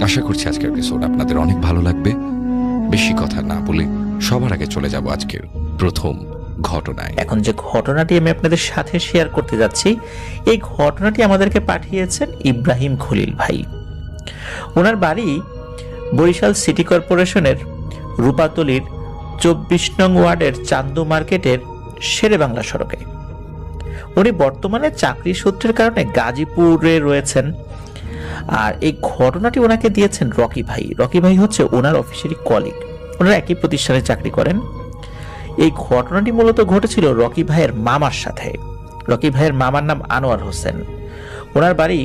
আশা করছি আজকের এপিসোড আপনাদের অনেক ভালো লাগবে। বেশি কথা না বলে সবার আগে চলে যাব আজকের প্রথম ঘটনায়। এখন যে ঘটনাটি আমি আপনাদের সাথে শেয়ার করতে যাচ্ছি, এই ঘটনাটি আমাদেরকে পাঠিয়েছেন ইব্রাহিম খলিল ভাই। ওনার বাড়ি বরিশাল সিটি কর্পোরেশনের রূপাতলীর 24 নং ওয়ার্ডের চান্দু মার্কেটের শেরে বাংলা সড়কে। উনি বর্তমানে চাকরি সূত্রের কারণে গাজীপুরে রয়েছেন। আর এই ঘটনাটি ওনাকে দিয়েছেন রকি ভাই। রকি ভাই হচ্ছে ওনার অফিসেরই কলিগ, ওনারা একই প্রতিষ্ঠানে চাকরি করেন। এই ঘটনাটি মূলত ঘটেছিল রকি ভাইয়ের মামার সাথে। রকি ভাইয়ের মামার নাম আনোয়ার হোসেন। ওনার বাড়ি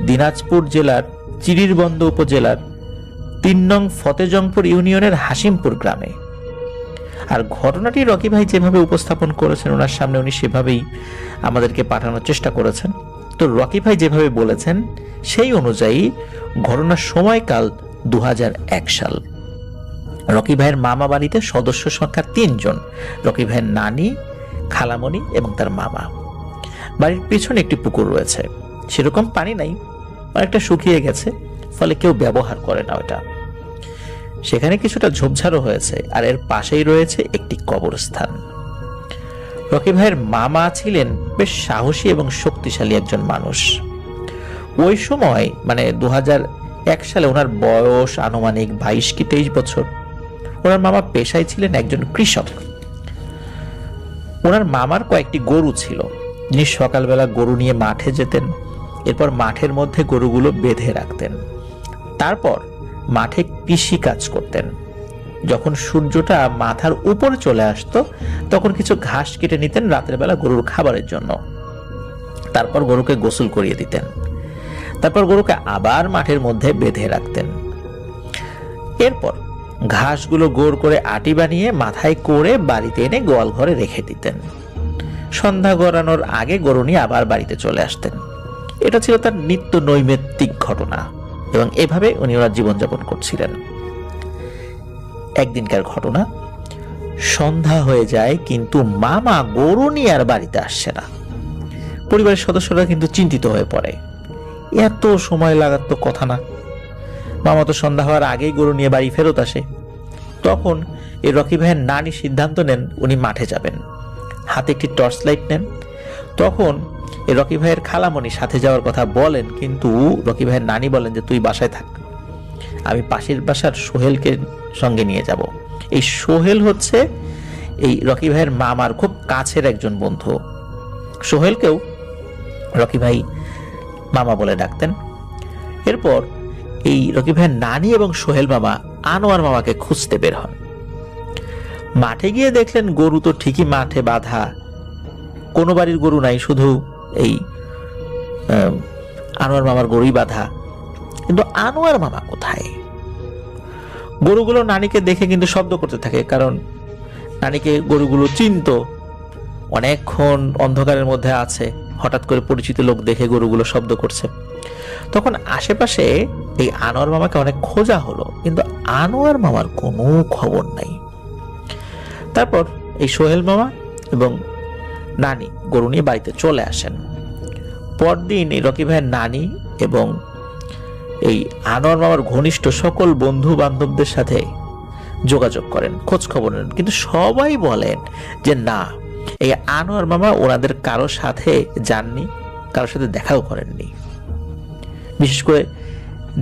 দিনাজপুর জেলার চিরিরবন্দ উপজেলার 3 নং ফতেজংপুর ইউনিয়নের হাসিমপুর গ্রামে। আর ঘটনাটি রকি ভাই যেভাবে উপস্থাপন করেছেন ওনার সামনে, উনি সেভাবেই আমাদেরকে পাঠানোর চেষ্টা করেছেন। তো রকি ভাই যেভাবে বলেছেন সেই অনুযায়ী ঘটনার সময়কাল 2001 সাল। রকি ভাইয়ের মামা বাড়িতে সদস্য সংখ্যা 3 জন। রকি ভাইয়ের নানি, খালামণি এবং তার মামা। বাড়ির পিছনে একটি পুকুর রয়েছে, সেরকম পানি নাই, অনেকটা শুকিয়ে গেছে, ফলে কেউ ব্যবহার করে না ওটা। সেখানে কিছুটা ঝোপঝাড়ও হয়েছে, আর এর পাশেই রয়েছে একটি কবরস্থান। রকি ভাইয়ের মামা ছিলেন বেশ সাহসী এবং শক্তিশালী একজন মানুষ। ওই সময় মানে 2001 সালে ওনার বয়স আনুমানিক 22 কি 23 বছর। ওনার মামা পেশায় ছিলেন একজন কৃষক। ওনার মামার কয়েকটি গরু ছিল, যিনি সকালবেলা গরু নিয়ে মাঠে যেতেন। এরপর মাঠের মধ্যে গরুগুলো বেঁধে রাখতেন। তারপর মাঠে কৃষি কাজ করতেন। যখন সূর্যটা মাথার উপরে চলে আসতো তখন কিছু ঘাস কেটে নিতেন রাতের বেলা গরুর খাবারের জন্য। তারপর গরুকে গোসল করিয়ে দিতেন। তারপর গরুকে আবার মাঠের মধ্যে বেঁধে রাখতেন। এরপর ঘাসগুলো গোড় করে আটি বানিয়ে মাথায় করে বাড়িতে এনে গোয়াল ঘরে রেখে দিতেন। সন্ধ্যা গড়ানোর আগে গরু নিয়ে আবার বাড়িতে চলে আসতেন। এটা ছিল তার নিত্য নৈমিত্তিক ঘটনা এবং এভাবে উনি ওনার জীবনযাপন করছিলেন। একদিনকার ঘটনা, সন্ধ্যা হয়ে যায় কিন্তু মামা গরু নিয়ে আর বাড়িতে আসছে না। পরিবারের সদস্যরা কিন্তু চিন্তিত হয়ে পড়ে। এত সময় লাগার তো কথা না, মামা তো সন্ধ্যা হওয়ার আগেই গরু নিয়ে বাড়ি ফেরত আসে। তখন এই রকি ভাইয়ের নানি সিদ্ধান্ত নেন উনি মাঠে যাবেন। হাতে একটি টর্চ লাইট নেন। তখন এই রকি ভাইয়ের খালামণি সাথে যাওয়ার কথা বলেন, কিন্তু রকি ভাইয়ের নানি বলেন যে তুই বাসায় থাক, আমি পাশের বাসার সোহেলকে সঙ্গে নিয়ে যাব। এই সোহেল হচ্ছে এই রকি ভাইয়ের মামার খুব কাছের একজন বন্ধু। সোহেলকেও রকি ভাই মামা বলে ডাকতেন। এরপর এই রকি ভাইয়ের নানি এবং সোহেল মামা আনোয়ার মামাকে খুঁজতে বের হন। মাঠে গিয়ে দেখলেন গরু তো ঠিকই মাঠে বাঁধা, কোনো বাড়ির গরু নাই, শুধু এই আনোয়ার মামার গরুই বাঁধা। কিন্তু আনোয়ার মামা কোথায়? গরুগুলো নানিকে দেখে কিন্তু শব্দ করতে থাকে, কারণ নানিকে গরুগুলো চিনত। অনেকক্ষণ অন্ধকারের মধ্যে আছে, হঠাৎ করে পরিচিত লোক দেখে গরুগুলো শব্দ করছে। তখন আশেপাশে এই আনোয়ার মামাকে অনেক খোঁজা হলো, কিন্তু আনোয়ার মামার কোনো খবর নাই। তারপর এই সোহেল মামা এবং নানি গরু নিয়ে বাড়িতে চলে আসেন। পরদিন এই রকি ভাইয়ের নানি এবং এই আনোয়ার মামার ঘনিষ্ঠ সকল বন্ধু বান্ধবদের সাথে যোগাযোগ করেন, খোঁজ খবর নেন, কিন্তু সবাই বলেন যে না, এই আনোয়ার মামা ওনাদের কারোর সাথে যাননি, কারোর সাথে দেখাও করেননি, বিশেষ করে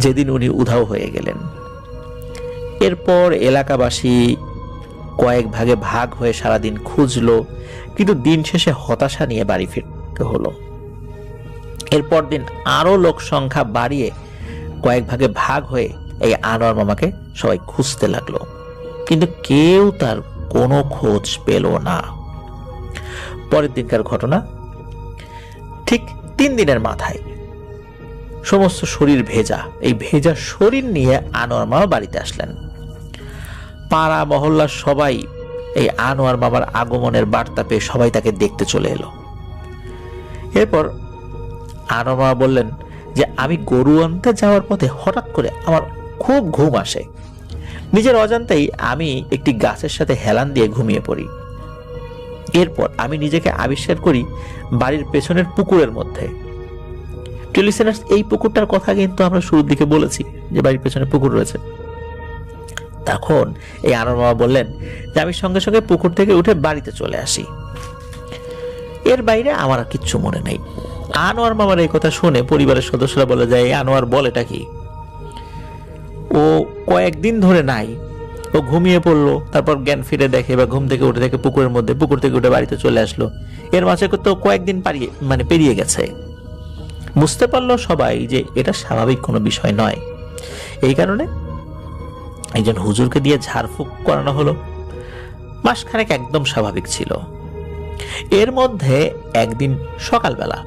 যেদিন উনি উধাও হয়ে গেলেন। এরপর এলাকাবাসী কয়েক ভাগে ভাগ হয়ে সারাদিন খুঁজলো, কিন্তু দিন শেষে হতাশা নিয়ে বাড়ি ফিরতে হলো। এরপর দিন আরো লোক সংখ্যা বাড়িয়ে কয়েক ভাগে ভাগ হয়ে এই আনোয়ার মামাকে সবাই খুঁজতে লাগলো, কিন্তু কেউ তার কোনো খোঁজ পেল না। পরের দিনকার ঘটনা, ঠিক 3 দিনের মাথায় সমস্ত শরীর ভেজা, এই ভেজা শরীর নিয়ে আনোয়ার মামা বাড়িতে আসলেন। পাড়া মহল্লার সবাই এই আনোয়ার মামার আগমনের বার্তা পেয়ে সবাই তাকে দেখতে চলে এলো। এরপর আনোয়ার মামা বললেন যে আমি গরু আনতে যাওয়ার পথে হঠাৎ করে আমার খুব ঘুম আসে। নিজের অজান্তেই আমি একটি গাছের সাথে হেলান দিয়ে ঘুমিয়ে পড়ি। এরপর আমি নিজেকে আবিষ্কার করি বাড়ির পেছনের পুকুরের মধ্যে। লিসেনার্স, এই পুকুরটার কথা কিন্তু আমরা শুরুর দিকে বলেছি যে বাড়ির পেছনে পুকুর রয়েছে। তখন এই আনোয়ার মামা বললেন যে আমি সঙ্গে সঙ্গে পুকুর থেকে উঠে বাড়িতে চলে আসি, এর বাইরে আমার আর কিচ্ছু মনে নেই। আনোয়ার মামার এই কথা শুনে পরিবারের সদস্যরা বলে যায়, আনোয়ার বলেটা কি, ও কয়েকদিন ধরে নাই, ও ঘুমিয়ে পড়লো, তারপর জ্ঞান ফিরে দেখে বা ঘুম থেকে উঠে দেখে পুকুরের মধ্যে, পুকুর থেকে উঠে বাড়িতে চলে আসলো, এর মাঝে তো কয়েকদিন পেরিয়ে গেছে। বুঝতে পারলো সবাই যে এটা স্বাভাবিক কোনো বিষয় নয়। এই কারণে একজন হুজুরকে দিয়ে ঝাড়ফুঁক করানো হলো। মাসখানেক একদম স্বাভাবিক ছিল। এর মধ্যে একদিন সকালবেলা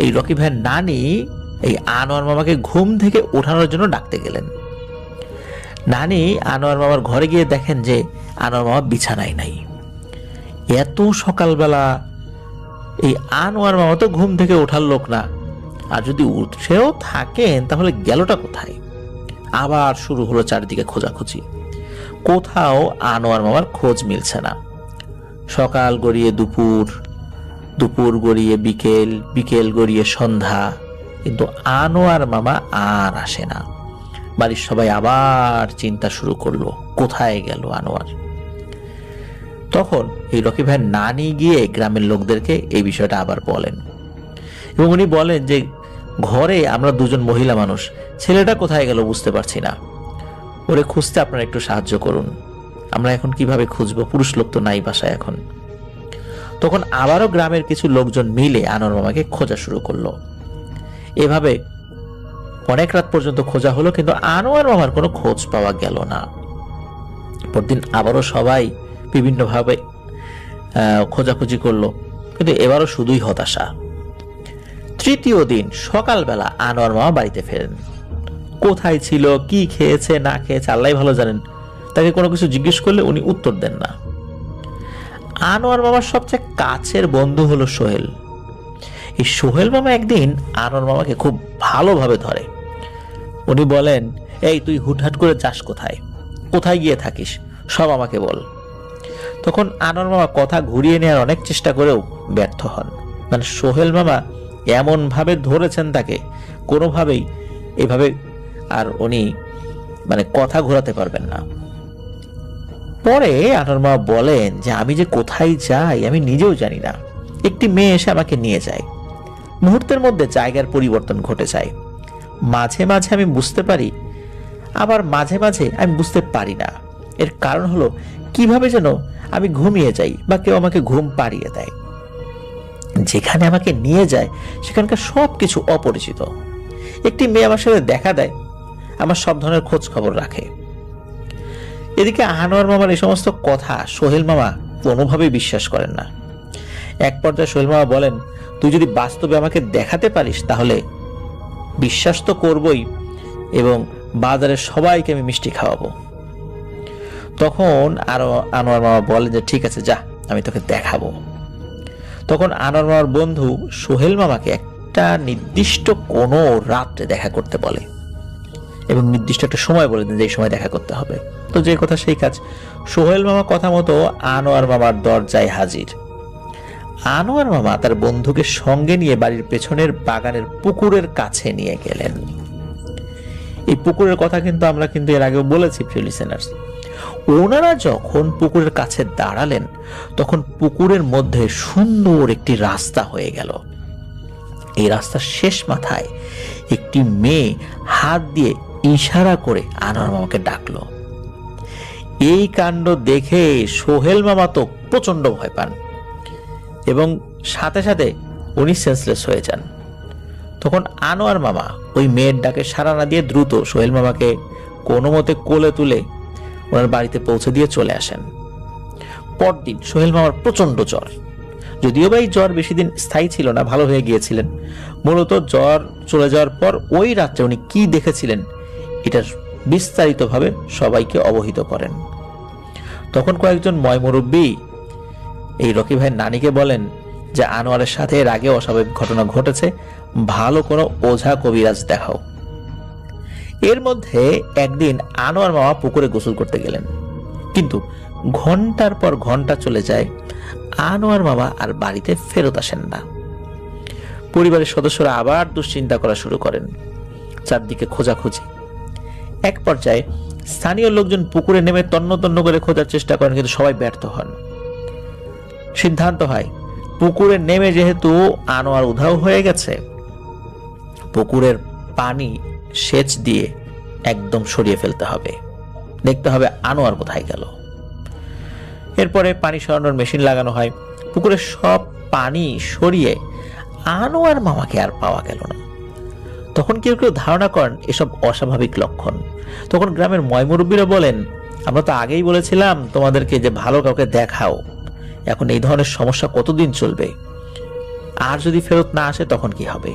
এই রকি ভাইয়ের নানি এই আনোয়ার মামাকে ঘুম থেকে ওঠানোর জন্য ডাকতে গেলেন। নানি আনোয়ার মামার ঘরে গিয়ে দেখেন যে আনোয়ার মামা বিছানায় নাই। এত সকালবেলা এই আনোয়ার মামা তো ঘুম থেকে ওঠার লোক না, আর যদি উঠেও থাকেন তাহলে গেলটা কোথায়? আবার শুরু হলো চারিদিকে খোঁজাখুঁজি। কোথাও আনোয়ার মামার খোঁজ মিলছে না। সকাল গড়িয়ে দুপুর, দুপুর গড়িয়ে বিকেল, বিকেল গড়িয়ে সন্ধ্যা, কিন্তু আনোয়ার মামা আর আসে না। বাড়ির সবাই আবার চিন্তা শুরু করলো, কোথায় গেল আনোয়ার? তখন এই রকি ভাইয়ের নানি গিয়ে গ্রামের লোকদেরকে এই বিষয়টা আবার বলেন, এবং উনি বলেন যে ঘরে আমরা দুজন মহিলা মানুষ, ছেলেটা কোথায় গেল বুঝতে পারছি না, ওরে খুঁজতে আপনারা একটু সাহায্য করুন। আমরা এখন কিভাবে খুঁজবো? পুরুষ লোক তো নাই বাসায় এখন। তখন আবারও গ্রামের কিছু লোকজন মিলে আনোয়ার মামাকে খোঁজা শুরু করলো। এভাবে অনেক রাত পর্যন্ত খোঁজা হলো, কিন্তু আনোয়ার মামার কোনো খোঁজ পাওয়া গেল না। পরদিন আবারও সবাই বিভিন্নভাবে খোঁজাখুঁজি করলো, কিন্তু এবারও শুধুই হতাশা। তৃতীয় দিন সকালবেলা আনোয়ার মামা বাড়িতে ফেরেন। কোথায় ছিল, কি খেয়েছে না খেয়েছে আল্লাহ ভালো জানেন। তাকে কোনো কিছু জিজ্ঞেস করলে উনি উত্তর দেন না। আনোয়ার মামার সবচেয়ে কাছের বন্ধু হলো সোহেল। এই সোহেল মামা একদিন আনোয়ার মামাকে খুব ভালোভাবে ধরে। উনি বলেন, এই তুই হুটহাট করে যাস কোথায়, কোথায় গিয়ে থাকিস, সব আমাকে বল। তখন আনোয়ার মামা কথা ঘুরিয়ে নেওয়ার অনেক চেষ্টা করেও ব্যর্থ হন। মানে সোহেল মামা এমন ভাবে ধরেছেন তাকে, কোনোভাবেই এভাবে আর উনি কথা ঘোরাতে পারবেন না। পরে আনোয়ার মামা বলেন যে আমি যে কোথায় যাই আমি নিজেও জানি না, একটি মেয়ে এসে আমাকে নিয়ে যায়। মুহূর্তের মধ্যে জায়গার পরিবর্তন ঘটে যায়। মাঝে মাঝে আমি বুঝতে পারি, আবার মাঝে মাঝে আমি বুঝতে পারি না। এর কারণ হলো কিভাবে যেন আমি ঘুমিয়ে যাই বা কেউ আমাকে ঘুম পাড়িয়ে দেয়। যেখানে আমাকে নিয়ে যায় সেখানকার সবকিছু অপরিচিত। একটি মেয়ে আমার সাথে দেখা দেয়, আমার সব ধরনের খোঁজ খবর রাখে। এদিকে আনোয়ার মামার এই সমস্ত কথা সোহেল মামা কোনোভাবেই বিশ্বাস করেন না। এক পর্যায়ে সোহেল মামা বলেন, তুই যদি বাস্তবে আমাকে দেখাতে পারিস তাহলে বিশ্বাস তো করবই, এবং বাজারের সবাইকে আমি মিষ্টি খাওয়াবো। তখন আরো আনোয়ার মামা বলেন যে ঠিক আছে যা, আমি তোকে দেখাবো। তখন আনোয়ার মামার বন্ধু সোহেল মামাকে একটা নির্দিষ্ট কোনো রাত্রে দেখা করতে বলে, এবং নির্দিষ্ট একটা সময় বলে দেন যে এই সময় দেখা করতে হবে। তো যে কথা সেই কাজ। সোহেল মামা কথা মতো আনোয়ার মামার দরজায় হাজির। আনোয়ার মামা তার বন্ধুকে সঙ্গে নিয়ে বাড়ির পেছনের বাগানের পুকুরের কাছে নিয়ে গেলেন। এই পুকুরের কথা কিন্তু আমরা এর আগেও বলেছি প্রিয় লিসেনার্স। ওনারা যখন পুকুরের কাছে দাঁড়ালেন তখন পুকুরের মধ্যে সুন্দর একটি রাস্তা হয়ে গেল। এই রাস্তার শেষ মাথায় একটি মেয়ে হাত দিয়ে ইশারা করে আনোয়ার মামাকে ডাকলো। এই কাণ্ড দেখে সোহেল মামা তো প্রচন্ড ভয় পান এবং সাথে সাথে উনি সেন্সলেস হয়ে যান। তখন আনোয়ার মামা ওই মেয়ের ডাকে সাড়া না দিয়ে দ্রুত সোহেল মামাকে কোনো মতে কোলে তুলে ওনার বাড়িতে পৌঁছে দিয়ে চলে আসেন। পরদিন সোহেল মামার প্রচন্ড জ্বর, যদিও বা এই জ্বর বেশি দিন স্থায়ী ছিল না, ভালো হয়ে গিয়েছিলেন। মূলত জ্বর চলে যাওয়ার পর ওই রাত্রে উনি কি দেখেছিলেন এটার বিস্তারিতভাবে সবাইকে অবহিত করেন। তখন কয়েকজন ময়মুরব্বী এই রকি ভাইয়ের নানিকে বলেন যে আনোয়ারের সাথে এর আগে অস্বাভাবিক ঘটনা ঘটেছে, ভালো কোনো ওঝা কবিরাজ দেখাও। এর মধ্যে একদিন আনোয়ার মামা পুকুরে গোসল করতে গেলেন, কিন্তু ঘন্টার পর ঘন্টা চলে যায়, আনোয়ার মামা আর বাড়িতে ফেরত আসেন না। পরিবারের সদস্যরা আবার দুশ্চিন্তা করা শুরু করেন, চারদিকে খোঁজাখুঁজি। এক পর্যায়ে স্থানীয় লোকজন পুকুরে নেমে তন্ন তন্ন করে খোঁজার চেষ্টা করেন, কিন্তু সবাই ব্যর্থ হন। সিদ্ধান্ত হয় পুকুরে নেমে যেহেতু আনোয়ার উধাও হয়ে গেছে, পুকুরের পানি সেচ দিয়ে একদম সরিয়ে ফেলতে হবে, দেখতে হবে আনোয়ার কোথায় গেল। এরপরে পানি সরানোর মেশিন লাগানো হয়। পুকুরের সব পানি সরিয়ে আনোয়ার মামাকে আর পাওয়া গেল না। তখন কেউ কেউ ধারণা করেন এসব অস্বাভাবিক লক্ষণ। তখন গ্রামের ময়মুরব্বীরা বলেন, আমরা তো আগেই বলেছিলাম তোমাদেরকে যে ভালো কাউকে দেখাও, এখন এই ধরনের সমস্যা কতদিন চলবে? আর যদি ফেরত না আসে তখন কি হবে?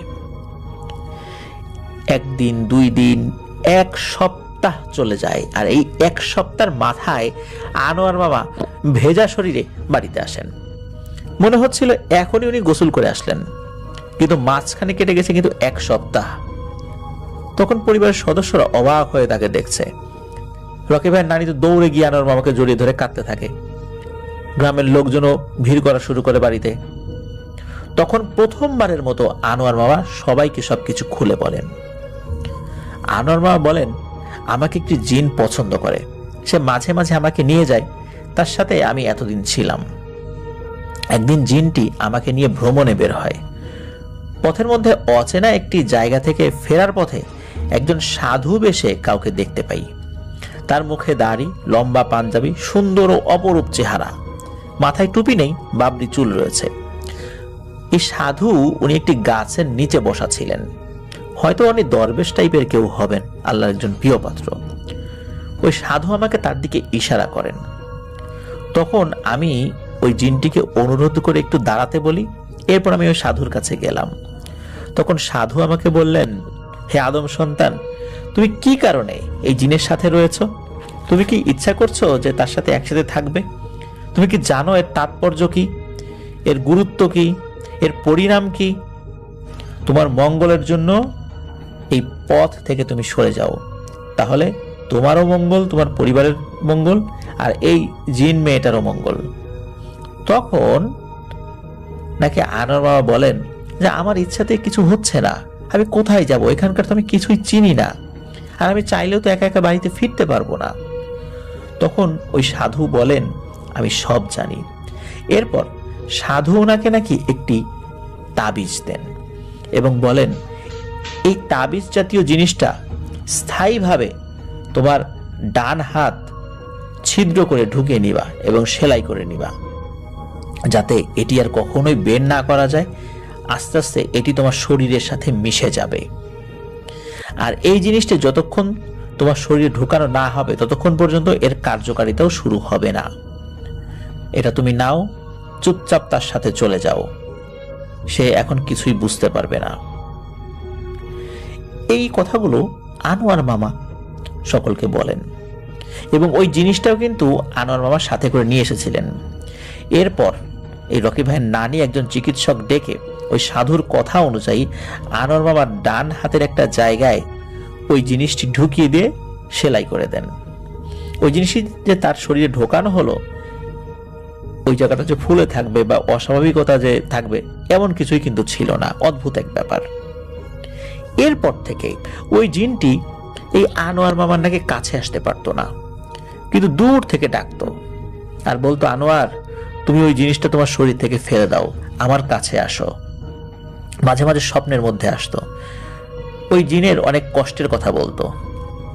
একদিন, 2 দিন, 1 সপ্তাহ চলে যায়। আর এই 1 সপ্তাহের মাথায় আনোয়ার মামা ভেজা শরীরে বাড়িতে আসেন। মনে হচ্ছিল এখনই উনি গোসল করে আসলেন, কিন্তু মাঝখানে কেটে গেছে কিন্তু 1 সপ্তাহ। তখন পরিবারের সদস্যরা অবাক হয়ে তাকে দেখছে। রকি ভাইয়ের নানি তো দৌড়ে গিয়ে আনোয়ার মামাকে জড়িয়ে ধরে কাঁদতে থাকে। গ্রামের লোকজনও ভিড় করা শুরু করে বাড়িতে। তখন প্রথমবারের মতো আনোয়ার মামা সবাইকে সবকিছু খুলে বলেন। আনোয়ার মামা বলেন, আমাকে একটি জিন পছন্দ করে, সে মাঝে মাঝে আমাকে নিয়ে যায়, তার সাথে আমি এতদিন ছিলাম। একদিন জিনটি আমাকে নিয়ে ভ্রমণে বের হয়। পথের মধ্যে অচেনা একটি জায়গা থেকে ফেরার পথে একজন সাধু বেশে কাউকে দেখতে পাই। তার মুখে দাড়ি, লম্বা পাঞ্জাবি, সুন্দর ও অপরূপ চেহারা, মাথায় টুপি নেই, বাবরি চুল রয়েছে। এই সাধু উনি একটি গাছের নিচে বসা ছিলেন। হয়তো উনি দরবেশ টাইপের কেউ হবেন, আল্লাহর একজন প্রিয় পাত্র। ওই সাধু আমাকে তার দিকে ইশারা করেন। তখন আমি ওই জিনটিকে অনুরোধ করে একটু দাঁড়াতে বলি। এরপর আমি ওই সাধুর কাছে গেলাম। তখন সাধু আমাকে বললেন, হে আদম সন্তান, তুমি কি কারণে এই জিনের সাথে রয়েছো? তুমি কি ইচ্ছা করছো যে তার সাথে একসাথে থাকবে? তুমি কি জানো এর তাৎপর্য কি, এর গুরুত্ব কি, এর পরিণাম কি? তোমার মঙ্গলের জন্য এই পথ থেকে তুমি সরে যাও, তাহলে তোমারও মঙ্গল, তোমার পরিবারের মঙ্গল, আর এই জিন মেয়েটারও মঙ্গল। তখন নাকি আনোয়ার বাবা বলেন যে আমার ইচ্ছাতে কিছু হচ্ছে না, আমি কোথায় যাব? এখানকার তো আমি কিছুই চিনি না, আর আমি চাইলেও তো একা একা বাড়িতে ফিরতে পারবো না। তখন ওই সাধু বলেন, আমি সব জানি। এরপর সাধু ওনাকে নাকি একটি তাবিজ দেন এবং বলেন, এই তাবিজ জাতীয় জিনিসটা স্থায়ীভাবে তোমার ডান হাত ছিদ্র করে ঢুকিয়ে নিবা এবং সেলাই করে নিবা, যাতে এটি আর কখনোই বের না করা যায়। আস্তে আস্তে এটি তোমার শরীরের সাথে মিশে যাবে। আর এই জিনিসটা যতক্ষণ তোমার শরীরে ঢুকানো না হবে ততক্ষণ পর্যন্ত এর কার্যকারিতাও শুরু হবে না। এটা তুমি নাও, চুপচাপ তার সাথে চলে যাও, সে এখন কিছুই বুঝতে পারবে না। এই কথাগুলো আনোয়ার মামা সকলকে বলেন এবং ওই জিনিসটাও কিন্তু আনোয়ার মামার সাথে করে নিয়ে এসেছিলেন। এরপর এই রকি ভাইয়ের নানি একজন চিকিৎসক ডেকে ওই সাধুর কথা অনুযায়ী আনোয়ার মামার ডান হাতের একটা জায়গায় ওই জিনিসটি ঢুকিয়ে দিয়ে সেলাই করে দেন। ওই জিনিসটি যে তার শরীরে ঢোকানো হলো, ওই জায়গাটা যে ফুলে থাকবে বা অস্বাভাবিকতা যে থাকবে এমন কিছুই কিন্তু ছিল না। অদ্ভুত এক ব্যাপার। এরপর থেকে ওই জিনটি এই আনোয়ার মামার নাকি কাছে আসতে পারতো না, কিন্তু দূর থেকে ডাকতো আর বলতো, আনোয়ার, তুমি ওই জিনিসটা তোমার শরীর থেকে ফেলে দাও, আমার কাছে আসো। মাঝে মাঝে স্বপ্নের মধ্যে আসতো। ওই জিনের অনেক কষ্টের কথা বলতো।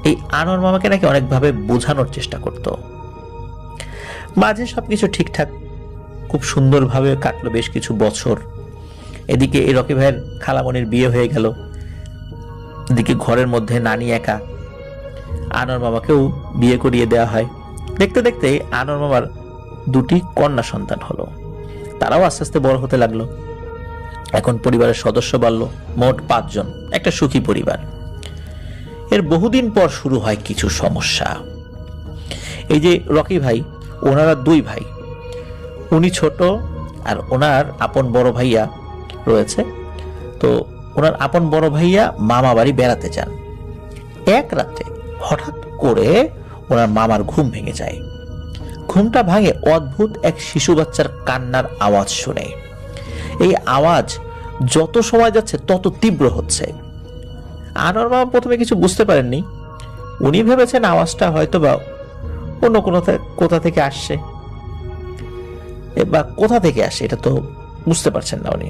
এই আনোয়ার মামাকে নাকি অনেকভাবে বোঝানোর চেষ্টা করত। মাঝে সবকিছু ঠিকঠাক খুব সুন্দরভাবে কাটলো বেশ কিছু বছর। এদিকে এই রকি ভাইয়ের খালামণির বিয়ে হয়ে গেল, এদিকে ঘরের মধ্যে নানি একা। আনোয়ার মামাকেও বিয়ে করিয়ে দেওয়া হয়। দেখতে দেখতে আনোয়ার মামার 2টি কন্যা সন্তান হলো। তারাও আস্তে আস্তে বড় হতে লাগলো। এখন পরিবারের সদস্য বাড়লো, মোট 5 জন, একটা সুখী পরিবার। এর বহুদিন পর শুরু হয় কিছু সমস্যা। এই যে রকি ভাই, ওনারা 2 ভাই, উনি ছোট আর ওনার আপন বড় ভাইয়া রয়েছে। তো ওনার আপন বড় ভাইয়া মামা বাড়ি বেড়াতে যান। এক রাতে হঠাৎ করে ওনার মামার ঘুম ভেঙে যায়। ঘুমটা ভাঙে অদ্ভুত এক শিশু বাচ্চার কান্নার আওয়াজ শুনে। এই আওয়াজ যত সময় যাচ্ছে তত তীব্র হচ্ছে। আনোয়ার মামা প্রথমে কিছু বুঝতে পারেননি। উনি ভেবেছেন আওয়াজটা হয়তো বা অন্য কোনো কোথা থেকে আসছে, বা কোথা থেকে আসে এটা তো বুঝতে পারছেন না উনি।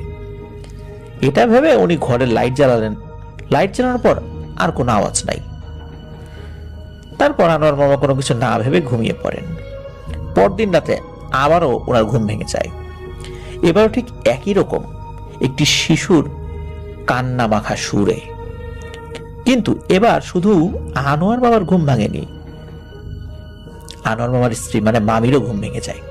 এটা ভেবে উনি ঘরের লাইট জ্বালালেন। লাইট জ্বালানোর পর আর কোনো আওয়াজ নাই। তারপর আনোয়ার মামা কোনো কিছু না ভেবে ঘুমিয়ে পড়েন। পরদিন রাতে আবারও ওনার ঘুম ভেঙে যায়। এবারও ঠিক একই রকম একটি শিশুর কান্না মাখা সুরে। কিন্তু এবার শুধু আনোয়ার বাবার ঘুম ভাঙেনি, আনোয়ার মামার স্ত্রী মানে মামিরও ঘুম ভেঙে যায়।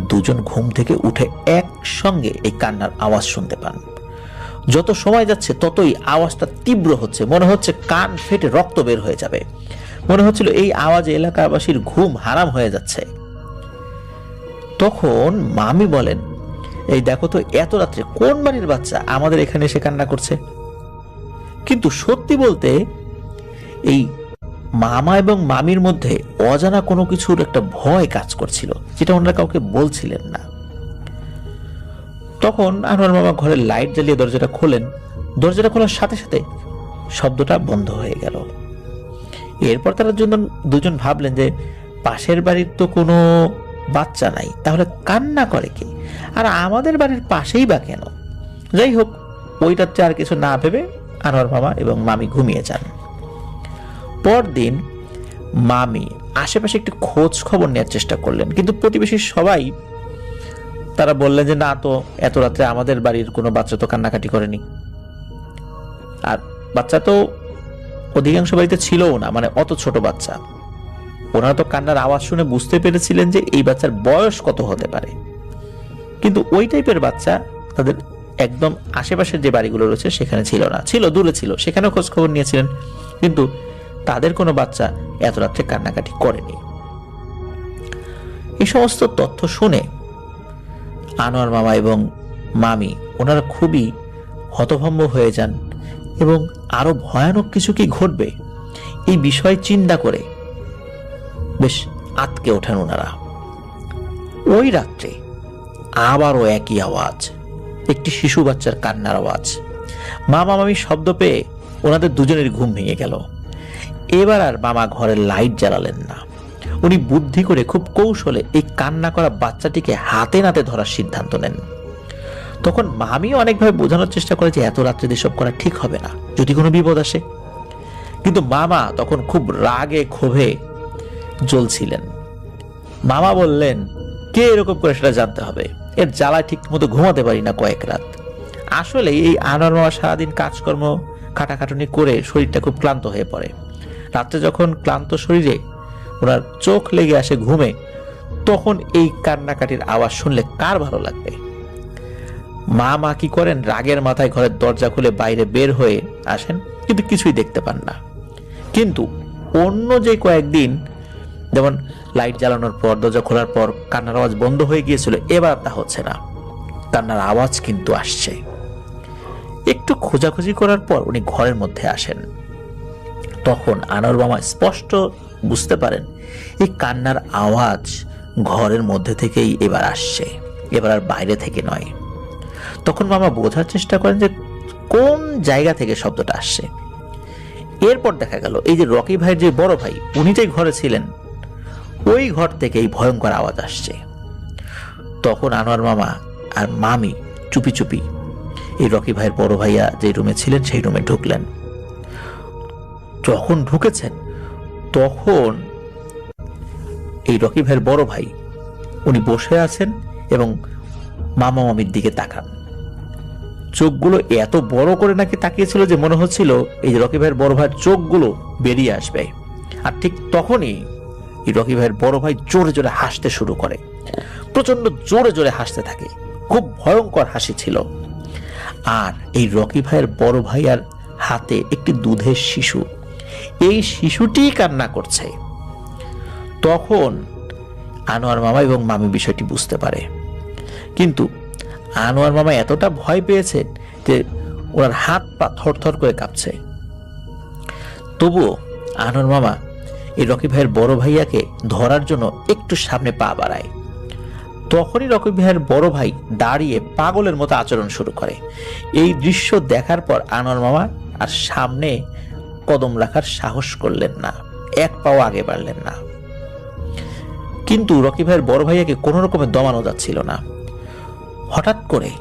দুজন ঘুম থেকে উঠে একসঙ্গে এই কান্নার আওয়াজ শুনতে পান। যত সময় যাচ্ছে ততই আওয়াজটা তীব্র হচ্ছে, মনে হচ্ছে কান ফেটে রক্ত বের হয়ে যাবে। মনে হচ্ছিল এই আওয়াজে এলাকাবাসীর ঘুম হারাম হয়ে যাচ্ছে। তখন মামি বলেন, এই দেখো তো এত রাত্রে কোন বাড়ির বাচ্চা আমাদের এখানে এসে কান্না করছে। কিন্তু সত্যি বলতে এই মামা এবং মামির মধ্যে অজানা কোনো কিছুর একটা ভয় কাজ করছিল, যেটা ওনারা কাউকে বলছিলেন না। তখন আনোয়ার মামা ঘরের লাইট জ্বালিয়ে দরজাটা খোলেন। দরজাটা খোলার সাথে সাথে শব্দটা বন্ধ হয়ে গেল। এরপর তারা দুজন ভাবলেন যে পাশের বাড়ির তো কোনো বাচ্চা নাই, তাহলে কান্না করে কে, আর আমাদের বাড়ির পাশেই বা কেন। যাই হোক, ওইটাতে আর কিছু না ভেবে আনোয়ার মামা এবং মামি ঘুমিয়ে যান। পরদিন মামি আশেপাশে একটু খোঁজ খবর নেওয়ার চেষ্টা করলেন, কিন্তু প্রতিবেশী সবাই তারা বললেন যে না তো, এত রাত্রে আমাদের বাড়ির কোনো বাচ্চা তো কান্নাকাটি করেনি। আর বাচ্চা তো অধিকাংশ বাড়িতে ছিলও না, মানে অত ছোট বাচ্চা। ওনারা তো কান্নার আওয়াজ শুনে বুঝতে পেরেছিলেন যে এই বাচ্চার বয়স কত হতে পারে, কিন্তু ওই টাইপের বাচ্চা তাদের একদম আশেপাশের যে বাড়িগুলো রয়েছে সেখানে ছিল না, ছিল দূরে ছিল, সেখানেও খোঁজ খবর নিয়েছিলেন, কিন্তু তাদের কোনো বাচ্চা এত রাত্রে কান্নাকাটি করেনি। এই সমস্ত তথ্য শুনে আনোয়ার মামা এবং মামি ওনারা খুবই হতভম্ব হয়ে যান এবং আরো ভয়ানক কিছু কি ঘটবে এই বিষয় চিন্তা করে বেশ আতকে ওঠেন ওনারা। ওই রাত্রে আবারও একই আওয়াজ, একটি শিশু বাচ্চার কান্নার আওয়াজ। মামা মামি শব্দ পেয়ে ওনাদের দুজনের ঘুম ভেঙে গেল। এবার আর মামা ঘরের লাইট জ্বালালেন না। উনি বুদ্ধি করে খুব কৌশলে এই কান্না করা বাচ্চাটিকে হাতে নাতে ধরার সিদ্ধান্ত নেন। তখন মামিও অনেকভাবে বোঝানোর চেষ্টা করে যে এত রাত্রে এসব করা ঠিক হবে না, যদি কোনো বিপদ আসে। কিন্তু মামা তখন খুব রাগে ক্ষোভে জ্বলছিলেন। মামা বললেন, কে এরকম করে সেটা জানতে হবে, এর জ্বালায় ঠিক মতো ঘুমাতে পারি না কয়েক রাত। আসলে এই আনোয়ার মামা সারাদিন কাজকর্ম খাটাখাটুনি করে শরীরটা খুব ক্লান্ত হয়ে পড়ে। রাত্রে যখন ক্লান্ত শরীরে ওনার চোখ লেগে আসে ঘুমে, তখন এই কান্নাকাটির আওয়াজ শুনলে কার ভালো লাগবে। মা কি করেন, রাগের মাথায় ঘরের দরজা খুলে বাইরে বের হয়ে আসেন, কিন্তু কিছুই দেখতে পান না। কিন্তু অন্য যে কয়েকদিন, যেমন লাইট জ্বালানোর পর দরজা খোলার পর কান্নার আওয়াজ বন্ধ হয়ে গিয়েছিল, এবার তা হচ্ছে না, কান্নার আওয়াজ কিন্তু আসছে। একটু খোঁজাখুঁজি করার পর উনি ঘরের মধ্যে আসেন। তখন আনোয়ার মামা স্পষ্ট বুঝতে পারেন এই কান্নার আওয়াজ ঘরের মধ্যে থেকেই এবার আসছে, এবার আর বাইরে থেকে নয়। তখন মামা বোঝার চেষ্টা করেন যে কোন জায়গা থেকে শব্দটা আসছে। এরপর দেখা গেল এই যে রকি ভাইয়ের যে বড় ভাই, উনি যে ঘরে ছিলেন, ওই ঘর থেকে এই ভয়ঙ্কর আওয়াজ আসছে। তখন আনোয়ার মামা আর মামি চুপি চুপি এই রকি ভাইয়ের বড় ভাইয়া যে রুমে ছিলেন সেই রুমে ঢুকলেন। যখন ঢুকেছেন তখন এই রকি ভাইয়ের বড় ভাই উনি বসে আছেন এবং মামা মামির দিকে তাকান। চোখগুলো এত বড় করে নাকি তাকিয়েছিল যে মনে হচ্ছিল এই যে রকি ভাইয়ের বড় ভাইয়ের চোখগুলো বেরিয়ে আসবে। আর ঠিক তখনই এই রকি ভাইয়ের বড় ভাই জোরে জোরে হাসতে শুরু করে, প্রচন্ড জোরে জোরে হাসতে থাকে, খুব ভয়ঙ্কর হাসি ছিল। আর এই রকি ভাইয়ের বড় ভাইয়ার হাতে একটি দুধের শিশু, এই শিশুটি কান্না করছে। তখন আনোয়ার মামা এবং মামি বিষয়টি বুঝতে পারে, কিন্তু আনোয়ার মামা এতটা ভয় পেয়েছেন যে ওনার হাত পা থরথর করে কাঁপছে। তবুও আনোয়ার মামা এই রকি ভাইয়ের বড় ভাইয়াকে ধরার জন্য একটু সামনে পা বাড়ায়। তখনই রকিব ভাইয়ের বড় ভাই দাঁড়িয়ে পাগলের মতো আচরণ শুরু করে। এই দৃশ্য দেখার পর আনোয়ার মামা আর সামনে কদম রাখার সাহস করলেন না, এক পাও আগে বাড়লেন না। কিন্তু রকিব ভাইয়ের বড় ভাইয়াকে কোনো রকমে দমানো যাচ্ছিল না। হঠাৎ করে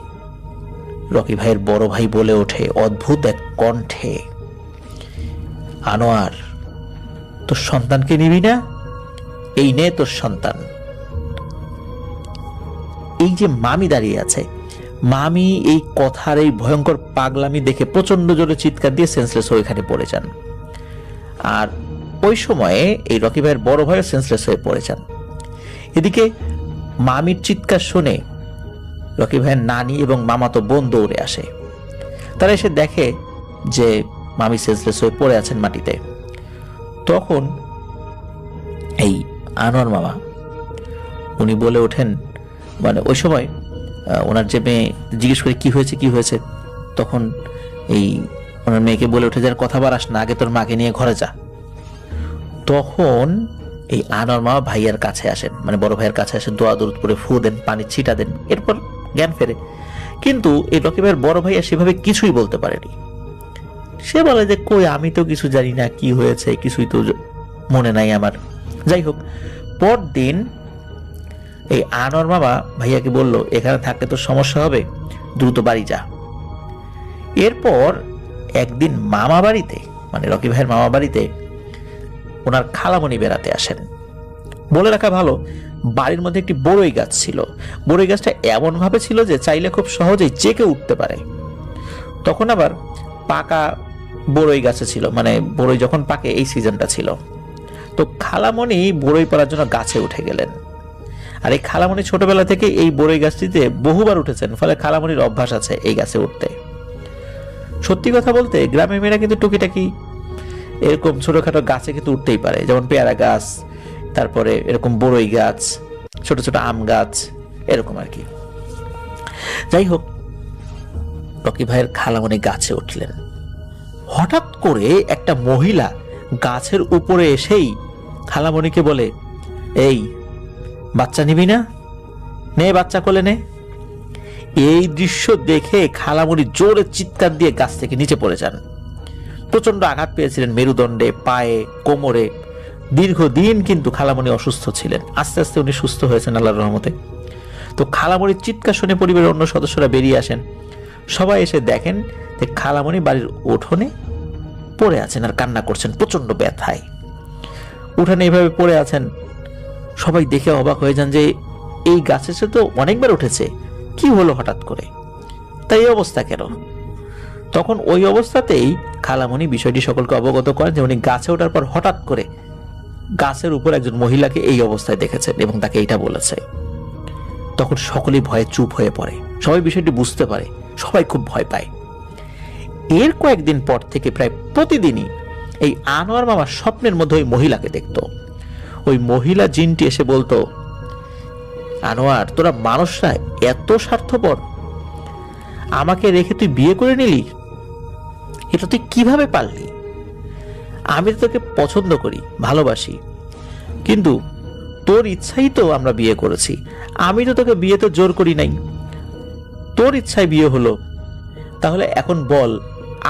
রকিব ভাইয়ের বড় ভাই বলে ওঠে অদ্ভুত এক কণ্ঠে, আনোয়ার, তোর সন্তানকে নিবি না? এই নে তোর সন্তান। এই যে মামি দাঁড়িয়ে আছে, মামি এই কথার এই ভয়ঙ্কর পাগলামি দেখে প্রচন্ড জোরে চিৎকার দিয়ে সেন্সলেস হয়ে এখানে পড়ে যান। আর ওই সময়ে এই রকিব ভাইয়ের বড় ভাইও সেন্সলেস হয়ে পড়ে যান। এদিকে মামির চিৎকার শুনে রকিব ভাইয়ের নানি এবং মামাতো বোন দৌড়ে আসে। তারা এসে দেখে যে মামি সেন্সলেস হয়ে পড়ে আছেন মাটিতে। তখন এই আনোয়ার মামা উনি বলে ওঠেন, মানে ওই সময় ওনার যে মেয়ে জিজ্ঞেস করে কি হয়েছে কি হয়েছে, তখন এই ওনার মেয়েকে বলে ওঠে যে কথা বাড়াস না, আগে তোর মাকে নিয়ে ঘরে যা। তখন এই আনোয়ার মামা ভাইয়ার কাছে আসেন, মানে বড় ভাইয়ের কাছে আসেন, দোয়া দরুদ করে ফু দেন, পানি ছিটা দেন, এরপর জ্ঞান ফেরে। কিন্তু এই রকিব ভাইয়ের বড় ভাইয়া সেভাবে কিছুই বলতে পারেনি। সে বলে যে কই, আমি তো কিছু জানি না, কি হয়েছে কিছুই তো মনে নাই আমার। যাই হোক, পরদিন এই আনোয়ার মামা ভাইয়াকে বলল, এখানে থাকলে তো সমস্যা হবে, দ্রুত বাড়ি যা। এরপর একদিন মামা বাড়িতে, মানে রকিব ভাইয়ের মামা বাড়িতে ওনার খালামণি বেড়াতে আসেন। বলে রাখা ভালো, বাড়ির মধ্যে একটি বড়ই গাছ ছিল। বড়ই গাছটা এমন ভাবে ছিল যে চাইলে খুব সহজেই জেকে উঠতে পারে। তখন আবার পাকা বড়ই গাছে ছিল, মানে বড়ই যখন পাকে এই সিজনটা ছিল। তো খালামণি বড়ই পাড়ার জন্য গাছে উঠে গেলেন। আর এই খালামণি ছোটবেলা থেকে এই বড়ই গাছটিতে বহুবার উঠেছেন, ফলে খালামণির অভ্যাস আছে এই গাছে উঠতে। সত্যি কথা বলতে গ্রামের মেয়েরা কিন্তু টুকিটাকি এরকম ছোটখাটো গাছে কিন্তু উঠতেই পারে, যেমন পেয়ারা গাছ, তারপরে এরকম বড়ই গাছ, ছোট ছোট আম গাছ, এরকম আর কি। যাই হোক, রকিব ভাইয়ের খালামণি গাছে উঠলেন। হঠাৎ করে একটা মহিলা গাছের উপরে এসেই খালামণিকে বলে, এই বাচ্চা নিবি না? নে বাচ্চা কোলে নে। এই দৃশ্য দেখে খালামণি জোরে চিৎকার দিয়ে গাছ থেকে নিচে পড়ে যান। প্রচন্ড আঘাত পেয়েছিলেন মেরুদণ্ডে, পায়ে, কোমরে। দীর্ঘদিন কিন্তু খালামণি অসুস্থ ছিলেন, আস্তে আস্তে উনি সুস্থ হয়েছেন আল্লাহর রহমতে। তো খালামণির চিৎকার শুনে পরিবারের অন্য সদস্যরা বেরিয়ে আসেন। সবাই এসে দেখেন যে খালামণি বাড়ির উঠোনে পড়ে আছেন আর কান্না করছেন প্রচন্ড ব্যথায়। উঠানে এইভাবে পড়ে আছেন, সবাই দেখে অবাক হয়ে যান যে এই গাছে সে তো অনেকবার উঠেছে, কি হলো হঠাৎ করে, তাই এই অবস্থা কেন? তখন ওই অবস্থাতেই খালামণি বিষয়টি সকলকে অবগত করেন যে উনি গাছে ওঠার পর হঠাৎ করে গাছের উপর একজন মহিলাকে এই অবস্থায় দেখেছেন এবং তাকে এইটা বলেছে। তখন সকলেই ভয়ে চুপ হয়ে পড়ে, সবাই বিষয়টি বুঝতে পারে, সবাই খুব ভয় পায়। এর কয়েকদিন পর থেকে প্রায় প্রতিদিনই এই আনোয়ার মামা স্বপ্নের মধ্যে ওই মহিলাকে দেখত। ওই মহিলা জিনটি এসে বলতো, আনোয়ার, তোরা মানুষরা এত স্বার্থপর, আমাকে রেখে তুই বিয়ে করে নিলি, এটা তুই কিভাবে পারলি? আমি তো তোকে পছন্দ করি, ভালোবাসি, কিন্তু তোর ইচ্ছাই তো আমরা বিয়ে করেছি, আমি তো তোকে বিয়েতে জোর করি নাই, তোর ইচ্ছায় বিয়ে হলো। তাহলে এখন বল,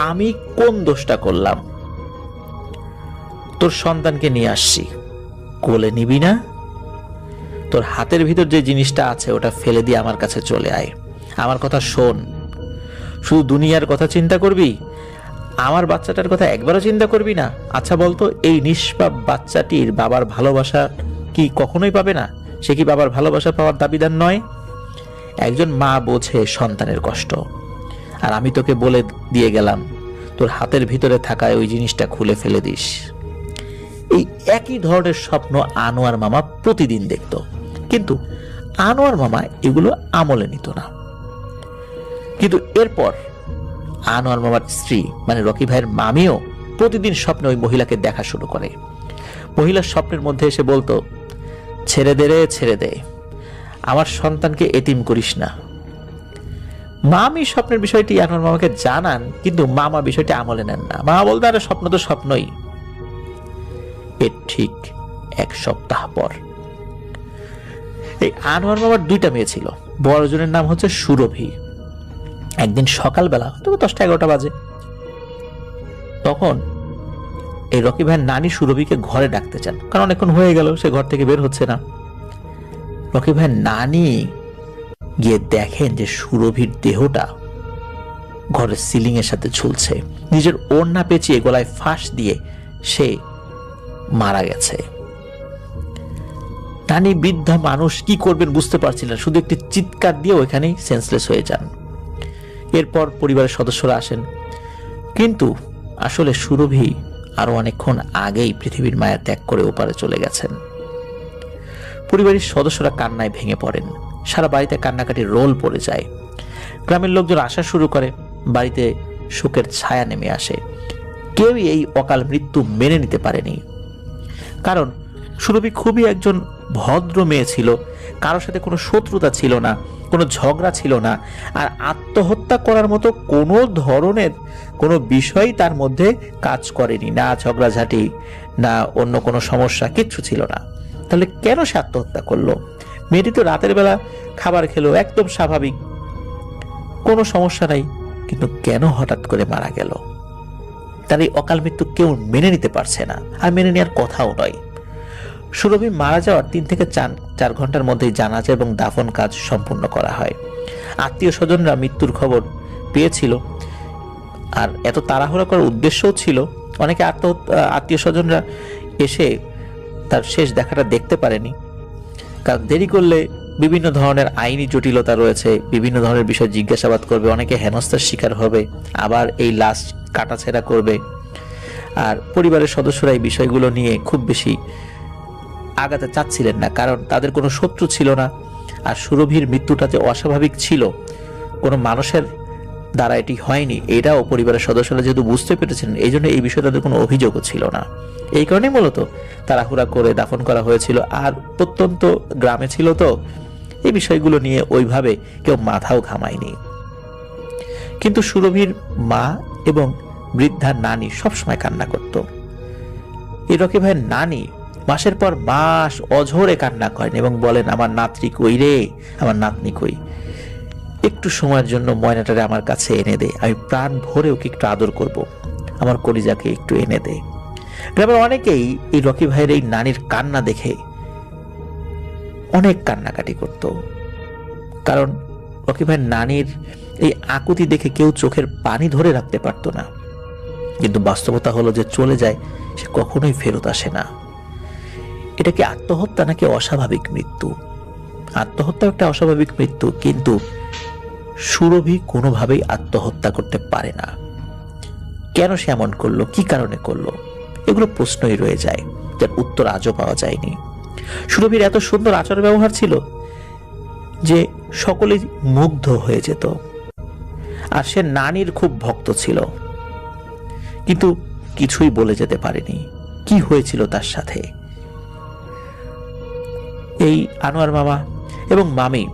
আমি কোন দোষটা করলাম? তোর সন্তানকে নিয়ে আসছি, কোলে নিবি না? তোর হাতের ভিতর যে জিনিসটা আছে ওটা ফেলে দিয়ে আমার কাছে চলে আয়, আমার কথা শোন। শুধু দুনিয়ার কথা চিন্তা করবি, আমার বাচ্চাটার কথা একবারও চিন্তা করবি না? আচ্ছা বলতো, এই নিষ্পাপ বাচ্চাটির বাবার ভালোবাসা কি কখনোই পাবে না? সে কি বাবার ভালোবাসা পাওয়ার দাবিদার নয়? একজন মা বোঝে সন্তানের কষ্ট, আর আমি তোকে বলে দিয়ে গেলাম, তোর হাতের ভিতরে থাকায় ওই জিনিসটা খুলে ফেলে দিস। এই একই ধরনের স্বপ্ন আনোয়ার মামা প্রতিদিন দেখত, কিন্তু আনোয়ার মামা এগুলো আমলে নিত না। কিন্তু এরপর আনোয়ার মামার স্ত্রী, মানে রকি ভাইয়ের মামিও প্রতিদিন স্বপ্নে ওই মহিলাকে দেখা শুরু করে। মহিলার স্বপ্নের মধ্যে এসে বলতো, ছেড়ে দে রে, ছেড়ে দে, আমার সন্তানকে এতিম করিস না। মামি স্বপ্নের বিষয়টি আনোয়ার মামাকে জানান, কিন্তু মামা বিষয়টি আমলে নেন না। মামা বলতে, আরে স্বপ্ন তো স্বপ্নই। এর ঠিক এক সপ্তাহ পর এই আনোয়ার মামার দুইটা মেয়ে ছিল। বড়জনের নাম হচ্ছে সুরভি। একদিন সকালবেলা তবে 10টা-11টা বাজে, তখন এই রকি ভাইয়ের নানি সুরভিকে ঘরে ডাকতে চান, কারণ অনেকক্ষণ হয়ে গেল সে ঘর থেকে বের হচ্ছে না। রকি ভাইয়ের নানি গিয়ে দেখেন যে সুরভির দেহটা ঘরের সিলিং এর সাথে ঝুলছে, নিজের ওড়না পেঁচিয়ে গলায় ফাঁস দিয়ে সে মারা গেছে। নানি বৃদ্ধা মানুষ, কি করবেন বুঝতে পারছিলেন, শুধু একটি চিৎকার দিয়ে ওইখানেই সেন্সলেস হয়ে যান। এরপর পরিবারের সদস্যরা আসেন, কিন্তু আসলে সুরভি আরো অনেকক্ষণ আগেই পৃথিবীর মায়া ত্যাগ করে ওপারে চলে গেছেন। পরিবারের সদস্যরা কান্নায় ভেঙে পড়েন, সারা বাড়িতে কান্নাকাটির রোল পড়ে যায়। গ্রামের লোকজন আসা শুরু করে, বাড়িতে শোকের ছায়া নেমে আসে। কেউই এই অকাল মৃত্যু মেনে নিতে পারেনি, কারণ সুরভি খুবই একজন ভদ্র মেয়ে ছিল, কারোর সাথে কোনো শত্রুতা ছিল না, কোনো ঝগড়া ছিল না, আর আত্মহত্যা করার মতো কোনো ধরনের কোনো বিষয় তার মধ্যে কাজ করেনি, না ঝগড়াঝাটি না অন্য কোনো সমস্যা, কিচ্ছু ছিল না। তাহলে কেন সে আত্মহত্যা করলো? মেয়েটি তো রাতের বেলা খাবার খেলো, একদম স্বাভাবিক, কোনো সমস্যা নাই, কিন্তু কেন হঠাৎ করে মারা গেল? তার এই অকাল মৃত্যু কেউ মেনে নিতে পারছে না, আর মেনে নেওয়ার কথাও নয়। সুরভি মারা যাওয়ার 3 থেকে 4 ঘন্টার মধ্যেই জানাজা এবং দাফন কাজ সম্পূর্ণ করা হয়। আত্মীয় স্বজনরা মৃত্যুর খবর পেয়েছিল, আর এত তাড়াহুড়া করার উদ্দেশ্যও ছিল, অনেকে আত্মীয় স্বজনরা এসে তার শেষ দেখাটা দেখতে পারেনি, কারণ দেরি করলে বিভিন্ন ধরনের আইনি জটিলতা রয়েছে, বিভিন্ন ধরনের বিষয় জিজ্ঞাসাবাদ করবে, অনেকে হেনস্থার শিকার হবে, আবার এই লাশ কাটাছেঁড়া করবে। আর পরিবারের সদস্যরা এই বিষয়গুলো নিয়ে খুব বেশি আগাতে চাচ্ছিলেন না, কারণ তাদের কোনো শত্রু ছিল না। আর সুরভির মৃত্যুটা যে অস্বাভাবিক ছিল, কোনো মানুষের দ্বারা এটি হয়নি, এটাও পরিবারের সদস্যরা যেহেতু বুঝতে পেরেছিলেন, এই জন্য এই বিষয়ে তাদের কোনো অভিযোগও ছিল না। এই কারণেই মূলত তাড়াহুড়া করে দাফন করা হয়েছিল। আর প্রত্যন্ত গ্রামে ছিল তো, এই বিষয়গুলো নিয়ে ওইভাবে কেউ মাথাও ঘামায়নি। কিন্তু সুরভির মা এবং বৃদ্ধা নানি সবসময় কান্না করত। এই রকি ভাইয়ের নানি মাসের পর মাস অঝরে কান্না করেন এবং বলেন, আমার নাতনি কই রে, আমার নাতনি কই, একটু সময়ের জন্য ময়নাটারে আমার কাছে এনে দে, আমি প্রাণ ভরে ওকে একটু আদর করব, আমার কলিজাকে একটু এনে দে। গ্রামের অনেকেই এই রকি ভাইয়ের এই নানির কান্না দেখে অনেক কান্নাকাটি করত, কারণ রকি ভাইয়ের নানির এই আকুতি দেখে কেউ চোখের পানি ধরে রাখতে পারত না। কিন্তু বাস্তবতা হলো যে চলে যায়, সে কখনোই ফেরত আসে না। এটা কি আত্মহত্যা নাকি অস্বাভাবিক মৃত্যু? আত্মহত্যা একটা অস্বাভাবিক মৃত্যু, কিন্তু সুরভি কোনোভাবেই আত্মহত্যা করতে পারে না। কেন সে এমন করলো, কি কারণে করলো, এগুলো প্রশ্নই রয়ে যায়, যার উত্তর আজও পাওয়া যায়নি। সুরভির এত সুন্দর আচার ব্যবহার ছিল যে সকলেই মুগ্ধ হয়ে যেত, আর সে নানির খুব ভক্ত ছিল, কিন্তু কিছুই বলে যেতে পারেনি কি হয়েছিল তার সাথে। এই আনোয়ার মামা এবং মামি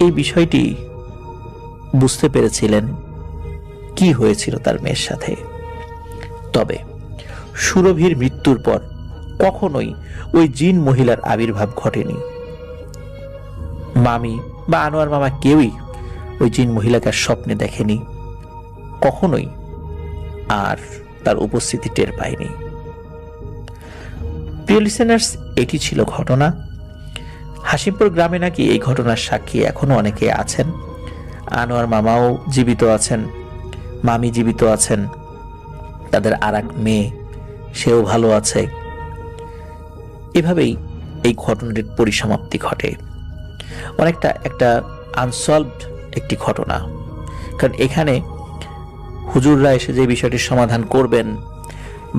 এই বিষয়টি বুঝতে পেরেছিলেন কি হয়েছিল তার মেয়ের সাথে। তবে সুরভির মৃত্যুর পর কখনোই ওই জিন মহিলার আবির্ভাব ঘটেনি। মামি বা আনোয়ার মামা কেউই ওই জিন মহিলাকে স্বপ্নে দেখেনি, কখনোই আর তার উপস্থিতি টের পায়নি। প্রিয় লিসেনার্স, এটি ছিল ঘটনা। হাসিমপুর গ্রামে নাকি এই ঘটনার সাক্ষী এখনো অনেকে আছেন। আনোয়ার মামাও জীবিত আছেন, মামি জীবিত আছেন, তাদের আর এক মেয়ে সেও ভালো আছে। এভাবেই এই ঘটনাটির পরিসমাপ্তি ঘটে। অনেকটা একটা আনসলভড একটি ঘটনা, কারণ এখানে হুজুররা এসে যে বিষয়টির সমাধান করবেন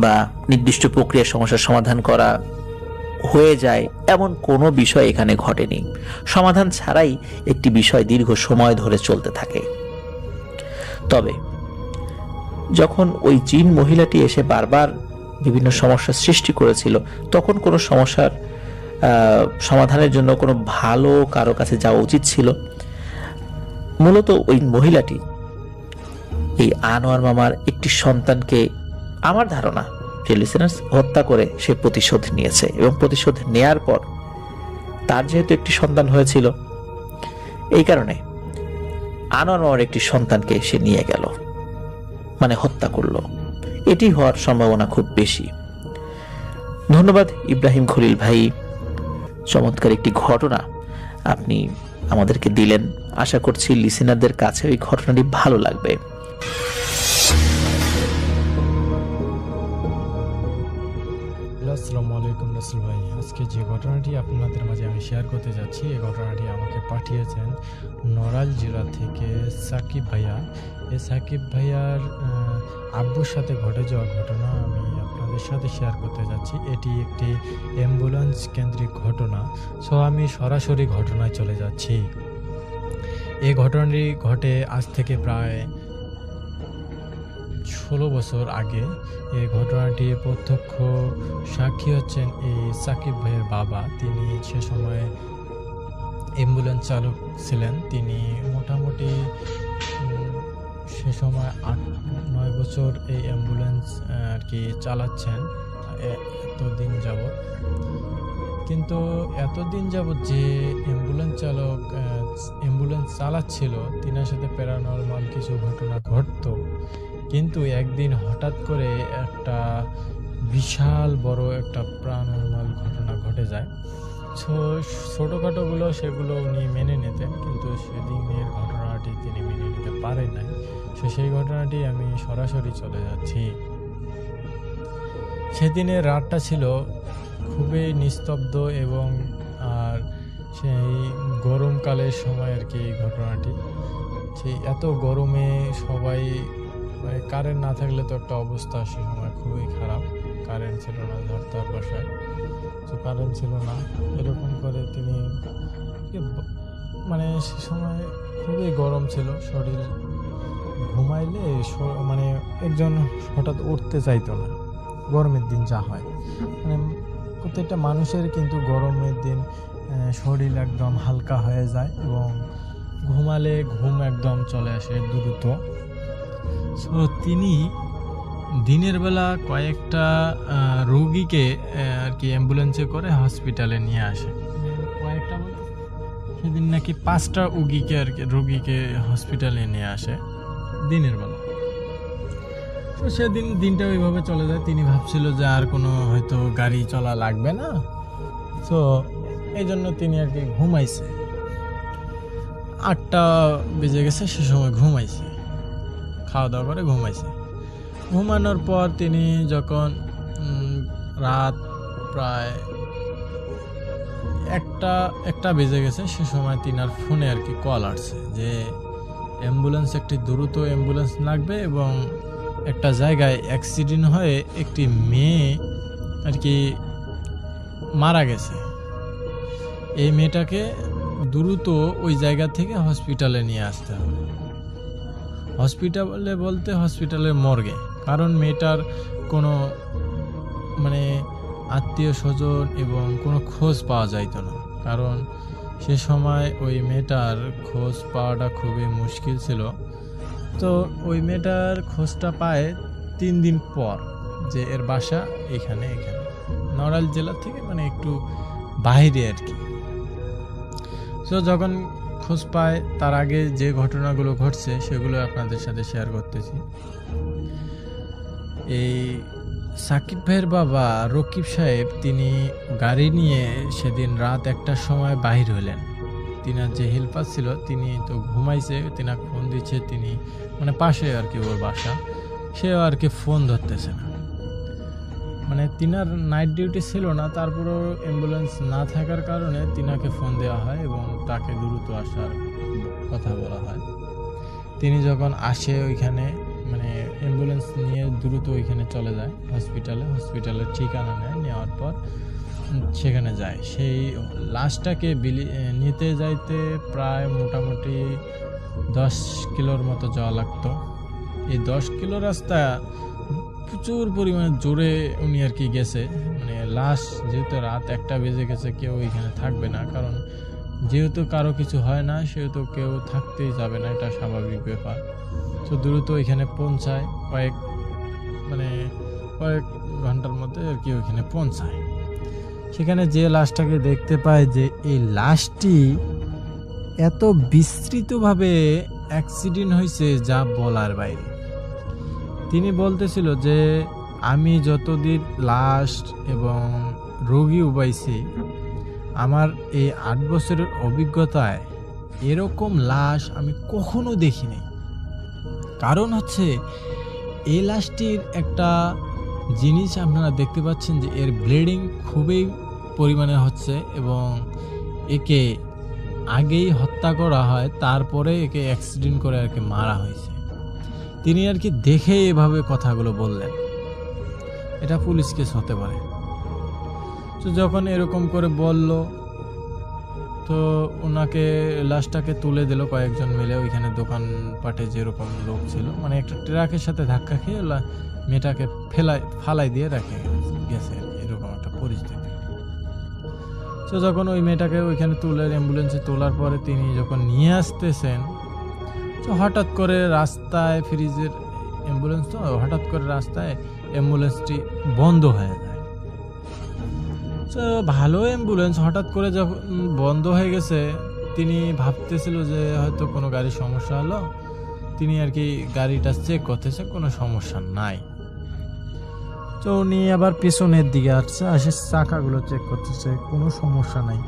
বা নির্দিষ্ট প্রক্রিয়ার সমস্যার সমাধান করা হয়ে যায়, এমন কোনো বিষয় এখানে ঘটেনি। সমাধান ছাড়াই একটি বিষয় দীর্ঘ সময় ধরে চলতে থাকে। তবে যখন ওই জিন মহিলাটি এসে বারবার বিভিন্ন সমস্যার সৃষ্টি করেছিল, তখন কোনো সমস্যার সমাধানের জন্য কোনো ভালো কারো কাছে যাওয়া উচিত ছিল। মূলত ওই মহিলাটি এই আনোয়ার মামার একটি সন্তানকে, আমার ধারণা, হত্যা করে সে প্রতিশোধ নিয়েছে, এবং প্রতিশোধ নেয়ার পর তার যেহেতু একটি সন্তান হয়েছিল, এই কারণে আনোয়ার মামার একটি সন্তানকে সে নিয়ে গেল, মানে হত্যা করলো। এটি হওয়ার সম্ভাবনা খুব বেশি। ধন্যবাদ ইব্রাহিম খলিল ভাই, চমৎকার একটি ঘটনা আপনি আমাদেরকে দিলেন। আশা করছি লিসেনারদের কাছে ওই ঘটনাটি ভালো লাগবে। আসসালামু আলাইকুম রাসেল ভাই। আজকে যে ঘটনাটি আপনাদের মাঝে আমি শেয়ার করতে যাচ্ছি, এই ঘটনাটি আমাকে পাঠিয়েছেন নড়াইল জেলা থেকে সাকিব ভাইয়া। এই সাকিব ভাইয়ার আব্বুর সাথে ঘটে যাওয়া ঘটনা আমি আপনাদের সাথে শেয়ার করতে যাচ্ছি। এটি একটি অ্যাম্বুলেন্স কেন্দ্রিক ঘটনা। সো আমি সরাসরি ঘটনায় চলে যাচ্ছি। এই ঘটনাটি ঘটে আজ থেকে প্রায় 16 বছর আগে। এই ঘটনাটি প্রত্যক্ষ সাক্ষী হচ্ছেন এই সাকিব ভাইয়ের বাবা। তিনি সে সময় অ্যাম্বুলেন্স চালক ছিলেন। তিনি মোটামুটি সে সময় 8-9 বছর এই অ্যাম্বুলেন্স আর কি চালাচ্ছেন এতদিন যাবৎ। কিন্তু এতদিন যাবৎ যে অ্যাম্বুলেন্স চালক অ্যাম্বুলেন্স চালাচ্ছিল, তিনার সাথে প্যারানরমাল কিছু ঘটনা ঘটতো। কিন্তু একদিন হঠাৎ করে একটা বিশাল বড় একটা প্যারানরমাল ঘটনা ঘটে যায়। ছোটোখাটোগুলো সেগুলো উনি মেনে নিতেন, কিন্তু সেদিনের ঘটনাটি তিনি মেনে নিতে পারেন নাই। সেই ঘটনাটি আমি সরাসরি চলে যাচ্ছি। সেদিনের রাতটা ছিল খুবই নিস্তব্ধ এবং আর সেই গরমকালের সময় আর কি এই ঘটনাটি। সেই এত গরমে সবাই কারেন্ট না থাকলে তো একটা অবস্থা সে সময় খুবই খারাপ। কারেন্ট ছিল না, ঝড়টার বাসায় তো কারেন্ট ছিল না। এরকম করে তিনি মানে সে সময় খুবই গরম ছিল, শরীর ঘুমাইলে মানে একজন হঠাৎ উঠতে চাইতো না। গরমের দিন যা হয়, মানে প্রত্যেকটা মানুষের কিন্তু গরমের দিন শরীর একদম হালকা হয়ে যায় এবং ঘুমালে ঘুম একদম চলে আসে দ্রুত। সো তিনি দিনের বেলা কয়েকটা রোগীকে আর কি অ্যাম্বুলেন্সে করে হসপিটালে নিয়ে আসে। কয়েকটা বলে সেদিন নাকি 5টা রোগীকে হসপিটালে নিয়ে আসে দিনের বেলা। তো সেদিন দিনটা ওইভাবে চলে যায়। তিনি ভাবছিল যে আর কোনো হয়তো গাড়ি চলা লাগবে না, তো এই জন্য তিনি আর কি ঘুমাইছে। 8টা বেজে গেছে, সে সময় ঘুমাইছে, খাওয়া দাওয়া করে ঘুমাইছে। ঘুমানোর পর তিনি যখন রাত প্রায় একটা বেজে গেছে, সে সময় তিনার ফোনে আর কি কল আসছে যে অ্যাম্বুলেন্স, একটি দ্রুত অ্যাম্বুলেন্স লাগবে এবং একটা জায়গায় অ্যাক্সিডেন্ট হয়ে একটি মেয়ে আর কি মারা গেছে। এই মেয়েটাকে দ্রুত ওই জায়গা থেকে হসপিটালে নিয়ে আসতে হবে। হসপিটালে বলতে হসপিটালের মর্গে, কারণ মেয়েটার কোনো মানে আত্মীয় স্বজন এবং কোনো খোঁজ পাওয়া যাইতো না। কারণ সে সময় ওই মেয়েটার খোঁজ পাওয়াটা খুবই মুশকিল ছিল। তো ওই মেয়েটার খোঁজটা পায় 3 দিন পর, যে এর বাসা এখানে নড়াইল জেলা থেকে মানে একটু বাইরে আর কি। তো যখন খোঁজ পায়, তার আগে যে ঘটনাগুলো ঘটছে সেগুলো আপনাদের সাথে শেয়ার করতেছি। এই সাকিব ভাইয়ের বাবা রকিব সাহেব, তিনি গাড়ি নিয়ে সেদিন রাত 1টার সময় বাহির হলেন। তিনার যে হেল্পার ছিল তিনি তো ঘুমাইছে, তিনাক ফোন দিচ্ছে, তিনি মানে পাশে আর কি ওর বাসা, সেও আর কি ফোন ধরতেছে না। মানে তিনার নাইট ডিউটি ছিল না, তারপরেও অ্যাম্বুলেন্স না থাকার কারণে তিনাকে ফোন দেওয়া হয় এবং তাকে দ্রুত আসার কথা বলা হয়। তিনি যখন আসে ওইখানে, মানে অ্যাম্বুলেন্স নিয়ে দ্রুত ওইখানে চলে যায় হসপিটালের ঠিকানা নেওয়ার পর সেখানে যায়। সেই লাশটাকে নিতে যাইতে প্রায় মোটামুটি 10 কিলোর মতো যাওয়া লাগতো। এই 10 কিলো রাস্তা প্রচুর পরিমাণে জোরে উনি আর কি গেছে। মানে লাশ যেহেতু রাত 1টা বেজে গেছে, কেউ এখানে থাকবে না, কারণ যেহেতু কারো কিছু হয় না সেহেতু কেউ থাকতেই যাবে না, এটা স্বাভাবিক ব্যাপার। তো দ্রুত এখানে পৌঁছায়, কয়েক ঘন্টার মধ্যে আর কি ওইখানে পৌঁছায়। সেখানে যে লাশটাকে দেখতে পায় যে এই লাশটি এত বিস্তৃতভাবে অ্যাক্সিডেন্ট হয়েছে যা বলার বাইরে। তিনি বলতেছিল যে আমি যতদিন লাশ এবং রোগী উবাইছি, আমার এই 8 বছরের অভিজ্ঞতায় এরকম লাশ আমি কখনো দেখিনি। কারণ হচ্ছে এই লাশটির একটা জিনিস আপনারা দেখতে পাচ্ছেন যে এর ব্লিডিং খুবই পরিমাণে হচ্ছে এবং একে আগেই হত্যা করা হয়, তারপরে একে অ্যাক্সিডেন্ট করে আর কি মারা হয়েছে। তিনি আর কি দেখে এভাবে কথাগুলো বললেন। এটা পুলিশ কেস হতে পারে। তো যখন এরকম করে বলল, তো ওনাকে লাশটাকে তুলে দিল কয়েকজন মিলে। ওইখানে দোকানপাটে যেরকম লোক ছিল, মানে একটা ট্রাকের সাথে ধাক্কা খেয়ে মেয়েটাকে ফালাই দিয়ে রেখে গেছে, এরকম একটা পরিস্থিতি। তো যখন ওই মেয়েটাকে ওইখানে তুলে অ্যাম্বুলেন্সে তোলার পরে তিনি যখন নিয়ে আসতেছেন, তো হঠাৎ করে রাস্তায় ফ্রিজের অ্যাম্বুলেন্স, তো হঠাৎ করে রাস্তায় অ্যাম্বুলেন্সটি বন্ধ হয়ে যায়। তো ভালো অ্যাম্বুলেন্স হঠাৎ করে যখন বন্ধ হয়ে গেছে, তিনি ভাবতেছিল যে হয়তো কোনো গাড়ির সমস্যা হলো। তিনি আর কি গাড়িটা চেক করতেছে, কোনো সমস্যা নাই। তো উনি আবার পেছনের দিকে আসে চাকাগুলো চেক করতেছে, কোনো সমস্যা নাই।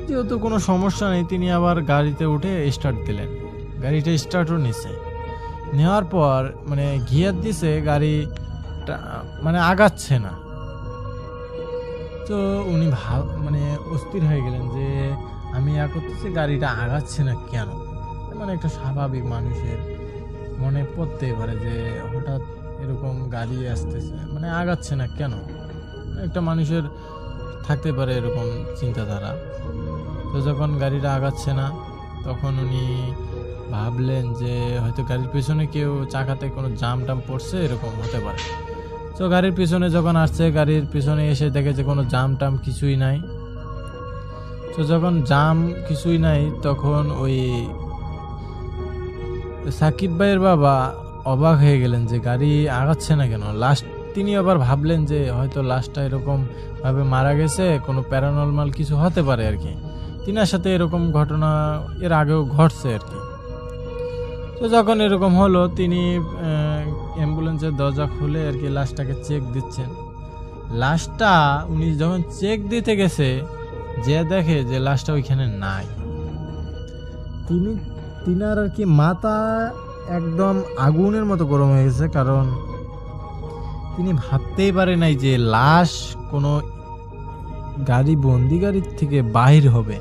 যেহেতু কোনো সমস্যা নেই, তিনি আবার গাড়িতে উঠে স্টার্ট দিলেন। গাড়িটা স্টার্টও নিছে, নেওয়ার পর মানে গিয়ার দিছে, গাড়িটা মানে আগাচ্ছে না। তো উনি মানে অস্থির হয়ে গেলেন যে আমি করতেছি, গাড়িটা আগাচ্ছে না কেন। মানে একটা স্বাভাবিক মানুষের মনে পড়তেই পারে যে হঠাৎ এরকম গাড়ি আসতেছে, মানে আগাচ্ছে না কেন, একটা মানুষের থাকতে পারে এরকম চিন্তাধারা। তো যখন গাড়িটা আগাচ্ছে না, তখন উনি ভাবলেন যে হয়তো গাড়ির পেছনে কেউ চাকাতে কোনো জাম টাম পড়ছে, এরকম হতে পারে। তো গাড়ির পিছনে যখন আসছে, গাড়ির পিছনে এসে দেখে যে কোনো জাম টাম কিছুই নাই। তো যখন জাম কিছুই নাই, তখন ওই সাকিব ভাইয়ের বাবা অবাক হয়ে গেলেন যে গাড়ি আগাচ্ছে না কেন। লাস্ট তিনি আবার ভাবলেন যে হয়তো লাশটা এরকম ভাবে মারা গেছে, কোনো প্যারানর্মাল কিছু হতে পারে আর কি। তিনার সাথে এরকম ঘটনা এর আগেও ঘটছে আর কি। তো যখন এরকম হলো, তিনি অ্যাম্বুলেন্সের দরজা খুলে আর কি লাশটাকে চেক দিচ্ছেন। লাশটা উনি যখন চেক দিতে গেছে, যে দেখে যে লাশটা ওইখানে নাই। তিনার আর কি মাথা একদম আগুনের মতো গরম হয়ে গেছে, কারণ তিনি ভাবতেই পারে নাই যে লাশ কোনো গাড়ি বন্দি গাড়ির থেকে বাহির হবে।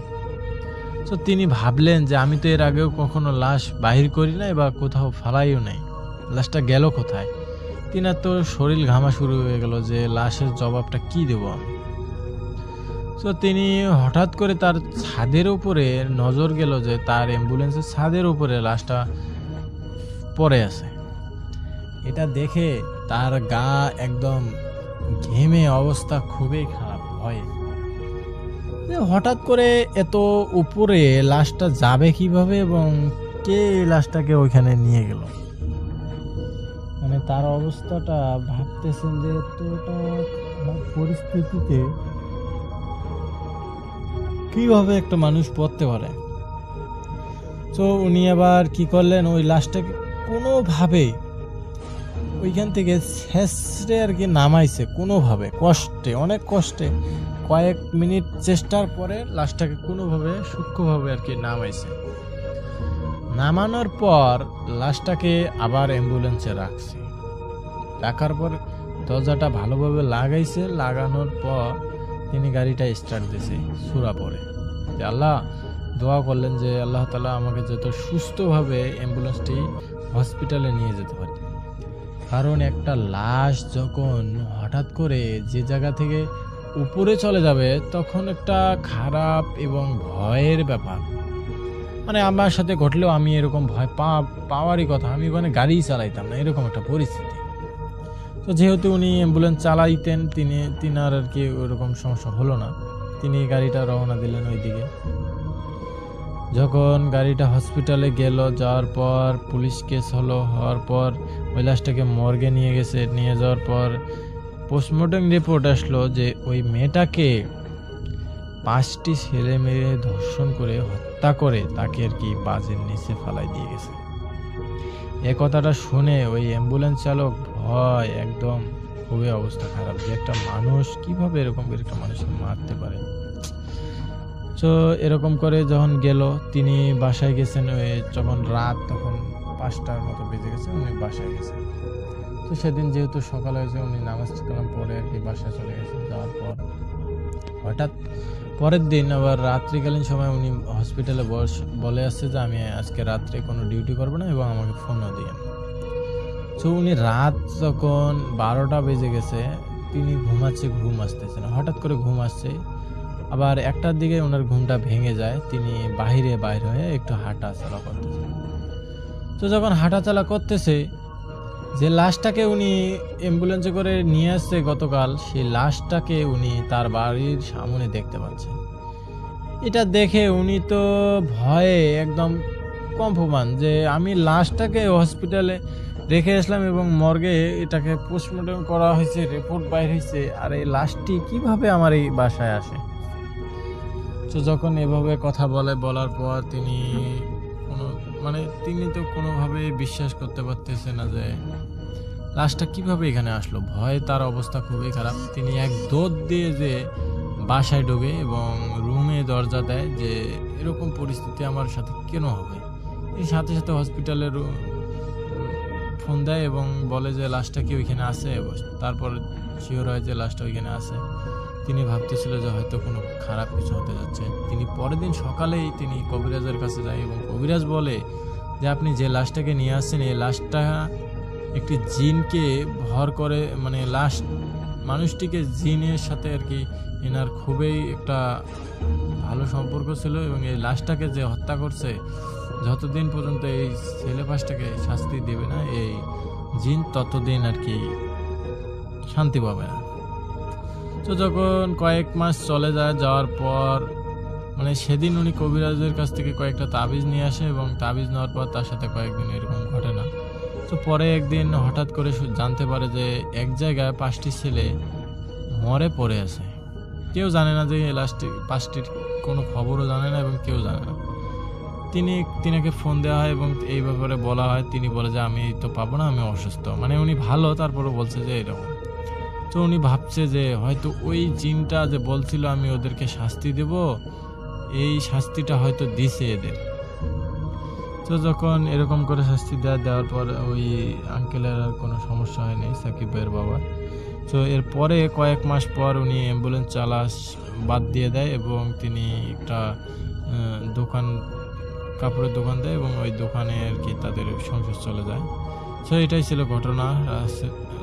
তো তিনি ভাবলেন যে আমি তো এর আগেও কখনো লাশ বাহির করি নাই বা কোথাও ফালাইও নাই, লাশটা গেল কোথায়। তিনার তো শরীর ঘামা শুরু হয়ে গেল যে লাশের জবাবটা কি দেব আমি। তো তিনি হঠাৎ করে তার ছাদের উপরে নজর গেল যে তার অ্যাম্বুলেন্সের ছাদের উপরে লাশটা পড়ে আছে। এটা দেখে তার গা একদম ঘেমে অবস্থা খুবই খারাপ হয়। হঠাৎ করে এত উপরে লাশটা যাবে কিভাবে এবং কে লাশটাকে ওইখানে নিয়ে গেল, মানে তার অবস্থাটা ভাবতেছেন যে এতটা পরিস্থিতিতে কিভাবে একটা মানুষ পড়তে পারে। তো উনি আবার কি করলেন, ওই লাশটাকে কোনোভাবে ওইখান থেকে শেষে আর কি নামাইছে, কোনোভাবে কষ্টে, অনেক কষ্টে, কয়েক মিনিট চেষ্টার পরে লাশটাকে কোনোভাবে সূক্ষ্মভাবে আর কি নামাইছে। নামানোর পর লাশটাকে আবার অ্যাম্বুলেন্সে রাখছে। রাখার পর দরজাটা ভালোভাবে লাগাইছে। লাগানোর পর তিনি গাড়িটা স্টার্ট দিয়েছে সূরা পড়ে, যে আল্লাহ দোয়া করলেন যে আল্লাহ তাআলা আমাকে যত সুস্থভাবে অ্যাম্বুলেন্সটি হসপিটালে নিয়ে যেতে পারে। কারণ একটা লাশ যখন হঠাৎ করে যে জায়গা থেকে উপরে চলে যাবে, তখন একটা খারাপ এবং ভয়ের ব্যাপার। মানে আমার সাথে ঘটলেও আমি এরকম ভয় পাওয়ারই কথা, আমি ওখানে গাড়ি চালাইতাম না, এরকম একটা পরিস্থিতি। তো যেহেতু উনি অ্যাম্বুলেন্স চালাইতেন, তিনার আর কি ওরকম সমস্যা হলো না। তিনি গাড়িটা রওনা দিলেন ওইদিকে। যখন গাড়িটা হসপিটালে গেল, যাওয়ার পর পুলিশ কেস হলো, হওয়ার পর ওই লাশটাকে মর্গে নিয়ে গেছে। নিয়ে যাওয়ার পর পোস্টমর্টম রিপোর্ট আসলো যে ওই মেয়েটাকে 5টি ছেলে মেয়ে ধর্ষণ করে হত্যা করে তাকে আর কি বাজের নিচে ফালাই দিয়ে গেছে। এ কথাটা শুনে ওই অ্যাম্বুলেন্স চালক ভয় একদম খুবই অবস্থা খারাপ, যে একটা মানুষ কিভাবে এরকম করে একটা মানুষকে মারতে পারে। তো এরকম করে যখন গেল, তিনি বাসায় গেছেন ওই যখন রাত তখন 5টার মতো বেজে গেছে, উনি বাসায় গেছেন। তো সেদিন যেহেতু সকাল হয়েছে উনি নামাজ কালাম পরে আর কি বাসায় চলে গেছেন। যাওয়ার পর হঠাৎ পরের দিন আবার রাত্রিকালীন সময় উনি হসপিটালে বলে আসছে যে আমি আজকে রাত্রে কোনো ডিউটি করবো না এবং আমাকে ফোনও দিয়ে। তো উনি রাত যখন 12টা বেজে গেছে, তিনি ঘুমাচ্ছে, ঘুম আসতেছে না, হঠাৎ করে ঘুম আসছে। আবার 1টার দিকে ওনার ঘুমটা ভেঙে যায়, তিনি বাইরে হয়ে একটু হাঁটা চলা করতেছে। তো যখন হাঁটাচলা করতেছে, যে লাশটাকে উনি অ্যাম্বুলেন্সে করে নিয়ে আসছে গতকাল, সেই লাশটাকে উনি তার বাড়ির সামনে দেখতে পাচ্ছে। এটা দেখে উনি তো ভয়ে একদম কম্পমান, যে আমি লাশটাকে হসপিটালে রেখে আসলাম এবং মর্গে এটাকে পোস্টমর্টম করা হয়েছে, রিপোর্ট বাইর হয়েছে, আর এই লাশটি কিভাবে আমার এই বাসায় আসে। তো যখন এভাবে কথা বলার পর তিনি তিনি তো কোনোভাবে বিশ্বাস করতে পারতেছে না যে লাশটা কিভাবে এখানে আসলো। ভয়ে তার অবস্থা খুবই খারাপ। তিনি এক দৌড় দিয়ে যে বাসায় ঢোকে এবং রুমে দরজা দেয় যে এরকম পরিস্থিতি আমার সাথে কেন হবে। এই সাথে সাথে হসপিটালের ফোন দেয় এবং বলে যে লাশটা কি ওইখানে আছে। তারপর শিওর হয় যে লাশটা ওইখানে আছে। তিনি ভাবতেছিল যে হয়তো কোনো খারাপ কিছু হতে যাচ্ছে। তিনি পরের দিন সকালেই তিনি কবিরাজের কাছে যায় এবং কবিরাজ বলে যে আপনি যে লাশটাকে নিয়ে আসছেন এই লাশটা একটি জিনকে ভর করে, লাশ মানুষটিকে জিনের সাথে আর কি এনার খুবই একটা ভালো সম্পর্ক ছিল এবং এই লাশটাকে যে হত্যা করছে যতদিন পর্যন্ত এই ছেলে পাশটাকে শাস্তি দেবে না এই জিন ততদিন আর কি শান্তি পাবে না। তো যখন কয়েক মাস চলে যাওয়ার পর সেদিন উনি কবিরাজের কাছ থেকে কয়েকটা তাবিজ নিয়ে আসে এবং তাবিজ নেওয়ার পর তার সাথে কয়েকদিন এরকম ঘটে না। তো পরে একদিন হঠাৎ করে জানতে পারে যে এক জায়গায় 5টি ছেলে মরে পড়ে আছে। কেউ জানে না যে লাস্টে 5টির কোনো খবরও জানে না এবং কেউ জানে না। তিনাকে ফোন দেওয়া হয় এবং এই ব্যাপারে বলা হয়। তিনি বলে যে আমি তো পাবো না, আমি অসুস্থ। উনি ভালো, তারপরে বলছে যে এরকম। তো উনি ভাবছে যে হয়তো ওই জিনটা যে বলছিল আমি ওদেরকে শাস্তি দেব, এই শাস্তিটা হয়তো দিছে এদের। তো যখন এরকম করে শাস্তি দেওয়ার পর ওই আঙ্কেলের আর কোনো সমস্যা হয়নি, সাকিব ভাইয়ের বাবার। তো এরপরে কয়েক মাস পর উনি অ্যাম্বুলেন্স চালা বাদ দিয়ে দেয় এবং তিনি একটা কাপড়ের দোকান দেয় এবং ওই দোকানে আর কি তাদের সংসার চলে যায়। তো এটাই ছিল ঘটনা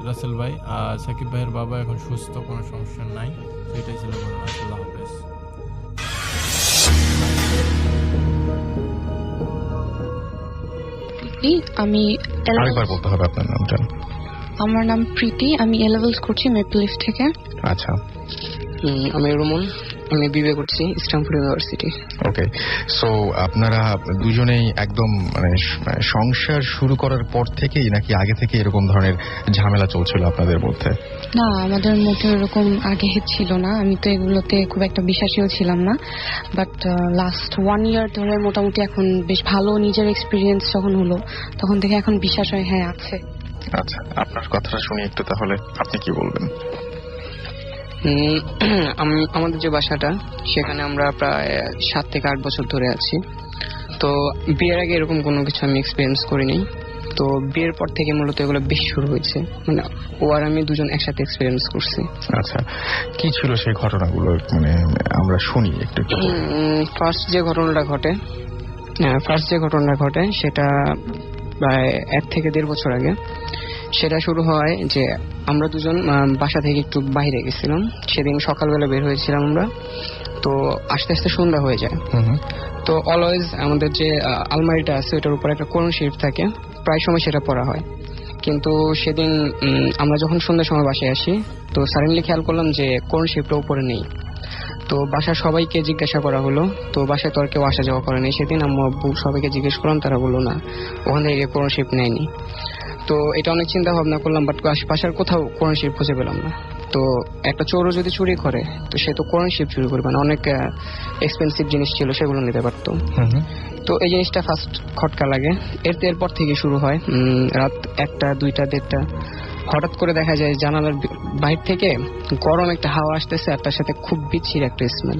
রাসেল ভাই। আর সাকিব ভাইয়ের বাবা এখন সুস্থ, কোনো সমস্যা নাই। তো এটাই ছিল ঘটনা। আল্লাহ হাফেজ। আমি আরেকবার বলতে হবে আপনার নামটা। আমার নাম প্রীতি, আমি এ-লেভেলস করছি মেপল লিফ থেকে। আচ্ছা। আমি রুমন, আমি বিবিএ করছি স্ট্যানফোর্ড ইউনিভার্সিটি। ওকে, সো আপনারা দুজনেই একদম সংসার শুরু করার পর থেকেই নাকি আগে থেকে এরকম ধরনের ঝামেলা চলছিল আপনাদের মধ্যে? না, আমাদের মধ্যে এরকম আগে ছিল না। আমি তো এগুলোতে খুব একটা বিশ্বাসীও ছিলাম না, বাট লাস্ট 1 ইয়ার ধরে মোটামুটি এখন বেশ ভালো নিজের এক্সপিরিয়েন্স যখন হলো তখন থেকে এখন বিশ্বাস হয় হ্যাঁ আছে। আচ্ছা, আপনার কথাটা শুনি একটু, তাহলে আপনি কি বলবেন? আমাদের যে বাসাটা সেখানে আমরা প্রায় 7 থেকে 8 বছর ধরে আছি। তো বিয়ের আগে এরকম কোনো কিছু আমি এক্সপিরিয়েন্স করিনি। তো বিয়ের পর থেকে মূলত এগুলো বেশি শুরু হয়েছে, ও আর আমি দুজন একসাথে এক্সপিরিয়েন্স করছি। আচ্ছা, কি ছিল সেই ঘটনাগুলো আমরা শুনি একটু। ফার্স্ট যে ঘটনাটা ঘটে সেটা প্রায় 1 থেকে 1.5 বছর আগে। সেটা শুরু হয় যে আমরা দুজন বাসা থেকে একটু বাইরে গেছিলাম। সেদিন সকালবেলা বের হয়েছিলাম আমরা, তো আস্তে আস্তে সন্ধ্যা হয়ে যায়। তো অলওয়েজ আমাদের যে আলমারিটা আছে ওটার উপর একটা কোরআন শরীফ থাকে, প্রায় সময় সেটা পড়া হয়। কিন্তু সেদিন আমরা যখন সন্ধ্যার সময় বাসায় আসি তো সাডেনলি খেয়াল করলাম যে কোরআন শরীফটা উপরে নেই। তো বাসার সবাইকে জিজ্ঞাসা করা হলো, তো বাসায় তো আর কেউ আসা যাওয়া করেনি সেদিন। আম্মু আব্বু সবাইকে জিজ্ঞেস করলাম, তারা বললো না, ওখান থেকে কোরআন শরীফ নেয়নি। তো এটা অনেক চিন্তা ভাবনা করলাম, বাট বাসার কোথাও কোরআন শরীফ খুঁজে পেলাম না। তো একটা চোরও যদি চুরি করে তো সে তো কোরআন শরীফ চুরি করবে না, অনেক এক্সপেন্সিভ জিনিস ছিল সেগুলো নিতে পারতো। তো এই জিনিসটা ফার্স্ট খটকা লাগে। এরপর থেকে শুরু হয় রাত 1টা 2টা 1:30টা, হঠাৎ করে দেখা যায় জানালার বাইরে থেকে গরম একটা হাওয়া আসতেছে আর তার সাথে খুব বিচ্ছিরি একটা স্মেল,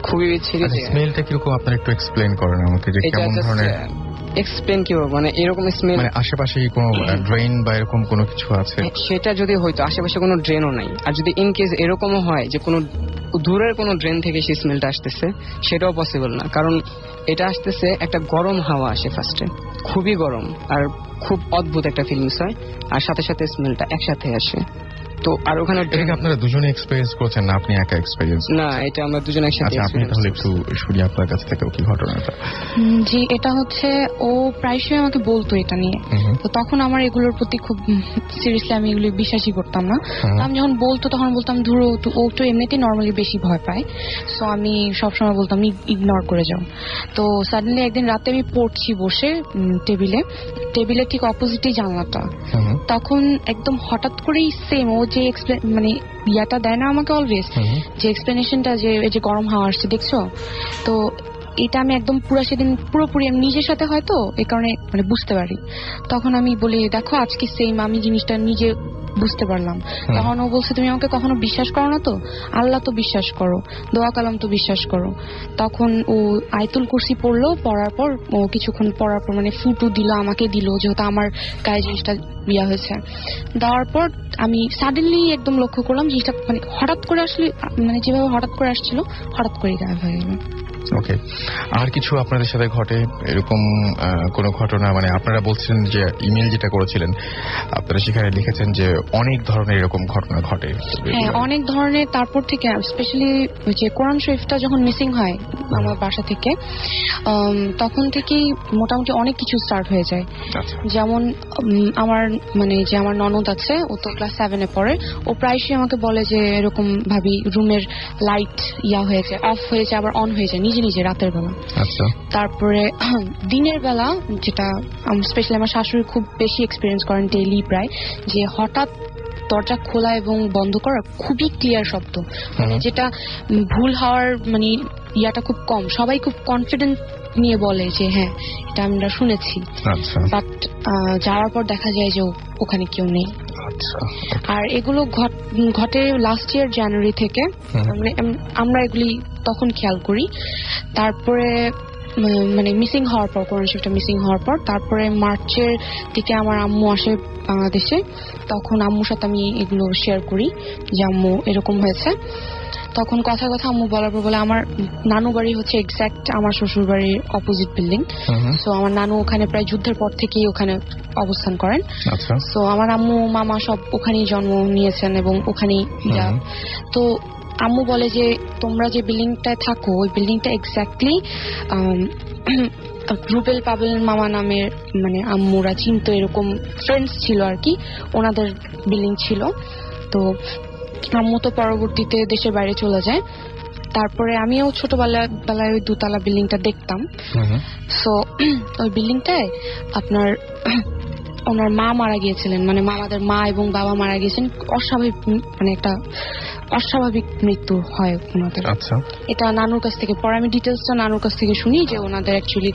খুবই বিচ্ছিরি। স্মেলটা কিরকম আপনারা একটু এক্সপ্লেইন করেন আমাকে, যে কেমন ধরনের এক্সপ্লেন কি মানে এরকম স্মেল, মানে আশেপাশে কি কোনো ড্রেন বা এরকম কোনো কিছু আছে? সেটা যদি হয়তো আশেপাশে কোনো ড্রেনও নাই, আর যদি ইন কেস এরকমও হয় যে কোনো দূরের কোনো ড্রেন থেকে সেই স্মেলটা আসতেছে, সেটাও পসিবল না, কারণ এটা আসতেছে একটা গরম হাওয়া আসে ফার্স্টে, খুবই গরম আর খুব অদ্ভুত একটা ফিলিংস হয়, আর সাথে সাথে স্মেলটা একসাথে আসে। তো আর ওখানে আপনারা দুজনে এক্সপেরিয়েন্স করছেন না আপনি একা এক্সপেরিয়েন্স? না, এটা আমরা দুজনে একসাথে। আচ্ছা, আপনি তাহলে একটু শুনি আপনার কাছ থেকে কি ঘটনাটা। জি, এটা হচ্ছে ও প্রায়শই আমাকে বলতো এটা নিয়ে। তো তখন আমার এগুলোর প্রতি খুব সিরিয়াসলি আমি এগুলো বিশ্বাসই করতাম না। আমি যখন বলতো তখন বলতাম ধরো ও তো এমনিতেই নর্মালি বেশি ভয় পায়, সো আমি সবসময় বলতাম ইগনোর করে যাও। তো সাডেনলি একদিন রাতে আমি পড়ছি বসে টেবিলের ঠিক অপোজিটই জানলাটা, তখন একদম হঠাৎ করেই সেম ও যে মানে ইয়াটা দেয় না আমাকে অলওয়েজ, যে এক্সপ্লেনেশনটা যে গরম হাওয়া আসছে দেখছো, তো এটা আমি একদম সেদিন পুরোপুরি আমি নিজের সাথে হয়তো এই কারণে মানে বুঝতে পারি। তখন আমি বলি দেখো আজকে সেম আমি জিনিসটা নিজে বুঝতে পারলাম। তখন ও বলছে তুমি আমাকে কখনো বিশ্বাস করো না তো, আল্লাহ তো বিশ্বাস করো, দোয়া কালাম তো বিশ্বাস করো। তখন ও আয়াতুল কুরসি পড়লো, পড়ার পর ও কিছুক্ষণ পড়ার পর মানে ফুটু দিল, আমাকে দিল, যেহেতু আমার গায়ে জিনিসটা বিয়া হয়েছে। দেওয়ার পর আমি সাডেনলি একদম লক্ষ্য করলাম জিনিসটা মানে হঠাৎ করে আসলে মানে যেভাবে হঠাৎ করে আসছিল হঠাৎ করে গায়েব হয়ে গেল। ওকে, আর কিছু আপনাদের সাথে ঘটে এরকম কোন ঘটনা? মানে আপনারা বলছেন যে ইমেল যেটা করেছিলেন আপনারা সেখানে লিখেছেন যে অনেক ধরনের এরকম ঘটনা ঘটে। হ্যাঁ, অনেক ধরনের। তারপর থেকে স্পেশালি যে কোরআন শরীফটা যখন মিসিং হয় আমার বাসা থেকে, তখন থেকেই মোটামুটি অনেক কিছু স্টার্ট হয়ে যায়। যেমন আমার মানে যে আমার ননদ আছে, ও তো ক্লাস 7-এ পড়ে, ও প্রায়শই আমাকে বলে যে এরকম ভাবি রুমের লাইট হয়েছে, অফ হয়েছে, আবার অন হয়ে যায় নিজে নিজে রাতের বেলা। আচ্ছা, তারপরে দিনের বেলা যেটা স্পেশালি আমার শাশুড়ি খুব বেশি এক্সপিরিয়েন্স করেন ডেইলি প্রায়, যে হঠাৎ দরজা খোলা এবং বন্ধ করা খুবই ক্লিয়ার শব্দ, মানে যেটা ভুল হওয়ার মানে ইয়াটা খুব কম, সবাই খুব কনফিডেন্ট নিয়ে বলে যে হ্যাঁ এটা আমরা শুনেছি, বাট যাওয়ার পর দেখা যায় যে ওখানে কেউ নেই। আর এগুলো ঘটে লাস্ট ইয়ার জানুয়ারি থেকে, আমরা এগুলি তখন খেয়াল করি। তারপরে মানে মিসিং হওয়ার পর, কোরআন শরীফটা মিসিং হওয়ার পর, তারপরে মার্চের দিকে আমার আম্মু আসে বাংলাদেশে, তখন আম্মুর সাথে আমি এগুলো শেয়ার করি যে আম্মু এরকম হয়েছে। তখন কথা আম্মু বলার পর বলে আমার নানু বাড়ি হচ্ছে এক্স্যাক্ট আমার শ্বশুর বাড়ির অপোজিট বিল্ডিং, সো আমার নানু ওখানে প্রায় যুদ্ধের পর থেকেই ওখানে অবস্থান করেন। সো আমার আম্মু মামা সব ওখানেই জন্ম নিয়েছেন এবং ওখানেই। তো আম্মু বলে যে তোমরা যে বিল্ডিংটায় থাকো ওই বিল্ডিংটা এক্স্যাক্টলি রুবেল পাবেল মামা নামের মানে আম্মুরা চিনতো, এরকম ফ্রেন্ডস ছিল আর কি, ওনাদের বিল্ডিং ছিল। তো আম্মু তো পরবর্তীতে দেশের বাইরে চলে যায়। তারপরে আমিও ছোটবেলায় ওই 2তলা বিল্ডিংটা দেখতাম। সো ওই বিল্ডিংটায় আপনার ওনার মা মারা গিয়েছিলেন, মানে আমাদের মা এবং বাবা মারা গিয়েছেন, অস্বাভাবিক মানে একটা অস্বাভাবিক মৃত্যু হয় ওনাদের। এটা নানুর কাছ থেকে, পরে আমি ডিটেলসটা নানুর কাছ থেকে শুনি যে ওনাদের অ্যাকচুয়ালি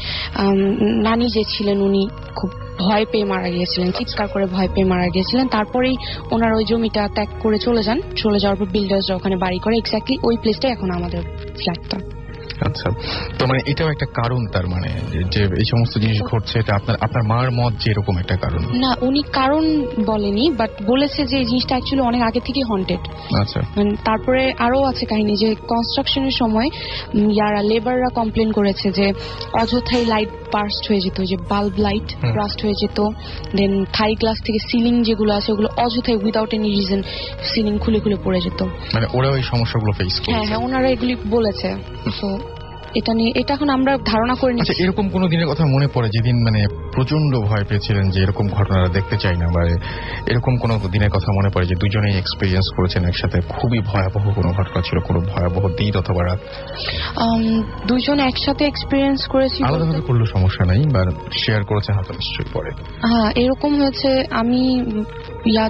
নানি যে ছিলেন উনি খুব ভয় পেয়ে মারা গিয়েছিলেন, চিৎকার করে ভয় পেয়ে মারা গিয়েছিলেন। তারপরেই ওনার ওই জমিটা ত্যাগ করে চলে যাওয়ার পর বিল্ডার্সরা ওখানে বাড়ি করে, এক্স্যাক্টলি ওই প্লেসটাই এখন আমাদের ফ্ল্যাটটা। আচ্ছা, তো মানে এটাও একটা কারণ, তার মানে যে এই সমস্ত জিনিস ঘটছে এটা আপনার মার মত যে এরকম একটা কারণ? না, উনি কারণ বলেনি, বাট বলেছে যে এই জিনিসটা অ্যাকচুয়ালি অনেক আগে থেকেই হন্টেড। আচ্ছা, তারপরে আরো আছে কাহিনী যে কনস্ট্রাকশনের সময় লেবাররা কমপ্লেন করেছে যে অযথাই লাইট বার্স্ট হয়ে যেত, যে বাল্ব লাইট বার্স্ট হয়ে যেত, দেন থাই গ্লাস থেকে সিলিং যেগুলো আছে ওগুলো অযথাই উইদাউট এনি রিজন সিলিং খুলে পড়ে যেত। মানে ওরা ওই সমস্যাগুলো ফেস করে? হ্যাঁ, ওনারা এগুলি বলেছে। তো এটা নিয়ে এটা এখন আমরা ধারণা করে নিচ্ছি। আচ্ছা, এরকম কোন দিনের কথা মনে পড়ে যেদিন মানে প্রচন্ড ভয় পেয়েছিলেন যে এরকম ঘটনাটা দেখতে চাই না, বা এরকম কোন দিনের কথা মনে পড়ে যে দুজনেই এক্সপেরিয়েন্স করেছেন একসাথে, খুবই ভয়াবহ কোনো ঘটনা ছিল, কোনো ভয়াবহ দিন অথবা রাত? দুইজন একসাথে এক্সপেরিয়েন্স করেছি, আলাদাভাবে করলেও সমস্যা নাই, বা শেয়ার করেছেন হয়তো নিশ্চয়ই পরে। হ্যাঁ, এরকম হয়েছে। আমি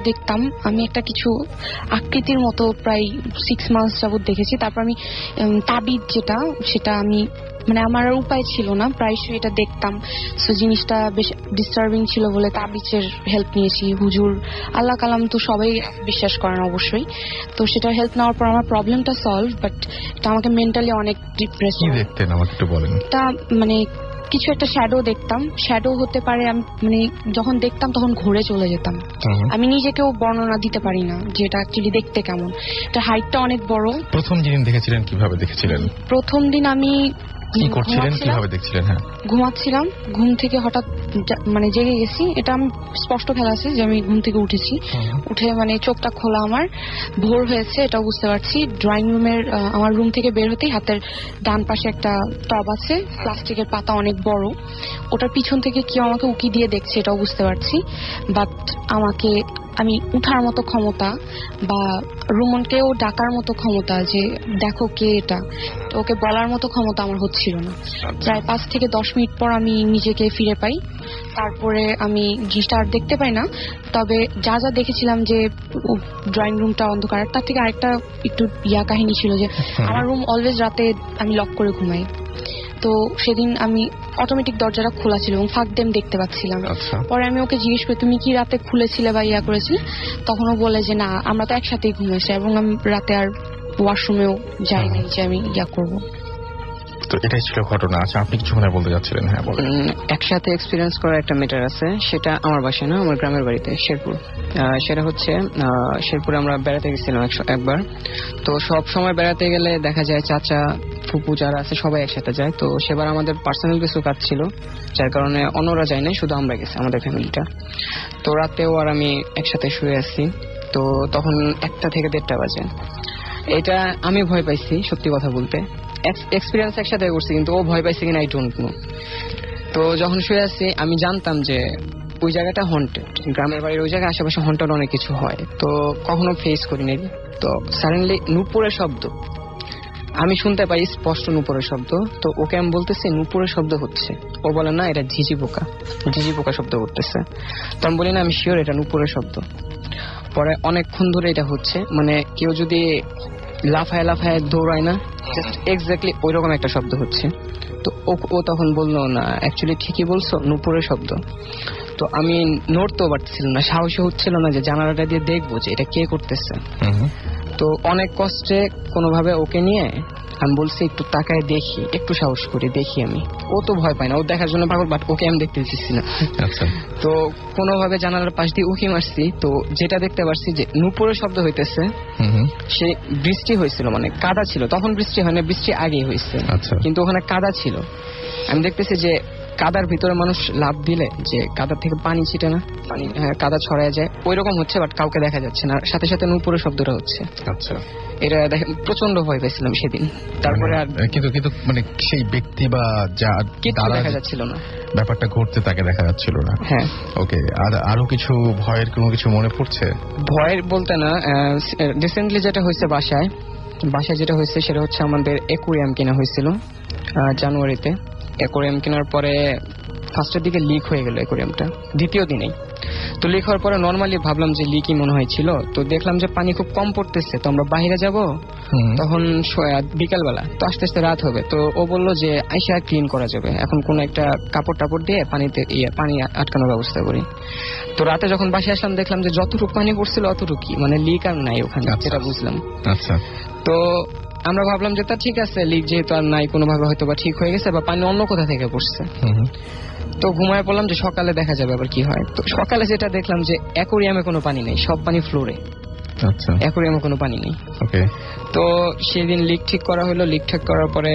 দেখতাম, আমি একটা কিছু আকৃতির মতো প্রায় 6 মাস যাবত দেখেছি। তারপর আমি তাবিজ যেটা, সেটা আমি মানে আমার আর উপায় ছিল না, প্রায়শই এটা দেখতাম। সো জিনিসটা বেশ ডিস্টার্বিং ছিল বলে তাবিজের হেল্প নিয়েছি। হুজুর, আল্লাহ কালাম তো সবাই বিশ্বাস করেন অবশ্যই, তো সেটার হেল্প নেওয়ার পর আমার প্রবলেমটা সলভ, বাট এটা আমাকে মেন্টালি অনেক ডিপ্রেস। কি দেখতেন আমাকে একটু বলেন। এটা মানে কিছু একটা শ্যাডো দেখতাম, শ্যাডো হতে পারে, আমি মানে যখন দেখতাম তখন ঘুরে চলে যেতাম। আমি নিজেকেও বর্ণনা দিতে পারি না যে এটা অ্যাকচুয়ালি দেখতে কেমন। এটা হাইটটা অনেক বড়। প্রথম যেদিন দেখেছিলেন কিভাবে দেখেছিলেন? প্রথম দিন আমি কি করছিলেন, কিভাবে দেখছিলেন? হ্যাঁ, ঘুমাচ্ছিলাম, ঘুম থেকে হঠাৎ মানে জেগে গেছি। এটা আমি স্পষ্ট খেলা আছে যে আমি ঘুম থেকে উঠেছি, উঠে মানে চোখটা খোলা, আমার ভোর হয়েছে এটাও বুঝতে পারছি। ড্রয়িং রুমের আমার রুম থেকে বের হতেই হাতের ডান পাশে একটা টব আছে, প্লাস্টিকের পাতা অনেক বড়, ওটার পিছন থেকে কেউ আমাকে উকি দিয়ে দেখছে এটাও বুঝতে পারছি। বাট আমাকে আমি উঠার মতো ক্ষমতা বা রুমনকেও ডাকার মতো ক্ষমতা যে দেখো কে এটা, তো ওকে বলার মতো ক্ষমতা আমার হচ্ছিল না। প্রায় 5 থেকে 10 মিনিট পর আমি নিজেকে ফিরে পাই। তারপরে আমি জিনিসটা আর দেখতে পাই না, তবে যা যা দেখেছিলাম যে ড্রয়িং রুমটা অন্ধকার, তার থেকে আরেকটা একটু কাহিনী ছিল যে আমার রুম অলওয়েজ রাতে আমি লক করে ঘুমাই। তো সেদিন আমি অটোমেটিক দরজাটা খোলা ছিল এবং ফাঁক দিয়ে আমি দেখতে পাচ্ছিলাম। পরে আমি ওকে জিজ্ঞেস করি তুমি কি রাতে খুলেছিলে বা করেছিলে, তখন ও বলে যে না, আমরা তো একসাথেই ঘুমিয়েছি এবং আমি রাতে আর ওয়াশরুমেও যাইনি যে আমি করবো। তো এটাই ছিল ঘটনা। আচ্ছা, আপনি কিছু মনে বলতে যাচ্ছিলেন? হ্যাঁ বলেন। একসাথে এক্সপিরিয়েন্স করার একটা মেটার আছে, সেটা আমার বাসায় না, আমার গ্রামের বাড়িতে শেরপুর। সেটা হচ্ছে শেরপুরে আমরা বেড়াতে গেছিলাম একবার। তো সব সময় বেড়াতে গেলে দেখা যায় চাচা ফুপু যারা আছে সবাই একসাথে যায়। তো সেবার আমাদের পার্সোনাল কিছু কাজ ছিল, যার কারণে অন্যরা যায় না, শুধু আমরা গেছি, আমাদের ফ্যামিলিটা। তো রাতেও আর আমি একসাথে শুয়ে আছি। তো তখন 1টা থেকে 1:30 বাজে। এটা আমি ভয় পাইছি, সত্যি কথা বলতে। এক্সপিরিয়েন্স একসাথে করছি, কিন্তু ও ভয় পাইছে কিনা আই ডোন্ট নো। তো যখন শুয়ে আছি আমি জানতাম যে ওই জায়গাটা হন্টেড, গ্রামের বাড়ির ওই জায়গায় আশেপাশে হন্টেড অনেক কিছু হয়, তো কখনো ফেস করিনি। তো সাডেনলি নুপুরের শব্দ আমি শুনতে পাই, স্পষ্ট নুপুরের শব্দ। তো ওকে আমি বলতেছি নুপুরের শব্দ হচ্ছে, ও বলে না এটা ঝিঝি পোকা শব্দ করতেছে। তো আমি বলি না, আমি শিওর এটা নুপুরের শব্দ। পরে অনেকক্ষণ ধরে এটা হচ্ছে, মানে কেউ যদি লাফায় দৌড়ায় না, জাস্ট এক্স্যাক্টলি ওই রকম একটা শব্দ হচ্ছে। তো ও তখন বললো না অ্যাকচুয়ালি ঠিকই বলছো, নুপুরের শব্দ। তো আমি নড়তেও পারছিল না, সাহসী হচ্ছিল না যে জানালাটা দিয়ে দেখবো যে এটা কে করতেছে। তো অনেক কষ্টে কোনোভাবে ওকে নিয়ে আমি বলছি একটু তাকায় দেখি, একটু সাহস করে দেখি। আমি ও তো ভয় পায় না, ও দেখার জন্য পাগল, বাট ওকে আমি দেখতে দিচ্ছি না। তো কোনোভাবে জানালার পাশ দিয়ে উকি মারছি, তো যেটা দেখতে পারছি যে নুপুরের শব্দ হইতেছে। সে বৃষ্টি হয়েছিল, মানে কাদা ছিল, তখন বৃষ্টি হয় না, বৃষ্টি আগেই হয়েছে, কিন্তু ওখানে কাদা ছিল। আমি দেখতেছি যে কাদার ভিতরে মানুষ লাফ দিলে যে কাদার থেকে পানি ছিটে না, পানি কাদা ছড়ায় যায়, ওই রকম হচ্ছে, বাট কাউকে দেখা যাচ্ছে না। সাথে সাথে নুপুরের শব্দটা হচ্ছে। আচ্ছা, এটা প্রচন্ড ভয় পাইছিলাম সেদিন। তারপরে আর কিন্তু মানে সেই ব্যক্তি বা যা দেখা যাচ্ছিল না, ব্যাপারটা ঘটতে তাকে দেখা যাচ্ছিল না। হ্যাঁ, ওকে। আর আরো কিছু ভয়ের কোনো কিছু মনে পড়ছে? ভয়ের বলতে না, রিসেন্টলি যেটা হয়েছে বাসায় যেটা হয়েছে সেটা হচ্ছে আমাদের অ্যাকুয়ারিয়াম কেনা হয়েছিল জানুয়ারিতে। অ্যাকুয়ারিয়াম কেনার পরে ফার্স্টের দিকে লিক হয়ে গেল অ্যাকুয়ারিয়ামটা, দ্বিতীয় দিনেই। তো লিক হওয়ার পরে নর্মালি ভাবলাম যে লিকই মনে হয়েছিল। তো দেখলাম যে পানি খুব কম পড়তেছে, তো আমরা বাইরে যাব, তখন বিকালবেলা, তো আস্তে আস্তে রাত হবে। তো ও বললো যে আইসা ক্লিন করা যাবে, এখন কোন একটা কাপড় টাপড় দিয়ে পানিতে পানি আটকানোর ব্যবস্থা করি। তো রাতে যখন বাসায় আসলাম দেখলাম যে যতটুকু পানি পড়ছিল অতটুকুই, মানে লিক আর নাই ওখানে, যেটা বুঝলাম। আচ্ছা, তো আমরা ভাবলাম যে তা ঠিক আছে, লিক যেহেতু আর নাই, কোনোভাবে হয়তো বা ঠিক হয়ে গেছে বা পানি অন্য কোথা থেকে পড়ছে। তো ঘুমায় পড়লাম যে সকালে দেখা যাবে আবার কি হয়। তো সকালে যেটা দেখলাম যে অ্যাকুয়ারিয়ামে কোনো পানি নেই, সব পানি ফ্লোরে। আচ্ছা, অ্যাকুয়ারিয়ামে কোনো পানি নেই। ওকে। তো সেদিন লিক ঠিক করা হলো। লিক ঠিক করার পরে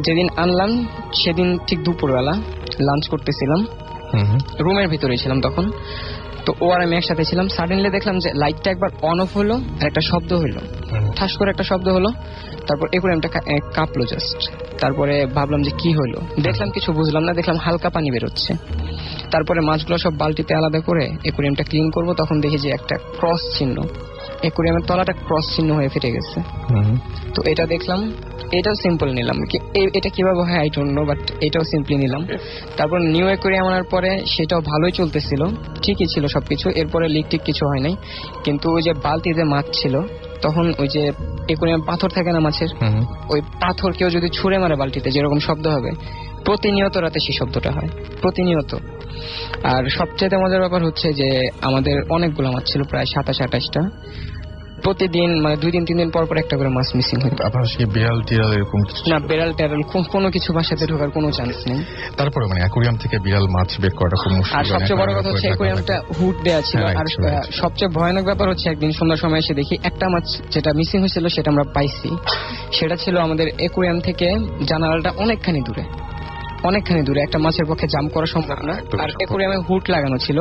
যেদিন আনলাম সেদিন ঠিক দুপুরবেলা লাঞ্চ করতেছিলাম, রুমের ভিতরেই ছিলাম তখন। তো ও আর আমি একসাথে ছিলাম। সাডেনলি দেখলাম যে লাইটটা একবার অন অফ হলো আর একটা শব্দ হলো, ঠাস করে একটা শব্দ হলো। তারপর অ্যাকুয়ারিয়ামটা কাঁপলো জাস্ট। তারপরে ভাবলাম যে কি হলো, দেখলাম কিছু বুঝলাম না, দেখলাম হালকা পানি বেরোচ্ছে। তারপরে মাছগুলো সব বালতিতে আলাদা করে অ্যাকুয়ারিয়ামটা ক্লিন করব, তখন দেখি যে একটা ক্রস চিহ্ন অ্যাকুরিয়ামের তলাটা ক্রস চিহ্ন হয়ে ফেটে গেছে। তো এটা দেখলাম, এটাও সিম্পল নিলাম, এটা কিভাবে হয় আই ডোন্ট নো, বাট এটাও সিম্পলি নিলাম। তারপর নিউ অ্যাকুরিয়াম আনার পরে সেটাও ভালোই চলতেছিল, ঠিকই ছিল সবকিছু, এরপরে লিক টিক কিছু হয় নাই। কিন্তু ওই যে বালতিতে মাছ ছিল, তখন ওই যে অ্যাকুরিয়াম পাথর থাকে না মাছের, ওই পাথর কেউ যদি ছুঁড়ে মারে বালতিতে যেরকম শব্দ হবে, প্রতিনিয়ত রাতে সেই শব্দটা হয়, প্রতিনিয়ত। আর সবচেয়ে মজার ব্যাপার হচ্ছে যে আমাদের অনেকগুলো মাছ ছিল, প্রায় 27-28টা। প্রতিদিন মানে 2-3 দিন পর পর একটা করে মাছ মিসিং হতো। আপনার সেই বিড়াল টিড়াল এরকম না, বেড়াল টেরাল কোনো কিছু বাসাতে ঢোকার কোনো চান্স নেই। তারপরে মানে অ্যাকুরিয়াম থেকে বিড়াল মাছ বের করাটা খুব মুশকিল। আর সবচেয়ে বড় কথা হচ্ছে অ্যাকুরিয়ামটা হুড দেয়া ছিল। আর সবচেয়ে ভয়ানক ব্যাপার হচ্ছে একদিন সন্ধ্যার সময় এসে দেখি একটা মাছ যেটা মিসিং হয়েছিল সেটা আমরা পাইছি। সেটা ছিল আমাদের অ্যাকুরিয়াম থেকে জানালাটা অনেকখানি দূরে, একটা মাছের পক্ষে জাম্প করা সম্ভব না। আর অ্যাকুরিয়ামে হুড লাগানো ছিল,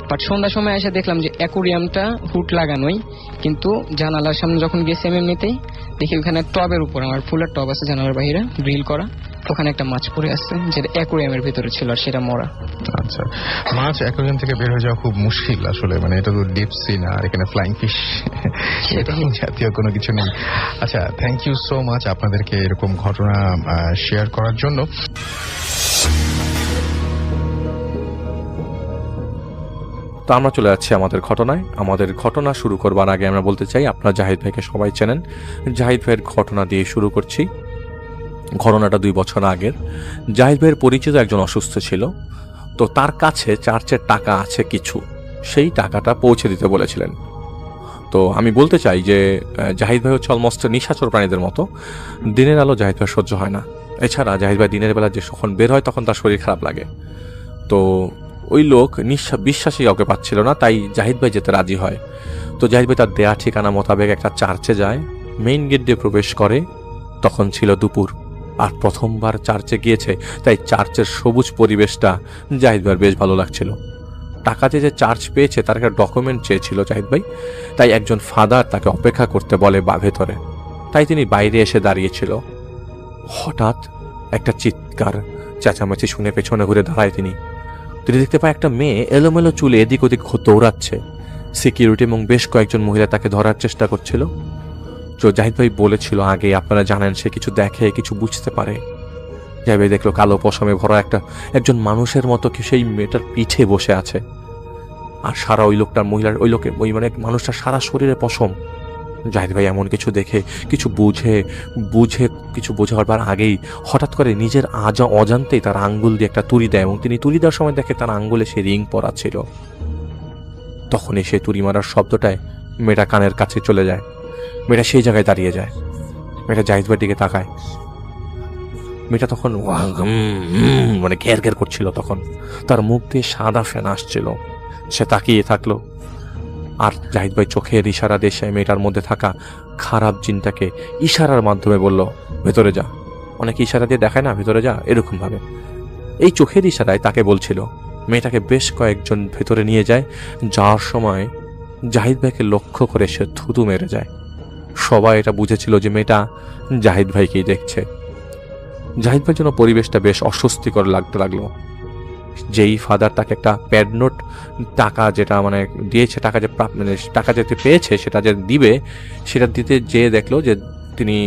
বাট সন্ধ্যার সময় এসে দেখলাম যে অ্যাকুরিয়ামটা হুড লাগানোই, কিন্তু জানালার সামনে যখন গেছি এমনিতেই দেখি ওখানে টবের উপর, আমার ফুলের টব আছে জানালার বাইরে গ্রিল করা, ওখানে একটা মাছ পড়ে আছে যেটা অ্যাকুরিয়ামের ভিতরে ছিল, আর সেটা মরা। আচ্ছা, মাছ অ্যাকুরিয়াম থেকে বের হয়ে যাওয়া খুব মুশকিল আসলে, মানে এটা তো ডিপ সি না, আর এখানে ফ্লাইং ফিশ জাতীয় কোনো কিছু নেই। আচ্ছা, থ্যাংক ইউ সো মাচ আপনাদেরকে এরকম ঘটনা শেয়ার করার জন্য। তো আমরা চলে যাচ্ছি আমাদের ঘটনা শুরু করবার আগে আমরা বলতে চাই, আপনারা জাহিদ ভাইকে সবাই চেনেন। জাহিদ ভাইয়ের ঘটনা দিয়ে শুরু করছি। ঘটনাটা 2 বছর আগের। জাহিদ ভাইয়ের পরিচিত একজন অসুস্থ ছিল, তো তার কাছে চার্চের টাকা আছে কিছু, সেই টাকাটা পৌঁছে দিতে বলেছিলেন। তো আমি বলতে চাই যে জাহিদ ভাই হচ্ছে অলমোস্ট নিশাচর প্রাণীদের মতো, দিনের আলো জাহিদ ভাই সহ্য হয় না। এছাড়া জাহিদ ভাই দিনের বেলা যে যখন বের হয় তখন তার শরীর খারাপ লাগে। তো ওই লোক বিশ্বাসী কাউকে পাচ্ছিল না, তাই জাহিদ ভাই যেতে রাজি হয়। তো জাহিদ ভাই তার দেয়া ঠিকানা মোতাবেক একটা চার্চে যায়, মেইন গেট দিয়ে প্রবেশ করে। তখন ছিল দুপুর, আর প্রথমবার চার্চে গিয়েছে, তাই চার্চের সবুজ পরিবেশটা জাহিদ ভাইয়ের বেশ ভালো লাগছিল। টাকাতে যে চার্চ পেয়েছে তার একটা ডকুমেন্ট চেয়েছিল জাহিদ ভাই, তাই একজন ফাদার তাকে অপেক্ষা করতে বলে ভেতরে। তাই তিনি বাইরে এসে দাঁড়িয়েছিল। হঠাৎ একটা চিৎকার চেঁচামেচি শুনে পেছনে ঘুরে দাঁড়ায় তিনি দেখতে পায় একটা মেয়ে এলোমেলো চুলে এদিক ওদিক দৌড়াচ্ছে। সিকিউরিটি এবং বেশ কয়েকজন মহিলা তাকে ধরার চেষ্টা করছিল। তো জাহিদ ভাই বলেছিল আগে, আপনারা জানেন, সে কিছু দেখে, কিছু বুঝতে পারে। জাহিদ ভাই দেখলো কালো পশমে ভরা একজন মানুষের মতো সেই মেয়েটার পিঠে বসে আছে, আর সারা ওই লোকের মানে মানুষটার সারা শরীরে পশম। জাহিদ ভাই এমন কিছু দেখে কিছু কিছু বোঝাবার আগেই হঠাৎ করে নিজের অজান্তেই তার আঙ্গুল দিয়ে একটা তুড়ি দেয়, এবং তিনি তুড়ি দেওয়ার সময় দেখে তার আঙ্গুলে সে রিং পরা ছিল। তখনই সে তুড়ি মারার শব্দটায় মেয়েটা কানের কাছে চলে যায়। মেয়েটা সেই জায়গায় দাঁড়িয়ে যায়। মেয়েটা জাহিদ ভাইয়ের দিকে তাকায়। মেয়েটা তখন মানে ঘের ঘের করছিল। তখন তার মুখ দিয়ে সাদা ফেনা আসছিল। সে তাকিয়ে থাকলো, আর জাহিদ ভাই চোখের ইশারা দিয়ে সে মেয়েটার মধ্যে থাকা খারাপ জিনটাকে ইশারার মাধ্যমে বলল, ভেতরে যা। অনেক ইশারা দিয়ে দেখায় না, ভেতরে যা, এরকম ভাবে। এই চোখের ইশারায় তাকে বলছিল। মেয়েটাকে বেশ কয়েকজন ভেতরে নিয়ে যায়। যাওয়ার সময় জাহিদ ভাইকে লক্ষ্য করে সে থুতু মেরে যায়। সবাই এটা বুঝেছিল যে মেয়েটা জাহিদ ভাইকেই দেখছে। জাহিদ ভাইয়ের জন্য পরিবেশটা বেশ অস্বস্তিকর লাগতে লাগলো। যেই ফাদার তাকে একটা প্যাড নোট টাকা যেটা মানে দিয়েছে, টাকা যেতে পেয়েছে সেটা যে দিবে, সেটা দিতে যেয়ে দেখলো যে তিনি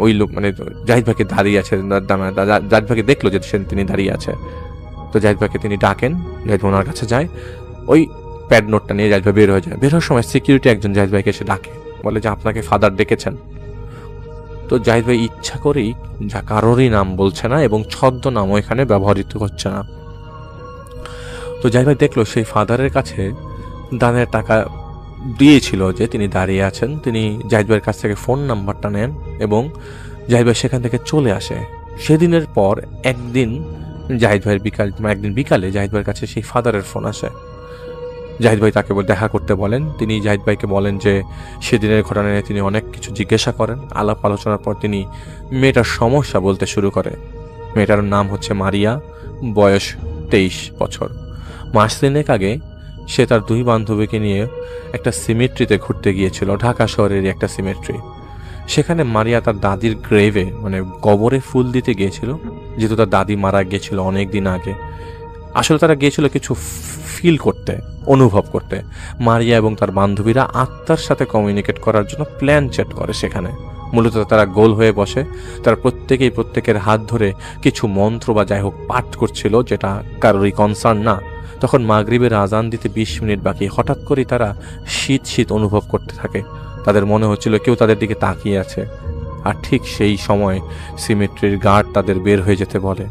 ওই লোক মানে জাহিদ ভাইকে দাঁড়িয়ে আছে। জাহিদ ভাইকে দেখলো যে তিনি দাঁড়িয়ে আছে। তো জাহিদ ভাইকে তিনি ডাকেন, জাহিদ ভাই ওনার কাছে যায়। ওই প্যাড নোটটা নিয়ে জাহিদ ভাই বের হয়ে যায়। বের হওয়ার সময় সিকিউরিটি একজন জাহিদ ভাইকে এসে ডাকে, বলে যে আপনাকে ফাদার ডেকেছেন। তো জাহিদ ভাই ইচ্ছা করেই যা কারোরই নাম বলছে না, এবং ছদ্মনাম এখানে ব্যবহৃত হচ্ছে না। তো জাহিদ ভাই দেখলো সেই ফাদারের কাছে দানের টাকা দিয়েছিল যে তিনি দাঁড়িয়ে আছেন। তিনি জাহিদ ভাইয়ের কাছ থেকে ফোন নাম্বারটা নেন, এবং জাহিদ ভাই সেখান থেকে চলে আসে। সেদিনের পর একদিন বিকালে জাহিদ ভাইয়ের কাছে সেই ফাদারের ফোন আসে। জাহিদ ভাই তাকে দেখা করতে বলেন। তিনি জাহিদ ভাইকে বলেন যে সেদিনের ঘটনা নিয়ে তিনি অনেক কিছু জিজ্ঞাসা করেন। আলাপ আলোচনার পর তিনি মেয়েটার সমস্যা বলতে শুরু করে। মেয়েটার নাম হচ্ছে মারিয়া, বয়স 23 বছর। মাস 3 আগে সে তার 2 বান্ধবীকে নিয়ে একটা সিমেট্রিতে ঘুরতে গিয়েছিল, ঢাকা শহরেরই একটা সিমেট্রি। সেখানে মারিয়া তার দাদির গ্রেভে মানে কবরে ফুল দিতে গিয়েছিল, যেহেতু তার দাদি মারা গিয়েছিল অনেক দিন আগে। আসলে তারা গিয়েছিল কিছু ফিল করতে, অনুভব করতে। মারিয়া এবং তার বান্ধবীরা আত্মার সাথে কমিউনিকেট করার জন্য প্ল্যান চেট করে সেখানে। মূলত তারা গোল হয়ে বসে, তারা প্রত্যেকেই প্রত্যেকের হাত ধরে কিছু মন্ত্র বা যাই হোক পাঠ করছিল, যেটা কারোরই কনসার্ন না। তখন মাগরিবের আজান দিতে 20 মিনিট বাকি। হঠাৎ করেই তারা শীত শীত অনুভব করতে থাকে। তাদের মনে হচ্ছিল কেউ তাদের দিকে তাকিয়ে আছে। আর ঠিক সেই সময় সিমেট্রির গার্ড তাদের বের হয়ে যেতে বলে।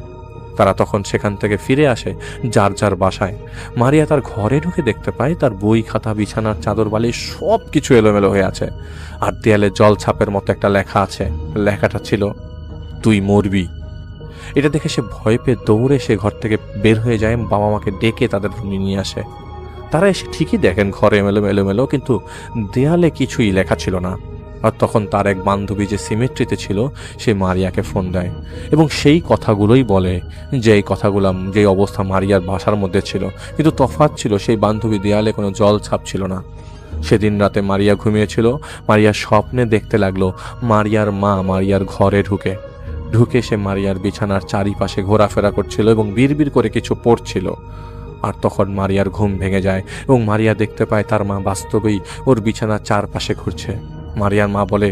তারা তখন সেখান থেকে ফিরে আসে যার যার বাসায়। মারিয়া তার ঘরে ঢুকে দেখতে পায় তার বই খাতা, বিছানার চাদর, বালি সব কিছু এলোমেলো হয়ে আছে। আর দেয়ালে জল ছাপের মতো একটা লেখা আছে। লেখাটা ছিল, তুই মরবি। এটা দেখে সে ভয় পেয়ে দৌড়ে সে ঘর থেকে বের হয়ে যায়, বাবা মাকে ডেকে তাদের রুমে নিয়ে আসে। তারা এসে ঠিকই দেখেন ঘরে এলোমেলো, কিন্তু দেয়ালে কিছুই লেখা ছিল না। আর তখন তার এক বান্ধবী যে সিমেট্রিতে ছিল, সে মারিয়াকে ফোন দেয় এবং সেই কথাগুলোই বলে, যে এই কথাগুলো, যে অবস্থা মারিয়ার বাসার মধ্যে ছিল। কিন্তু তফাৎ ছিল, সেই বান্ধবী দেয়ালে কোনো জল ছাপ ছিল না। সেদিন রাতে মারিয়া ঘুমিয়েছিল। মারিয়া স্বপ্নে দেখতে লাগলো মারিয়ার মা মারিয়ার ঘরে ঢুকে সে মারিয়ার বিছানার চারিপাশে ঘোরাফেরা করছিল এবং বিড়বিড় করে কিছু পড়ছিল। আর তখন মারিয়ার ঘুম ভেঙে যায় এবং মারিয়া দেখতে পায় তার মা বাস্তবেই ওর বিছানার চারপাশে ঘুরছে। মারিয়ার মা বলে,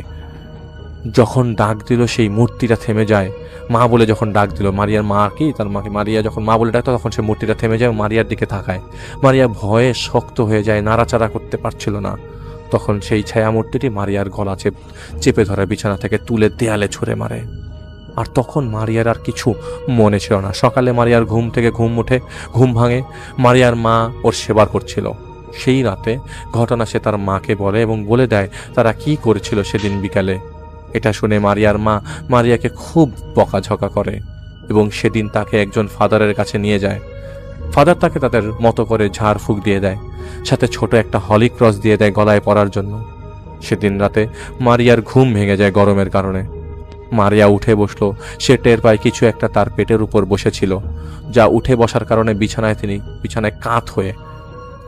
যখন ডাক দিল সেই মূর্তিটা থেমে যায়। মা বলে যখন ডাক দিল, মারিয়ার মা কি তার মাকে, মারিয়া যখন মা বলে ডাকতো তখন সে মূর্তিটা থেমে যায়, মারিয়ার দিকে তাকায়। মারিয়া ভয়ে শক্ত হয়ে যায়, নাড়াচাড়া করতে পারছিল না। তখন সেই ছায়া মূর্তিটি মারিয়ার গলা চেপে ধরে বিছানা থেকে তুলে দেয়ালে ছুঁড়ে মারে। আর তখন মারিয়ার আর কিছু মনে ছিল না। সকালে মারিয়ার ঘুম ভাঙে। মারিয়ার মা ওর সেবা করছিল। সেই রাতে ঘটনা সে তার মাকে বলে এবং বলে দেয় তারা কি করেছিল সেদিন বিকালে। এটা শুনে মারিয়ার মা মারিয়াকে খুব বকাঝকা করে এবং সেদিন তাকে একজন ফাদারের কাছে নিয়ে যায়। ফাদার তাকে তাদের মতো করে ঝাড়ফুঁক দিয়ে দেয়, সাথে ছোট একটা হলি ক্রস দিয়ে দেয় গলায় পরার জন্য। সেদিন রাতে মারিয়ার ঘুম ভেঙে যায় গরমের কারণে। মারিয়া উঠে বসলো। সে টের পায় কিছু একটা তার পেটের উপর বসেছিল, যা উঠে বসার কারণে বিছানায় কাত হয়ে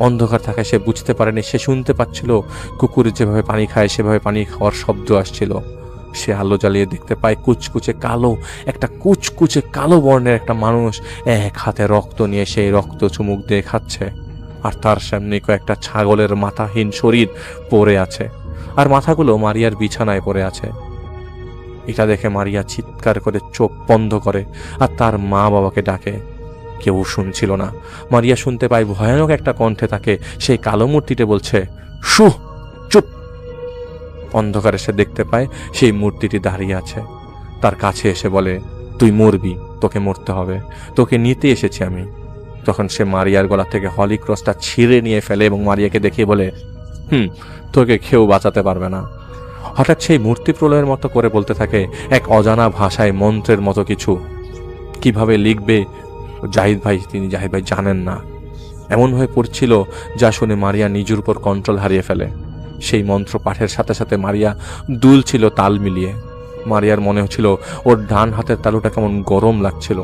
অন্ধকার থাকায় সে বুঝতে পারেনি। সে শুনতে পাচ্ছিল কুকুর যেভাবে পানি খায় সেভাবে পানি খাওয়ার শব্দ আসছিল। সে আলো জ্বালিয়ে দেখতে পায় কুচকুচে কালো বর্ণের একটা মানুষ এক হাতে রক্ত নিয়ে সেই রক্ত চুমুক দিয়ে খাচ্ছে। আর তার সামনে কয়েকটা ছাগলের মাথাহীন শরীর পড়ে আছে, আর মাথাগুলো মারিয়ার বিছানায় পড়ে আছে। এটা দেখে মারিয়া চিৎকার করে চোখ বন্ধ করে আর তার মা বাবাকে ডাকে। কেউ শুনছিল না। মারিয়া শুনতে পায় ভয়ানক একটা কণ্ঠে তাকে সেই কালো মূর্তিতে বলছে, চুপ। অন্ধকারে সে দেখতে পায় সেই মূর্তিটি দাঁড়িয়ে আছে। তার কাছে এসে বলে, তুই মরবি, তোকে মরতে হবে, তোকে নিতে এসেছি আমি। তখন সে মারিয়ার গলা থেকে হলি ক্রসটা ছিঁড়ে নিয়ে ফেলে এবং মারিয়াকে দেখিয়ে বলে, তোকে কেউ বাঁচাতে পারবে না। হঠাৎ সেই মূর্তি প্রলয়ের মতো করে বলতে থাকে এক অজানা ভাষায়, মন্ত্রের মতো কিছু। কিভাবে লিখবে জাহিদ ভাই জানেন না। এমন হয়ে পড়ছিল যা শুনে মারিয়া নিজের উপর কন্ট্রোল হারিয়ে ফেলে। সেই মন্ত্র পাঠের সাথে সাথে মারিয়া দুলছিল তাল মিলিয়ে। মারিয়ার মনে হচ্ছিল ওর ডান হাতের তালুটা কেমন গরম লাগছিল।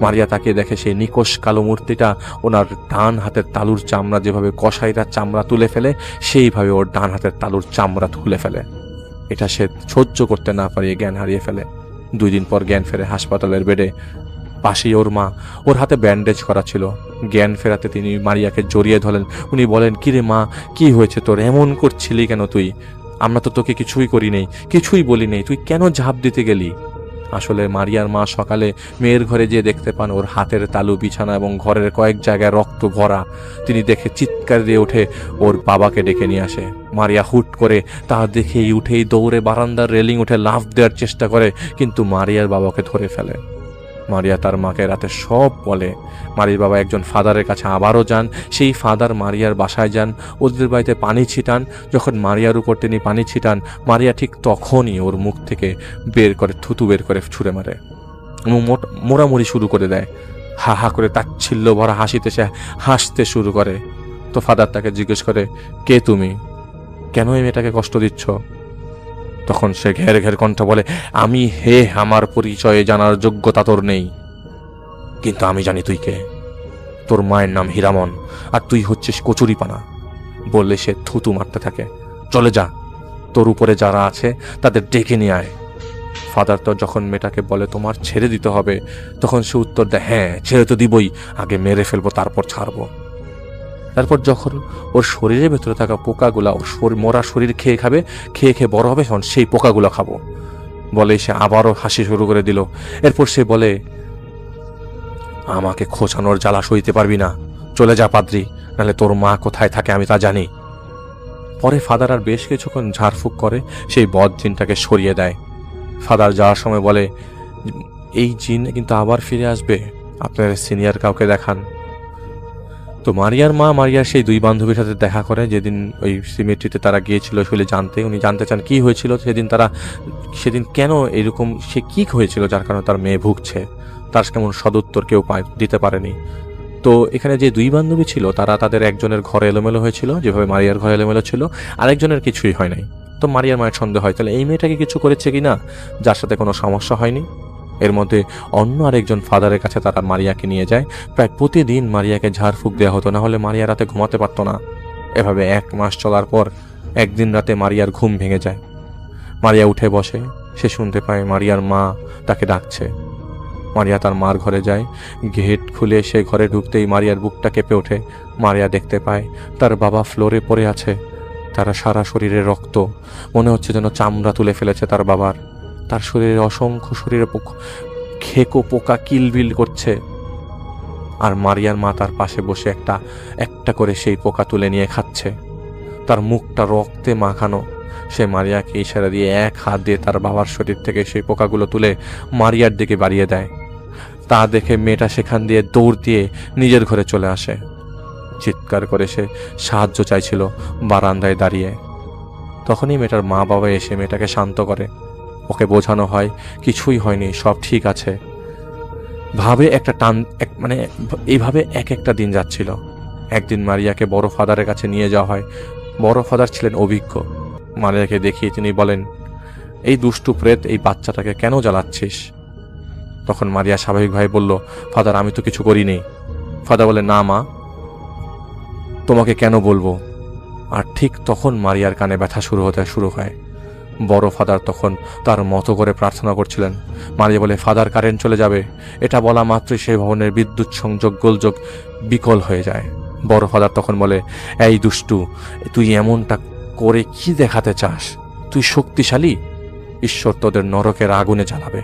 মারিয়া তাকিয়ে দেখে সেই নিকোষ কালো মূর্তিটা ওনার ডান হাতের তালুর চামড়া যেভাবে কসাইরা চামড়া তুলে ফেলে সেইভাবে ওর ডান হাতের তালুর চামড়া তুলে ফেলে। এটা সে সহ্য করতে না পারিয়ে জ্ঞান হারিয়ে ফেলে। 2 দিন পর জ্ঞান ফেরে হাসপাতালের বেডে। পাশেই ওর মা, ওর হাতে ব্যান্ডেজ করা ছিল। জ্ঞান ফেরাতে তিনি মারিয়াকে জড়িয়ে ধরেন। উনি বলেন, কিরে মা, কি হয়েছে তোর, এমন করছিলি কেন তুই? আমরা তো তোকে কিছুই করি নেই, কিছুই বলি নেই, তুই কেন ঝাঁপ দিতে গেলি? আসলে মারিয়ার মা সকালে মেয়ের ঘরে যেয়ে দেখতে পান ওর হাতের তালু, বিছানা এবং ঘরের কয়েক জায়গায় রক্ত ভরা। তিনি দেখে চিৎকার দিয়ে উঠে ওর বাবাকে ডেকে নিয়ে আসে। মারিয়া হুট করে তা দেখেই উঠেই দৌড়ে বারান্দার রেলিং উঠে লাফ দেওয়ার চেষ্টা করে, কিন্তু মারিয়ার বাবাকে ধরে ফেলে। মারিয়া তার মাকে রাতে সব বলে। মারিয়ার বাবা একজন ফাদারের কাছে আবারও যান। সেই ফাদার মারিয়ার বাসায় যান, ওদের বাড়িতে পানি ছিটান। যখন মারিয়ার উপর তিনি পানি ছিটান, মারিয়া ঠিক তখনই ওর মুখ থেকে থুতু বের করে ছুঁড়ে মারে এবং মোড়ামুড়ি শুরু করে দেয়। হা হা করে তাচ্ছিল্য ভরা হাসিতে সে হাসতে শুরু করে। তো ফাদার তাকে জিজ্ঞেস করে, কে তুমি, কেন এই মেয়েটাকে কষ্ট দিচ্ছ? তখন সে ঘের ঘের কণ্ঠ বলে, আমি আমার পরিচয়ে জানার যোগ্যতা তোর নেই, কিন্তু আমি জানি তুই কে। তোর মায়ের নাম হীরামন আর তুই হচ্ছিস কচুরিপানা। বললে সে থুতু মারতে থাকে। চলে যা, তোর উপরে যারা আছে তাদের ডেকে নিয়ে আয়। ফাদার তো যখন মেয়েটাকে বলে তোমার ছেড়ে দিতে হবে, তখন সে উত্তর দেয়, হ্যাঁ ছেড়ে তো দিবই, আগে মেরে ফেলবো তারপর ছাড়বো। তারপর যখন ওর শরীরের ভেতরে থাকা পোকাগুলা ওর মরা শরীর খেয়ে খাবে, খেয়ে বড় হবে, তখন সেই পোকাগুলো খাবো বলে সে আবারও হাসি শুরু করে দিল। এরপর সে বলে, আমাকে খোঁচানোর জ্বালা সইতে পারবি না, চলে যা পাদ্রি, নাহলে তোর মা কোথায় থাকে আমি তা জানি। পরে ফাদার আর বেশ কিছুক্ষণ ঝাড়ফুঁক করে সেই বদ জিনটাকে সরিয়ে দেয়। ফাদার যাওয়ার সময় বলে, এই জিন কিন্তু আবার ফিরে আসবে, আপনার সিনিয়র কাউকে দেখান। তো মারিয়ার মা মারিয়ার সেই দুই বান্ধবীর সাথে দেখা করে, যেদিন ওই সিমেট্রিতে তারা গিয়েছিল আসলে জানতে। উনি জানতে চান কি হয়েছিল সেদিন কেন এরকম, সে কি হয়েছিল যার কারণে তার মেয়ে ভুগছে। তার কেমন সদুত্তর কেউ দিতে পারেনি। তো এখানে যে দুই বান্ধবী ছিল তারা তাদের একজনের ঘরে এলোমেলো হয়েছিল, যেভাবে মারিয়ার ঘরে এলোমেলো ছিল, আরেকজনের কিছুই হয় নাই। তো মারিয়ার মায়ের সন্দেহ হয়, তাহলে এই মেয়েটাকে কিছু করেছে কিনা যার সাথে কোনো সমস্যা হয়নি। এর মধ্যে অন্য আরেকজন ফাদারের কাছে তারা মারিয়াকে নিয়ে যায়। প্রায় প্রতিদিন মারিয়াকে ঝাড়ফুঁক দেওয়া হতো, না হলে মারিয়া রাতে ঘুমাতে পারতো না। এভাবে 1 মাস চলার পর একদিন রাতে মারিয়ার ঘুম ভেঙে যায়। মারিয়া উঠে বসে, সে শুনতে পায় মারিয়ার মা তাকে ডাকছে। মারিয়া তার মার ঘরে যায়। গেট খুলে সে ঘরে ঢুকতেই মারিয়ার বুকটা কেঁপে ওঠে। মারিয়া দেখতে পায় তার বাবা ফ্লোরে পড়ে আছে, তারা সারা শরীরে রক্ত, মনে হচ্ছে যেন চামড়া তুলে ফেলেছে তার বাবার। তার শরীরে অসংখ্য খেকো পোকা কিলবিল করছে। আর মারিয়ার মা তার পাশে বসে একটা করে সেই পোকা তুলে নিয়ে খাচ্ছে। তার মুখটা রক্তে মাখানো। সে মারিয়াকে ইশারা দিয়ে এক হাত দিয়ে তার বাবার শরীর থেকে সেই পোকাগুলো তুলে মারিয়ার দিকে বাড়িয়ে দেয়। তা দেখে মেয়েটা সেখান দিয়ে দৌড় দিয়ে নিজের ঘরে চলে আসে। চিৎকার করে সে সাহায্য চাইছিল বারান্দায় দাঁড়িয়ে। তখনই মেয়েটার মা বাবা এসে মেয়েটাকে শান্ত করে। ওকে বোঝানো হয় কিছুই হয়নি, সব ঠিক আছে। এইভাবে একটা দিন যাচ্ছিল। একদিন মারিয়াকে বড় ফাদারের কাছে নিয়ে যাওয়া হয়। বড় ফাদার ছিলেন অভিজ্ঞ। মারিয়াকে দেখিয়ে তিনি বলেন, এই দুষ্টু প্রেত এই বাচ্চাটাকে কেন জ্বালাচ্ছিস? তখন মারিয়া স্বাভাবিকভাবে বলল, ফাদার আমি তো কিছু করিনি। ফাদার বলে, না মা, তোমাকে কেন বলবো? আর ঠিক তখন মারিয়ার কানে ব্যথা শুরু হয়। বড় ফাদার তখন তার মতো করে প্রার্থনা করছিলেন। মারিয়া বলে, ফাদার কারেন্ট চলে যাবে। এটা বলা মাত্রই সেই ভবনের বিদ্যুৎ সংযোগ গোলযোগ বিকল হয়ে যায়। বড় ফাদার তখন বলে, এই দুষ্টু, তুই এমনটা করে কি দেখাতে চাস? তুই শক্তিশালী, ঈশ্বর তোদের নরকের আগুনে জ্বালাবে।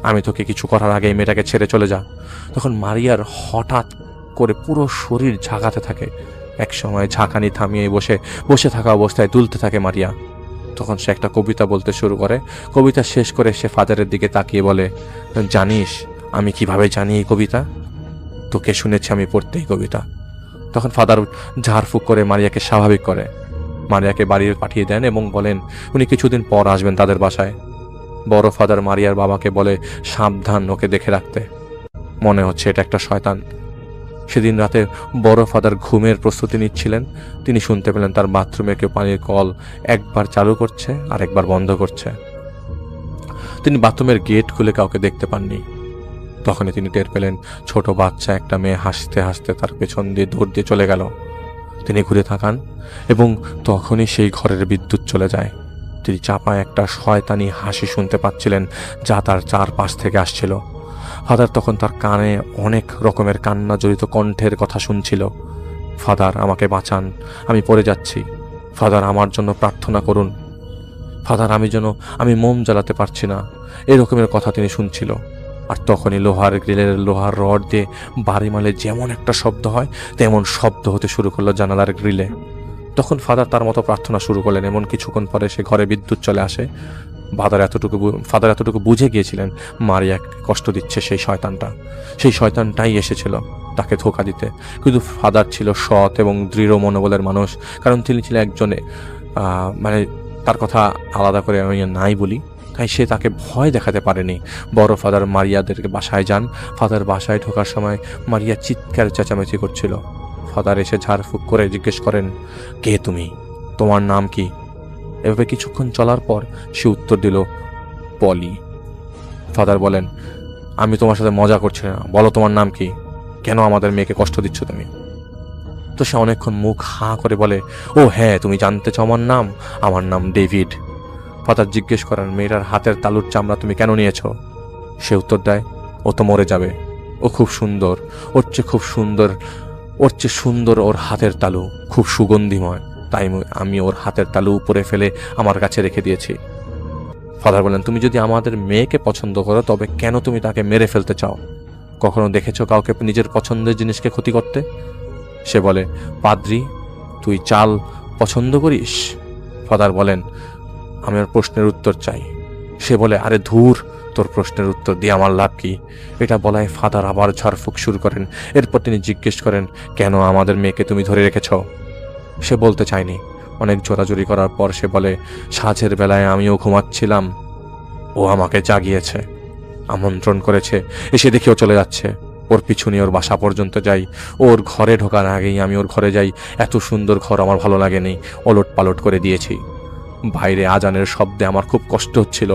আমি তোকে কিছু করার আগে এই মেয়েটাকে ছেড়ে চলে যা। তখন মারিয়ার হঠাৎ করে পুরো শরীর ঝাঁকাতে থাকে। একসময় ঝাঁকানি থামিয়ে বসে থাকা অবস্থায় দুলতে থাকে মারিয়া। তখন সে একটা কবিতা বলতে শুরু করে। কবিতা শেষ করে সে ফাদারের দিকে তাকিয়ে বলে, জানিস আমি কিভাবে জানি এই কবিতা? তোকে শুনেছি আমি পড়তে এই কবিতা। তখন ফাদার ঝাড়ফুঁক করে মারিয়াকে স্বাভাবিক করে। মারিয়াকে বাড়ি পাঠিয়ে দেন এবং বলেন উনি কিছুদিন পর আসবেন তাদের বাসায়। বড় ফাদার মারিয়ার বাবাকে বলে, সাবধান, ওকে দেখে রাখতে, মনে হচ্ছে এটা একটা শয়তান। সেদিন রাতে বড় ফাদার ঘুমের প্রস্তুতি নিচ্ছিলেন। তিনি শুনতে পেলেন তার বাথরুমে কেউ পানির কল একবার চালু করছে আর একবার বন্ধ করছে। তিনি বাথরুমের গেট খুলে কাউকে দেখতে পাননি। তখনই তিনি টের পেলেন ছোট বাচ্চা একটা মেয়ে হাসতে হাসতে তার পেছন দিয়ে দৌড় দিয়ে চলে গেল। তিনি ঘুরে তাকান এবং তখনই সেই ঘরের বিদ্যুৎ চলে যায়। তিনি চাপা একটা শয়তানি হাসি শুনতে পাচ্ছিলেন যা তার চারপাশ থেকে আসছিল। ফাদার তখন তার কানে অনেক রকমের কান্না জড়িত কণ্ঠের কথা শুনছিল। ফাদার আমাকে বাঁচান, আমি পড়ে যাচ্ছি। ফাদার আমার জন্য প্রার্থনা করুন। ফাদার আমি মোম জ্বালাতে পারছি না, এরকমের কথা তিনি শুনছিল। আর তখনই লোহার গ্রিলের লোহার রড দিয়ে বাড়ি মারলে যেমন একটা শব্দ হয় তেমন শব্দ হতে শুরু করলো জানালার গ্রিলে। তখন ফাদার তার মতো প্রার্থনা শুরু করলেন। এমন কিছুক্ষণ পরে সে ঘরে বিদ্যুৎ চলে আসে। ফাদার এতটুকু বুঝে গিয়েছিলেন মারিয়াকে কষ্ট দিচ্ছে সেই শয়তানটাই এসেছিল তাকে ধোঁকা দিতে। কিন্তু ফাদার ছিল সৎ এবং দৃঢ় মনোবলের মানুষ, কারণ তিনি ছিলেন একজনে তার কথা আলাদা করে আমি নাই বলি, তাই সে তাকে ভয় দেখাতে পারেনি। বড় ফাদার মারিয়াদেরকে বাসায় যান। ফাদার বাসায় ঢোকার সময় মারিয়া চিৎকার চেঁচামেচি করছিল। ফাদার এসে ঝাড়ফুঁক করে জিজ্ঞেস করেন, কে তুমি, তোমার নাম কি? এভাবে কিছুক্ষণ চলার পর সে উত্তর দিল, পলি। ফাদার বলেন, আমি তোমার সাথে মজা করছি না, বলো তোমার নাম কি, কেন আমাদের মেয়েকে কষ্ট দিচ্ছ তুমি? তো সে অনেকক্ষণ মুখ হাঁ করে বলে, ও হ্যাঁ, তুমি জানতে চাও আমার নাম ডেভিড। ফাদার জিজ্ঞেস করেন, মেয়েটার হাতের তালুর চামড়া তুমি কেন নিয়েছো? সে উত্তর দেয়, ও তো মরে যাবে, ও খুব সুন্দর, ওর চেয়ে সুন্দর ওর হাতের তালু, খুব সুগন্ধিময়, তাই আমি ওর হাতের তালু উপরে ফেলে আমার কাছে রেখে দিয়েছি। ফাদার বলেন, তুমি যদি আমাদের মেয়েকে পছন্দ করো তবে কেন তুমি তাকে মেরে ফেলতে চাও? কখনো দেখেছো কাউকে নিজের পছন্দের জিনিসকে ক্ষতি করতে? সে বলে, পাদ্রি, তুই চাল পছন্দ করিস? ফাদার বলেন, আমি ওর প্রশ্নের উত্তর চাই। সে বলে, আরে ধুর, তোর প্রশ্নের উত্তর দিয়ে আমার লাভ কি? এটা বলায় ফাদার আবার ঝাড়ফুঁক শুরু করেন। এরপর তিনি জিজ্ঞেস করেন, কেন আমাদের মেয়েকে তুমি ধরে রেখেছ? সে বলতে চায়নি। অনেক জোরাজুরি করার পর সে বলে, সাঁঝের বেলায় আমিও ঘুমাচ্ছিলাম, ও আমাকে জাগিয়েছে, আমন্ত্রণ করেছে, এসে দেখেও চলে যাচ্ছে। ওর পিছু নিয়ে ওর বাসা পর্যন্ত যাই, ওর ঘরে ঢোকার আগেই আমি ওর ঘরে যাই। এত সুন্দর ঘর আমার ভালো লাগেনি, ওলট পালট করে দিয়েছি। বাইরে আজানের শব্দে আমার খুব কষ্ট হচ্ছিল,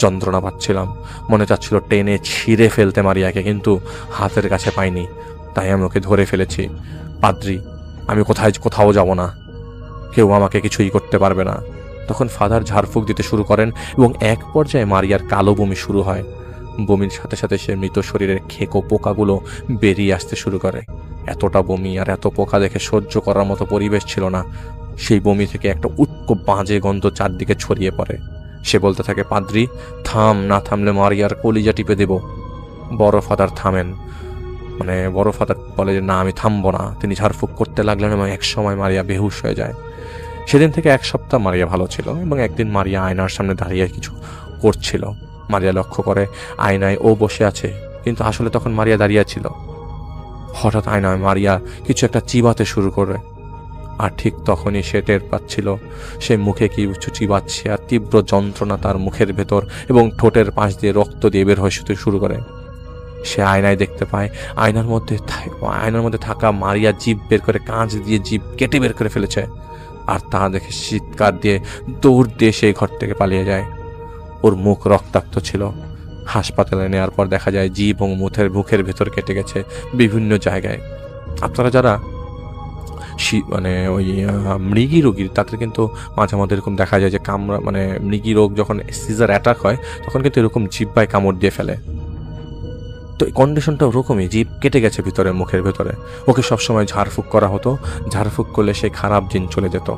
যন্ত্রণা পাচ্ছিলাম, মনে চাচ্ছিল টেনে ছিঁড়ে ফেলতে মারিয়াকে, কিন্তু হাতের কাছে পাইনি, তাই আমি ওকে ধরে ফেলেছি। পাদ্রি, আমি কোথাও যাব না, কেউ আমাকে কিছুই করতে পারবে না। তখন ফাদার ঝাড়ফুঁক দিতে শুরু করেন এবং এক পর্যায়ে মারিয়ার কালো বমি শুরু হয়। বমির সাথে সাথে সে মৃত শরীরের খেকো পোকাগুলো বেরিয়ে আসতে শুরু করে। এতটা বমি আর এত পোকা দেখে সহ্য করার মতো পরিবেশ ছিল না। সেই বমি থেকে একটা উটকো বাজে গন্ধ চারদিকে ছড়িয়ে পড়ে। সে বলতে থাকে, পাদ্রি থাম, না থামলে মারিয়ার কলিজা টিপে দেব। বড় ফাদার থামেন, বড় ফাদার বলে যে না, আমি থামবো না। তিনি ঝাড়ফুঁক করতে লাগলেন এবং এক সময় মারিয়া বেহুশ হয়ে যায়। সেদিন থেকে এক সপ্তাহ মারিয়া ভালো ছিল এবং একদিন মারিয়া আয়নার সামনে দাঁড়িয়ে কিছু করছিল। মারিয়া লক্ষ্য করে আয়নায় ও বসে আছে, কিন্তু আসলে তখন মারিয়া দাঁড়িয়ে ছিল। হঠাৎ আয়নায় মারিয়া কিছু একটা চিবাতে শুরু করে, আর ঠিক তখনই সে টের পাচ্ছিল সে মুখে কিছু চিবাচ্ছে, আর তীব্র যন্ত্রণা তার মুখের ভেতর এবং ঠোঁটের পাশ দিয়ে রক্ত দিয়ে বের হয়ে শুরু করে। সে আয়নায় দেখতে পায় আয়নার মধ্যে থাকা মারিয়া জিভ বের করে, কাঁচ দিয়ে জিভ কেটে বের করে ফেলেছে। আর তা দেখে চিৎকার দিয়ে দৌড় দিয়ে সেই ঘর থেকে পালিয়ে যায়। ওর মুখ রক্তাক্ত ছিল। হাসপাতালে নেওয়ার পর দেখা যায় জিভ এবং মুখের ভেতর কেটে গেছে বিভিন্ন জায়গায়। আপনারা যারা ওই মৃগী রোগীর, তাদের কিন্তু মাঝে মাঝে এরকম দেখা যায় যে মৃগী রোগ যখন সিজার অ্যাটাক হয় তখন কিন্তু এরকম জিহ্বায় কামড় দিয়ে ফেলে। তো এই কন্ডিশনটা ওরকমই, জিভ কেটে গেছে ভিতরে, মুখের ভেতরে। ওকে সবসময় ঝাড়ফুঁক করা হতো, ঝাড়ফুঁক করলে সেই খারাপ জিন চলে যেত,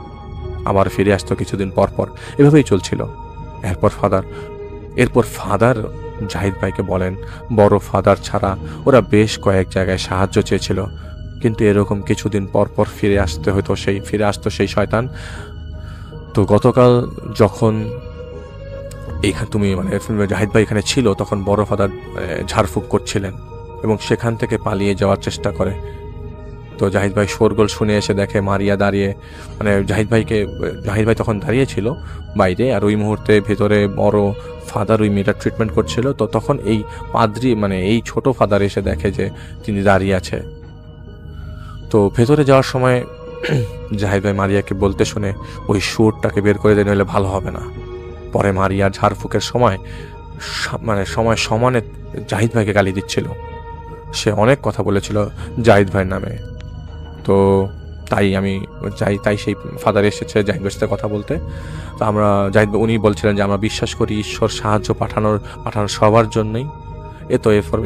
আবার ফিরে আসতো কিছুদিন পর পর। এভাবেই চলছিল। এরপর ফাদার জাহিদ ভাইকে বলেন, বড় ফাদার ছাড়া ওরা বেশ কয়েক জায়গায় সাহায্য চেয়েছিল, কিন্তু এরকম কিছুদিন পর পর ফিরে আসতো সেই শয়তান। তো গতকাল যখন তুমি জাহিদ ভাই এখানে ছিল, তখন বড় ফাদার ঝাড়ফুঁক করছিলেন এবং সেখান থেকে পালিয়ে যাওয়ার চেষ্টা করে। তো জাহিদ ভাই শোরগোল শুনে এসে দেখে মারিয়া দাঁড়িয়ে, জাহিদ ভাই তখন দাঁড়িয়ে ছিল বাইরে, আর ওই মুহূর্তে ভেতরে বড় ফাদার ওই মেয়েটার ট্রিটমেন্ট করছিল। তো তখন এই পাদ্রি এই ছোট ফাদার এসে দেখে যে তিনি দাঁড়িয়ে আছে। তো ভেতরে যাওয়ার সময় জাহিদ ভাই মারিয়াকে বলতে শুনে ওই সুরটাকে বের করে দিয়ে নইলে ভালো হবে না। পরে মারিয়া ঝাড়ফুঁকের সময় সমানে জাহিদ ভাইকে গালি দিচ্ছিল। সে অনেক কথা বলেছিল জাহিদ ভাইয়ের নামে। তো তাই সেই ফাদার এসেছে জাহিদ ভাইয়ের সাথে কথা বলতে। তো উনি বলছিলেন যে আমরা বিশ্বাস করি ঈশ্বর সাহায্য পাঠানোর সবার জন্যই।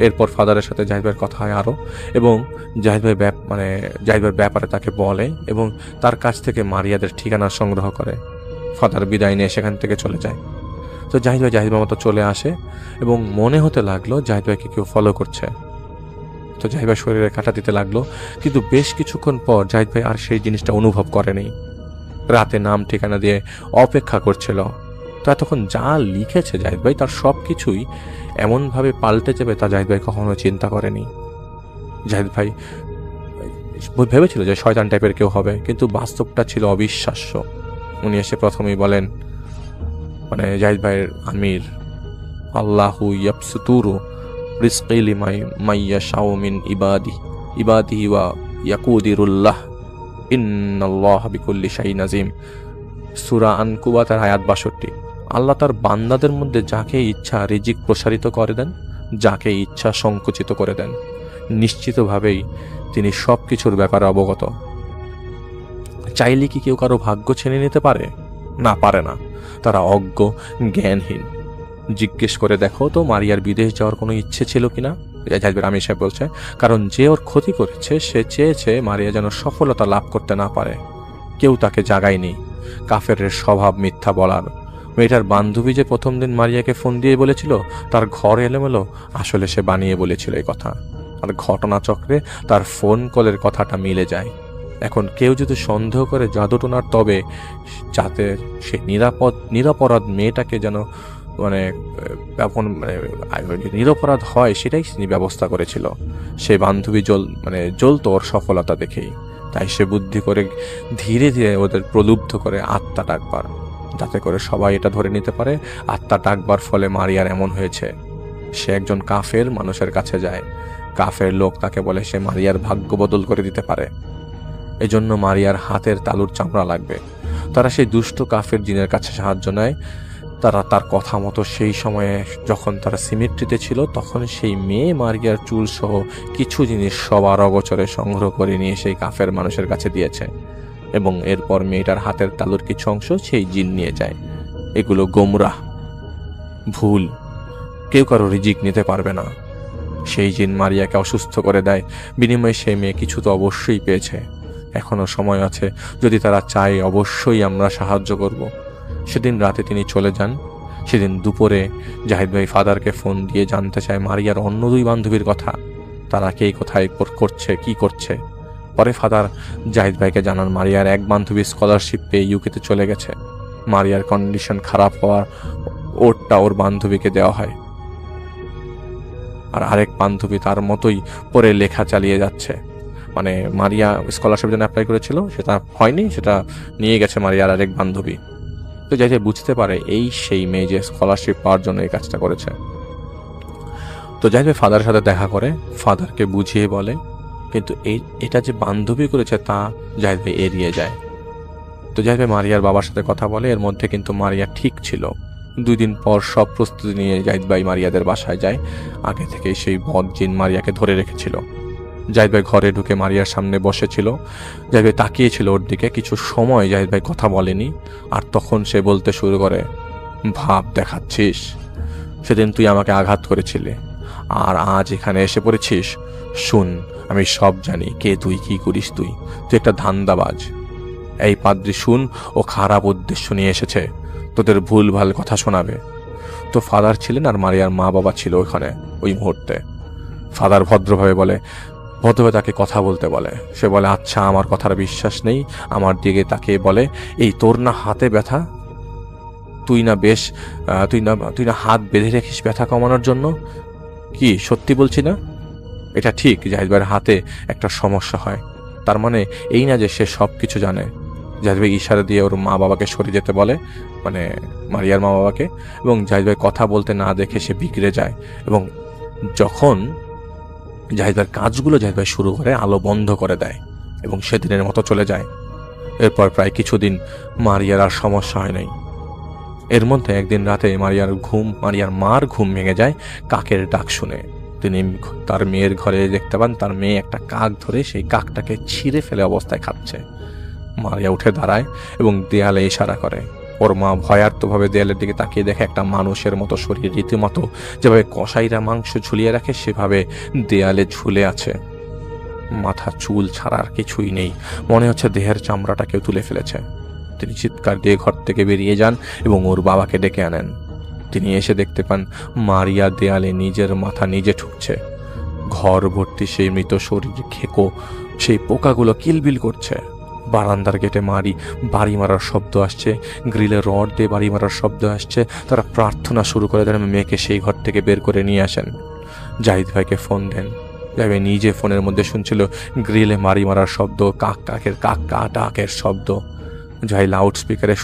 এরপর ফাদারের সাথে জাহিদ ভাইয়ের কথা হয় আরও, এবং জাহিদ ভাইয়ের ব্যাপারে তাকে বলে এবং তার কাছ থেকে মারিয়াদের ঠিকানা সংগ্রহ করে। ফাদার বিদায় নিয়ে সেখান থেকে চলে যায়। তো জাহিদ ভাই মতো চলে আসে এবং মনে হতে লাগলো জাহিদ ভাইকে কেউ ফলো করছে। তো জাহিদ ভাই শরীরে কাটা দিতে লাগলো, কিন্তু বেশ কিছুক্ষণ পর জাহিদ ভাই আর সেই জিনিসটা অনুভব করেনি। রাতে নাম ঠিকানা দিয়ে অপেক্ষা করছিল। তো এতক্ষণ যা লিখেছে জাহিদ ভাই, তার সব কিছুই এমনভাবে পাল্টে যাবে তা জাহিদ ভাই কখনো চিন্তা করেনি। জাহিদ ভাই ভেবেছিল যে শয়তান টাইপের কেউ হবে, কিন্তু বাস্তবটা ছিল অবিশ্বাস্য। উনি এসে প্রথমেই বলেন, জাহিদ ভাইয়ের আমির, আল্লাহু ইয়াবসুতুরু রিজকি লিমান ইয়াশাউ মিন ইবাদিহি ওয়া ইয়াকুদিরুল্লাহ ইন্নাল্লাহা বিকুল্লি শাইইন আযীম। সূরা আনকুবাতের আয়াত 62। আল্লাহ তার বান্দাদের মধ্যে যাকে ইচ্ছা রিজিক প্রসারিত করে দেন, যাকে ইচ্ছা সংকুচিত করে দেন। নিশ্চিতভাবেই তিনি সব কিছুর ব্যাপারে অবগত। চাইলে কি কেউ কারো ভাগ্য ছিনিয়ে নিতে পারে? না, পারে না। তারা অজ্ঞ, জ্ঞানহীন। জিজ্ঞেস করে দেখো তো মারিয়ার বিদেশ যাওয়ার কোনো ইচ্ছে ছিল কিনা? জাহিদ ভাইয়ের আমির সাহেব বলছে, কারণ যে ওর ক্ষতি করেছে সে চেয়েছে মারিয়া যেন সফলতা লাভ করতে না পারে। কেউ তাকে জাগায়নি। কাফেরের স্বভাব মিথ্যা বলার। মেয়েটার বান্ধবী যে প্রথম দিন মারিয়াকে ফোন দিয়ে বলেছিল তার ঘর এলোমেলো, আসলে সে বানিয়ে বলেছিল এই কথা। আর ঘটনাচক্রে তার ফোন কলের কথাটা মিলে যায়। এখন কেউ যদি সন্দেহ করে জাদুটোনার, তবে যাতে সে নিরাপরাধ মেয়েটাকে যেন নিরপরাধ হয় সেটাই তিনি ব্যবস্থা করেছিল। সে বান্ধবী জ্বলতো ওর সফলতা দেখেই। তাই সে বুদ্ধি করে ধীরে ধীরে ওদের প্রলুব্ধ করে আত্মা ডাকবার, যাতে করে সবাই এটা ধরে নিতে পারে আত্মা ডাকবার ফলে মারিয়ার এমন হয়েছে। সে একজন কাফের মানুষের কাছে যায়। কাফের লোক তাকে বলে সে মারিয়ার ভাগ্য বদল করে দিতে পারে। এজন্য মারিয়ার হাতের তালুর চামড়া লাগবে। তারা সেই দুষ্ট কাফের জিনের কাছে সাহায্য নেয়। তারা তার কথা মতো সেই সময়ে যখন তারা সিমেট্রিতে ছিল তখন সেই মেয়ে মারিয়ার চুল সহ কিছু জিনিস সবার অগোচরে সংগ্রহ করে নিয়ে সেই কাফের মানুষের কাছে দিয়েছে, এবং এরপর মেয়েটার হাতের তালুর কিছু অংশ সেই জিন নিয়ে যায়। এগুলো গোমরাহ, ভুল, কেউ কারো রিজিক নিতে পারবে না। সেই জিন মারিয়াকে অসুস্থ করে দেয়। বিনিময়ে সেই মেয়ে কিছু তো অবশ্যই পেয়েছে। এখনো সময় আছে, যদি তারা চায় অবশ্যই আমরা সাহায্য করব। সেদিন রাতে তিনি চলে যান। সেদিন দুপুরে জাহিদ ভাই ফাদারকে ফোন দিয়ে জানতে চায় মারিয়ার অন্য দুই বান্ধবীর কথা, তারা কে কোথায় করছে, কি করছে। পরে ফাদার জাহিদ ভাইকে জানান মারিয়ার এক বান্ধবী স্কলারশিপ পেয়ে ইউকেতে চলে গেছে। মারিয়ার কন্ডিশন খারাপ হওয়ার ওরটা ওর বান্ধবীকে দেওয়া হয়, আর আরেক বান্ধবী তার মতোই পরে লেখা চালিয়ে যাচ্ছে। মারিয়া স্কলারশিপের জন্য অ্যাপ্লাই করেছিল, সেটা হয়নি, সেটা নিয়ে গেছে মারিয়ার আরেক বান্ধবী। তো যাই বুঝতে পারে এই সেই মেয়ে যে স্কলারশিপ পাওয়ার জন্য এই কাজটা করেছে। তো যাই ফাদারের সাথে দেখা করে, ফাদারকে বুঝিয়ে বলে, কিন্তু এটা যে বান্ধবী করেছে তা জাহিদ ভাই এড়িয়ে যায়। তো জাহিদ ভাই মারিয়ার বাবার সাথে কথা বলে। এর মধ্যে কিন্তু মারিয়া ঠিক ছিল। 2 দিন পর সব প্রস্তুতি নিয়ে জাহিদ ভাই মারিয়াদের বাসায় যায়। আগে থেকে সেই বদ জিন মারিয়াকে ধরে রেখেছিল। জাহিদ ভাই ঘরে ঢুকে মারিয়ার সামনে বসেছিল। জাহিদ ভাই তাকিয়েছিল ওর দিকে। কিছু সময় জাহিদ ভাই কথা বলেনি, আর তখন সে বলতে শুরু করে, ভাব দেখাচ্ছিস, সেদিন তুই আমাকে আঘাত করেছিলি, আর আজ এখানে এসে পড়েছিস। শুন, আমি সব জানি কে তুই, কি করিস তুই একটা ধান্দাবাজ। এই পাদ্রী শুন, ও খারাপ উদ্দেশ্য নিয়ে এসেছে, তোদের ভুল ভাল কথা শোনাবে। তো ফাদার ছিলেন আর মারিয়ার মা বাবা ছিল ওখানে ওই মুহূর্তে। ফাদার ভদ্রভাবে তাকে কথা বলতে বলে। সে বলে, আচ্ছা, আমার কথার বিশ্বাস নেই। আমার দিকে তাকিয়ে বলে, এই তোর না হাতে ব্যথা, তুই না হাত বেঁধে রেখিস ব্যথা কমানোর জন্য? কি সত্যি বলছি না? এটা ঠিক, জাহিদ ভাইয়ের হাতে একটা সমস্যা হয়। তার মানে এই না যে সে সব কিছু জানে। জাহিদ ভাই ইশারা দিয়ে ওর মা বাবাকে সরে যেতে বলে, মারিয়ার মা বাবাকে, এবং জাহিদ ভাই কথা বলতে না দেখে সে বিগড়ে যায়। এবং যখন জাহিদ ভাইয়ের কাজগুলো জাহিদ ভাই শুরু করে, আলো বন্ধ করে দেয় এবং সেদিনের মতো চলে যায়। এরপর প্রায় কিছুদিন মারিয়ার আর সমস্যা হয় নাই। এর মধ্যে একদিন রাতে মারিয়ার মার ঘুম ভেঙে যায় কাকের ডাক শুনে। তিনি তার মেয়ের ঘরে দেখতে পান তার মেয়ে একটা কাক ধরে সেই কাকটাকে ছিঁড়ে ফেলে অবস্থায় খাচ্ছে। মারিয়া উঠে দাঁড়ায় এবং দেয়ালে ইশারা করে। ওর মা ভয়ার্তভাবে দেয়ালের দিকে তাকিয়ে দেখে একটা মানুষের মতো শরীর, রীতিমতো যেভাবে কসাইরা মাংস ঝুলিয়ে রাখে সেভাবে দেয়ালে ঝুলে আছে। মাথা চুল ছাড়া আর কিছুই নেই, মনে হচ্ছে দেহের চামড়াটা কেউ তুলে ফেলেছে। তিনি চিৎকার দিয়ে ঘর থেকে বেরিয়ে যান এবং ওর বাবাকে ডেকে আনেন। তিনি এসে দেখতে পান মারিয়া দেয়ালে নিজের মাথা নিজে ঠুকছে। ঘর ভর্তি সেই মৃত শরীর, খেকো সেই পোকাগুলো কিলবিল করছে। বারান্দার গেটে বাড়ি মারার শব্দ আসছে, গ্রিলে রড দিয়ে বাড়ি মারার শব্দ আসছে। তারা প্রার্থনা শুরু করে দেন মেয়েকে সেই ঘর থেকে বের করে নিয়ে আসেন। জাহিদ ভাইকে ফোন দেন। জাহিদ ভাই নিজে ফোনের মধ্যে শুনছিল গ্রিলে বাড়ি মারার শব্দ, কাক ডাকের শব্দ। জাহিদ লাউড স্পিকারে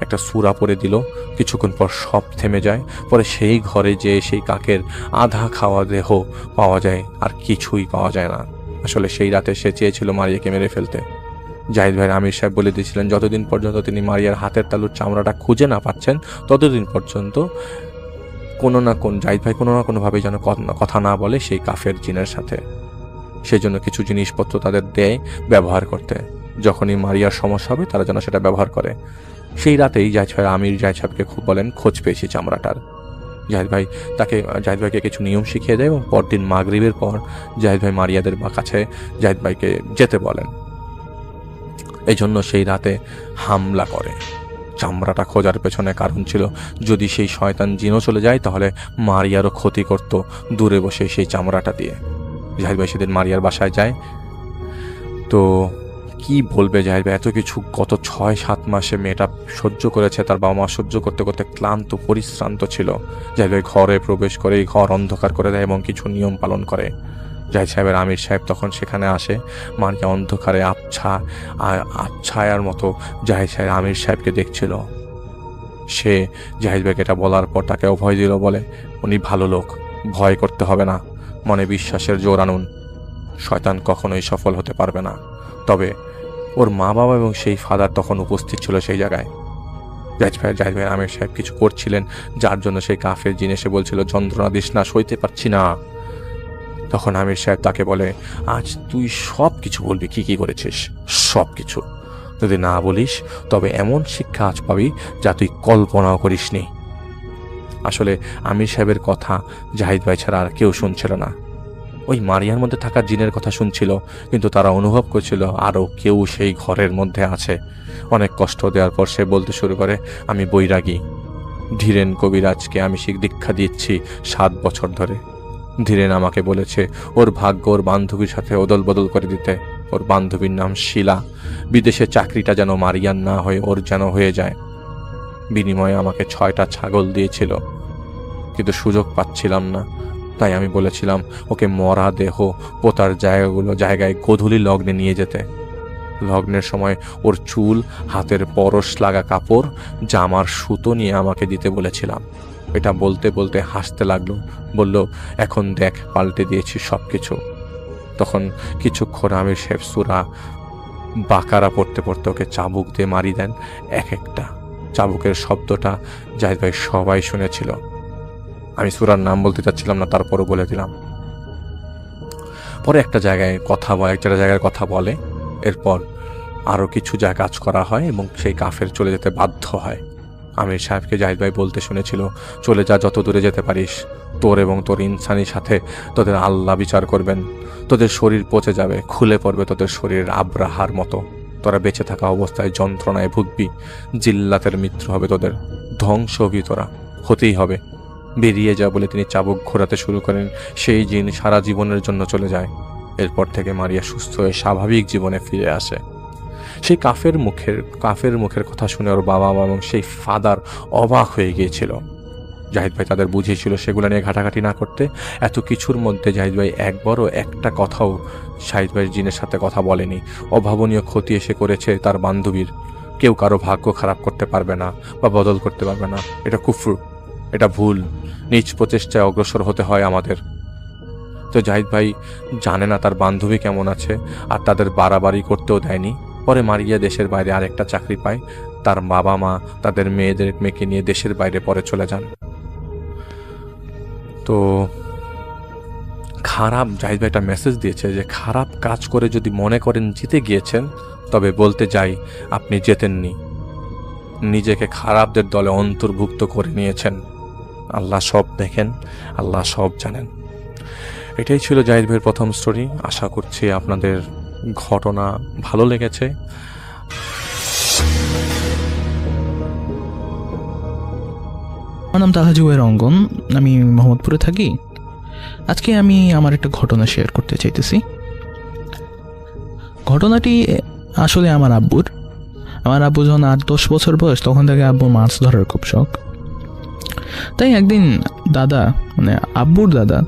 একটা সুরা পড়ে দিল। কিছুক্ষণ পর সব থেমে যায়। পরে সেই ঘরে যে সেই কাকের আধা খাওয়া দেহ পাওয়া যায়, আর কিছুই পাওয়া যায় না। আসলে সেই রাতে সে চেয়েছিল মারিয়াকে মেরে ফেলতে। জাহিদ ভাইয়ের আমির সাহেব বলে দিয়েছিলেন যতদিন পর্যন্ত তিনি মারিয়ার হাতের তালুর চামড়াটা খুঁজে না পাচ্ছেন ততদিন পর্যন্ত জাহিদ ভাই কোনো না কোনোভাবেই যেন কথা না বলে সেই কাফের জিনের সাথে। সেই জন্য কিছু জিনিসপত্র তাদের দেয় ব্যবহার করতে। যখনই মারিয়ার সমস্যা হবে তারা যেন সেটা ব্যবহার করে। সেই রাতেই জাহিদ ভাই আমির জাহিদ সাহেবকে খুব বলেন খোঁজ পেয়েছি চামড়াটার। জাহিদ ভাইকে কিছু নিয়ম শিখিয়ে দেয় এবং পরদিন মাগরিবের পর জাহিদ ভাই মারিয়াদের কাছে জাহিদ ভাইকে যেতে বলেন। এই জন্য সেই রাতে হামলা করে। চামড়াটা খোঁজার পেছনে কারণ ছিল যদি সেই শয়তান জিনও চলে যায় তাহলে মারিয়ারও ক্ষতি করত দূরে বসে সেই চামড়াটা দিয়ে। জাহিদ ভাই সেদিন মারিয়ার বাসায় যায়। তো কি বলবে জাহিদ ভাই, এত কিছু গত 6-7 মাসে মেয়েটা সহ্য করেছে, তার বাবা মা সহ্য করতে করতে ক্লান্ত পরিশ্রান্ত ছিল। জাহিদ ভাই ঘরে প্রবেশ করে এই ঘর অন্ধকার করে দেয় এবং কিছু নিয়ম পালন করে। জাহিদ সাহেবের আমির সাহেব তখন সেখানে আসে। মারিয়া অন্ধকারে আবছায়ার মতো জাহিদ সাহেব আমির সাহেবকে দেখছিল। সে জাহিদ ভাইকে এটা বলার পর তাকে অভয় দিল, বলে উনি ভালো লোক, ভয় করতে হবে না, মনে বিশ্বাসের জোর আনুন, শয়তান কখনোই সফল হতে পারবে না। তবে ওর মা বাবা এবং সেই ফাদার তখন উপস্থিত ছিল সেই জায়গায়। জাহিদ ভাই আমির সাহেব কিছু করছিলেন যার জন্য সেই কাফের জিন এসে বলছিল যন্ত্রণা দিস না, সইতে পারছি না। তখন আমির সাহেব তাকে বলে, আজ তুই সব কিছু বলবি, কি কি করেছিস সব কিছু। যদি না বলিস তবে এমন শিক্ষা আজ পাবি যা তুই কল্পনাও করিসনি। আসলে আমির সাহেবের কথা জাহিদ ভাই ছাড়া আর কেউ শুনছিল না। ওই মারিয়ার মধ্যে থাকা জিনের কথা শুনছিল, কিন্তু তারা অনুভব করছিল আরও কেউ সেই ঘরের মধ্যে আছে। অনেক কষ্ট দেওয়ার পর সে বলতে শুরু করে, আমি বৈরাগী, ধীরেন কবিরাজকে আমি দীক্ষা দিচ্ছি 7 বছর ধরে। ধীরেন আমাকে বলেছে ওর ভাগ্য ওর বান্ধবীর সাথে ওদল বদল করে দিতে। ওর বান্ধবীর নাম শিলা, বিদেশে চাকরিটা যেন মারিয়ার না হয়ে ওর যেন হয়ে যায়। বিনিময়ে আমাকে 6টা ছাগল দিয়েছিল, কিন্তু সুযোগ পাচ্ছিলাম না। তাই আমি বলেছিলাম ওকে মরা দেহ পোতার জায়গায় গোধূলি লগ্নে নিয়ে যেতে। লগ্নের সময় ওর চুল, হাতের পরশ লাগা কাপড়, জামার সুতো নিয়ে আমাকে দিতে বলেছিলাম। এটা বলতে বলতে হাসতে লাগলো, বলল এখন দেখ পাল্টে দিয়েছি সব কিছু। তখন কিছুক্ষণ আমির সাহেব সূরা বাকারা পড়তে পড়তে ওকে চাবুক দিয়ে মারি দেন। এক একটা চাবুকের শব্দটা জাহিদ ভাই সবাই শুনেছিল। আমি সূরার নাম বলতে চাচ্ছিলাম না, তারপরও বলে দিলাম। পরে একটা জায়গায় কথা বলে। এরপর আরও কিছু জায়গা কাজ করা হয় এবং সেই কাফের চলে যেতে বাধ্য হয়। আমির সাহেবকে জাহিদ ভাই বলতে শুনেছিল, চলে যা, যত দূরে যেতে পারিস। তোর এবং তোর ইনসানির সাথে তোদের আল্লাহ বিচার করবেন। তোদের শরীর পচে যাবে, খুলে পড়বে তোদের শরীর আব্রাহার মতো। তোরা বেঁচে থাকা অবস্থায় যন্ত্রণায় ভুগবি, জিল্লাতের মৃত্যু হবে তোদের, ধ্বংস হবি তোরা, হতেই হবে। বেরিয়ে যা বলে তিনি চাবুক ঘোরাতে শুরু করেন। সেই জিন সারা জীবনের জন্য চলে যায়। এরপর থেকে মারিয়া সুস্থ হয়ে স্বাভাবিক জীবনে ফিরে আসে। সেই কাফের মুখের কথা শুনে ওর বাবা মা এবং সেই ফাদার অবাক হয়ে গিয়েছিল। জাহিদ ভাই তাদের বুঝিয়েছিল সেগুলো নিয়ে ঘাটাঘাটি না করতে। এত কিছুর মধ্যে জাহিদ ভাই একবারও একটা কথাও জাহিদ ভাইয়ের জিনের সাথে কথা বলেনি। অভাবনীয় ক্ষতি এসে করেছে তার বান্ধবীর। কেউ কারো ভাগ্য খারাপ করতে পারবে না বা বদল করতে পারবে না। এটা কুফর, এটা ভুল। নিজ প্রচেষ্টায় অগ্রসর হতে হয় আমাদের। তো জাহিদ ভাই জানে না তার বান্ধবী কেমন আছে, আর তাদের বাড়াবাড়ি করতেও দেয়নি। পরে মারিয়া দেশের বাইরে আরেকটা চাকরি পায়। তার বাবা মা তাদের মেয়েকে নিয়ে দেশের বাইরে পরে চলে যান। তো জাহিদ ভাই একটা মেসেজ দিয়েছে যে খারাপ কাজ করে যদি মনে করেন জিতে গিয়েছেন, তবে বলতে যাই আপনি জেতেননি, নিজেকে খারাপদের দলে অন্তর্ভুক্ত করে নিয়েছেন। আল্লাহ সব দেখেন, আল্লাহ সব জানেন। এটাই ছিল জাহিদ ভাইয়ের প্রথম স্টোরি। আশা করছি আপনাদের ঘটনা ভালো লেগেছে। আমার নাম তাহা জুয়ের অঙ্গন, আমি মোহাম্মদপুরে থাকি। আজকে আমি আমার একটা ঘটনা শেয়ার করতে চাইতেছি। ঘটনাটি আসলে আমার আব্বুর যখন 8-10 বছর বয়স, তখন থেকে আব্বু মাছ ধরার খুব শখ। তাই একদিন আব্বুর দাদা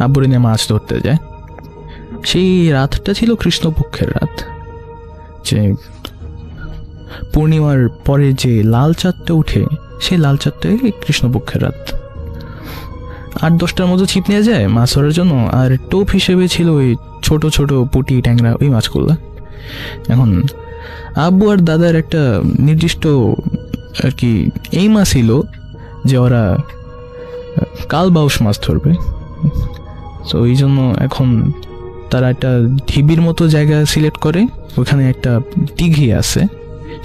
আব্বুরে নিয়ে মাছ ধরতে যায়। সেই রাতটা ছিল কৃষ্ণপক্ষের রাত, যে পূর্ণিমার পরে যে লাল চাঁদটা উঠে, সেই লাল চাঁদটাই কৃষ্ণপক্ষের রাত। 8-10টার মতো ছিপ নিয়ে যায় মাছ ধরার জন্য, আর টোপ হিসেবে ছিল ওই ছোট ছোট পুঁটি ট্যাংরা, ওই মাছগুলো। এখন আব্বু আর দাদার একটা নির্দিষ্ট আর কি এইম ছিল যে ওরা কালবাউস মাছ ধরবে। তো এই জন্য এখন তারা একটা ঢিবির মতো জায়গা সিলেক্ট করে, ওখানে একটা দিঘি আছে,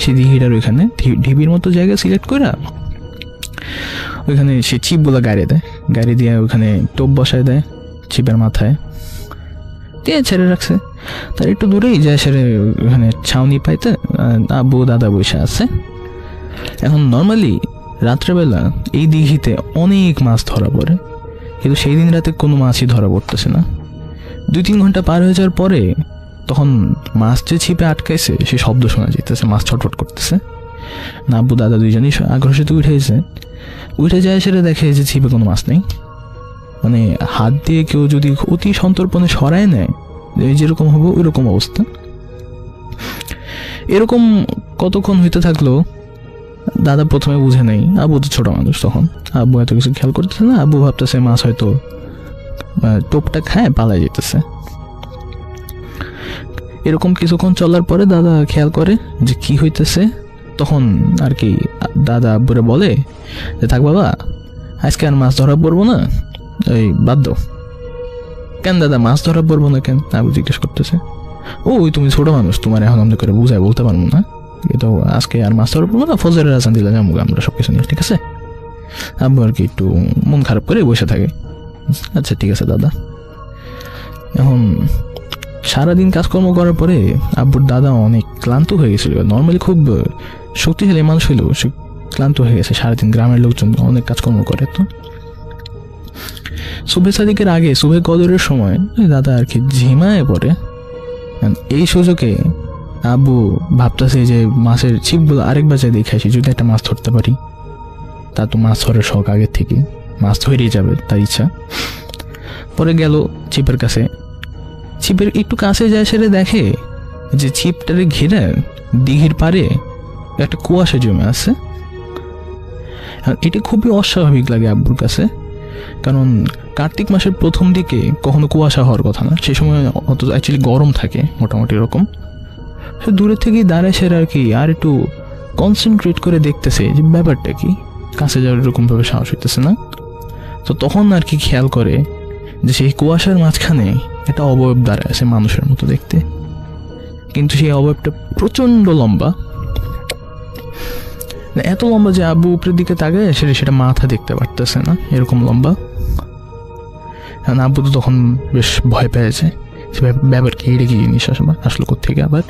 সেই দিঘিটার ওইখানে ঢিবির মতো জায়গা সিলেক্ট করে ওইখানে সে ছিপগুলো গাড়ি দিয়ে ওইখানে টোপ বসায় দেয় ছিপের মাথায় দিয়ে ছেড়ে রাখছে। তার একটু দূরেই যায় সেরে ওখানে ছাউনি পাইতে আব্বু দাদা বসে আছে। এখন নর্মালি রাত্রেবেলা এই দিঘিতে অনেক মাছ ধরা পড়ে, কিন্তু সেই দিন রাতে কোনো মাছই ধরা পড়তেছে না। 2-3 ঘন্টা পার হয়ে যাওয়ার পরে তখন মাছ যে ছিপে আটকাইছে সে শব্দ শোনা যেতেছে, মাছ ছটফট করতেছে। না আব্বু দাদা দুইজনই আগ্রহিত উঠে যায়, সেটা দেখে যে ছিপে কোনো মাছ নেই। মানে হাত দিয়ে কেউ যদি অতি সন্তর্পণে সরায় নেয় যেরকম হবো ওইরকম অবস্থা। এরকম কতক্ষণ হইতে থাকলো দাদা প্রথমে বুঝে নেই, আব্বু তো ছোট মানুষ, তখন আব্বু এত কিছু খেয়াল করতেছে না। আব্বু ভাবতেছে মাছ হয়তো টোপটা খায় পালাই যেতেছে। এরকম কিছুক্ষণ চলার পরে দাদা খেয়াল করে যে কি হইতেছে। তখন আর কি দাদা আব্বুরে বলে যে থাক বাবা, আজকে আর মাছ ধরা পড়বো না, ওই বাদ দাও। কেন দাদা মাছ ধরা পড়বো না কেন? আব্বু জিজ্ঞেস করতেছে। ওই তুমি ছোট মানুষ, তোমার এখন আমরা করে বুঝায় বলতে পারবো না, তো আজকে আর মাছ ধরা পড়বো না, ফজরের আজান দিলে যাবো আমরা সব কিছু নিয়ে, ঠিক আছে? আব্বু আর কি একটু মন খারাপ করে বসে থাকে। আচ্ছা ঠিক আছে দাদা। এখন সারাদিন কাজকর্ম করার পরে আব্বুর দাদা অনেক ক্লান্ত হয়ে গেছিল। নর্মালি খুব শক্তিশালী মানুষ হইল, সে ক্লান্ত হয়ে গেছে। সারাদিন গ্রামের লোকজন অনেক কাজকর্ম করে, তো সুবে সাদিকের আগে সুবে কদরের সময় দাদা আর কি ঝিমায় পড়ে। এই সুযোগে আব্বু ভাবতেছে যে মাছের ছিপগুলো আরেক বাজায় দেখে আসি, যদি একটা মাছ ধরতে পারি। তা তো মাছ ধরার শখ আগের থেকে, মাছ ধরেই যাবে তার ইচ্ছা। পরে গেল ছিপের কাছে, ছিপের একটু কাছে যায়, সেটা দেখে যে ছিপটারে ঘিরে দিঘির পারে একটা কুয়াশা জমে আছে। এটা খুবই অস্বাভাবিক লাগে আব্বুর কাছে, কারণ কার্তিক মাসের প্রথম দিকে কখনো কুয়াশা হওয়ার কথা না, সেই সময় অত অ্যাকচুয়ালি গরম থাকে মোটামুটি এরকম। সে দূরের থেকেই দাঁড়ায় সে আর কি আর একটু কনসেন্ট্রেট করে দেখতেছে যে ব্যাপারটা কি, কাছে যাওয়ার এরকমভাবে সাহস হইতেছে না। তো তখন আর কি খেয়াল করে যে সেই কুয়াশার মাঝখানে একটা অবয়ব দাঁড়ায় আছে মানুষের মতো দেখতে, কিন্তু সেই অবয়বটা প্রচণ্ড লম্বা, এত লম্বা যে আব্বু উপরের দিকে তাকায় সেটা মাথা দেখতে পারতেছে না, এরকম লম্বা। আব্বু তো তখন বেশ ভয় পেয়েছে, সে ব্যাপার কি, এটা কি জিনিস আসলো কোথেকে আবার।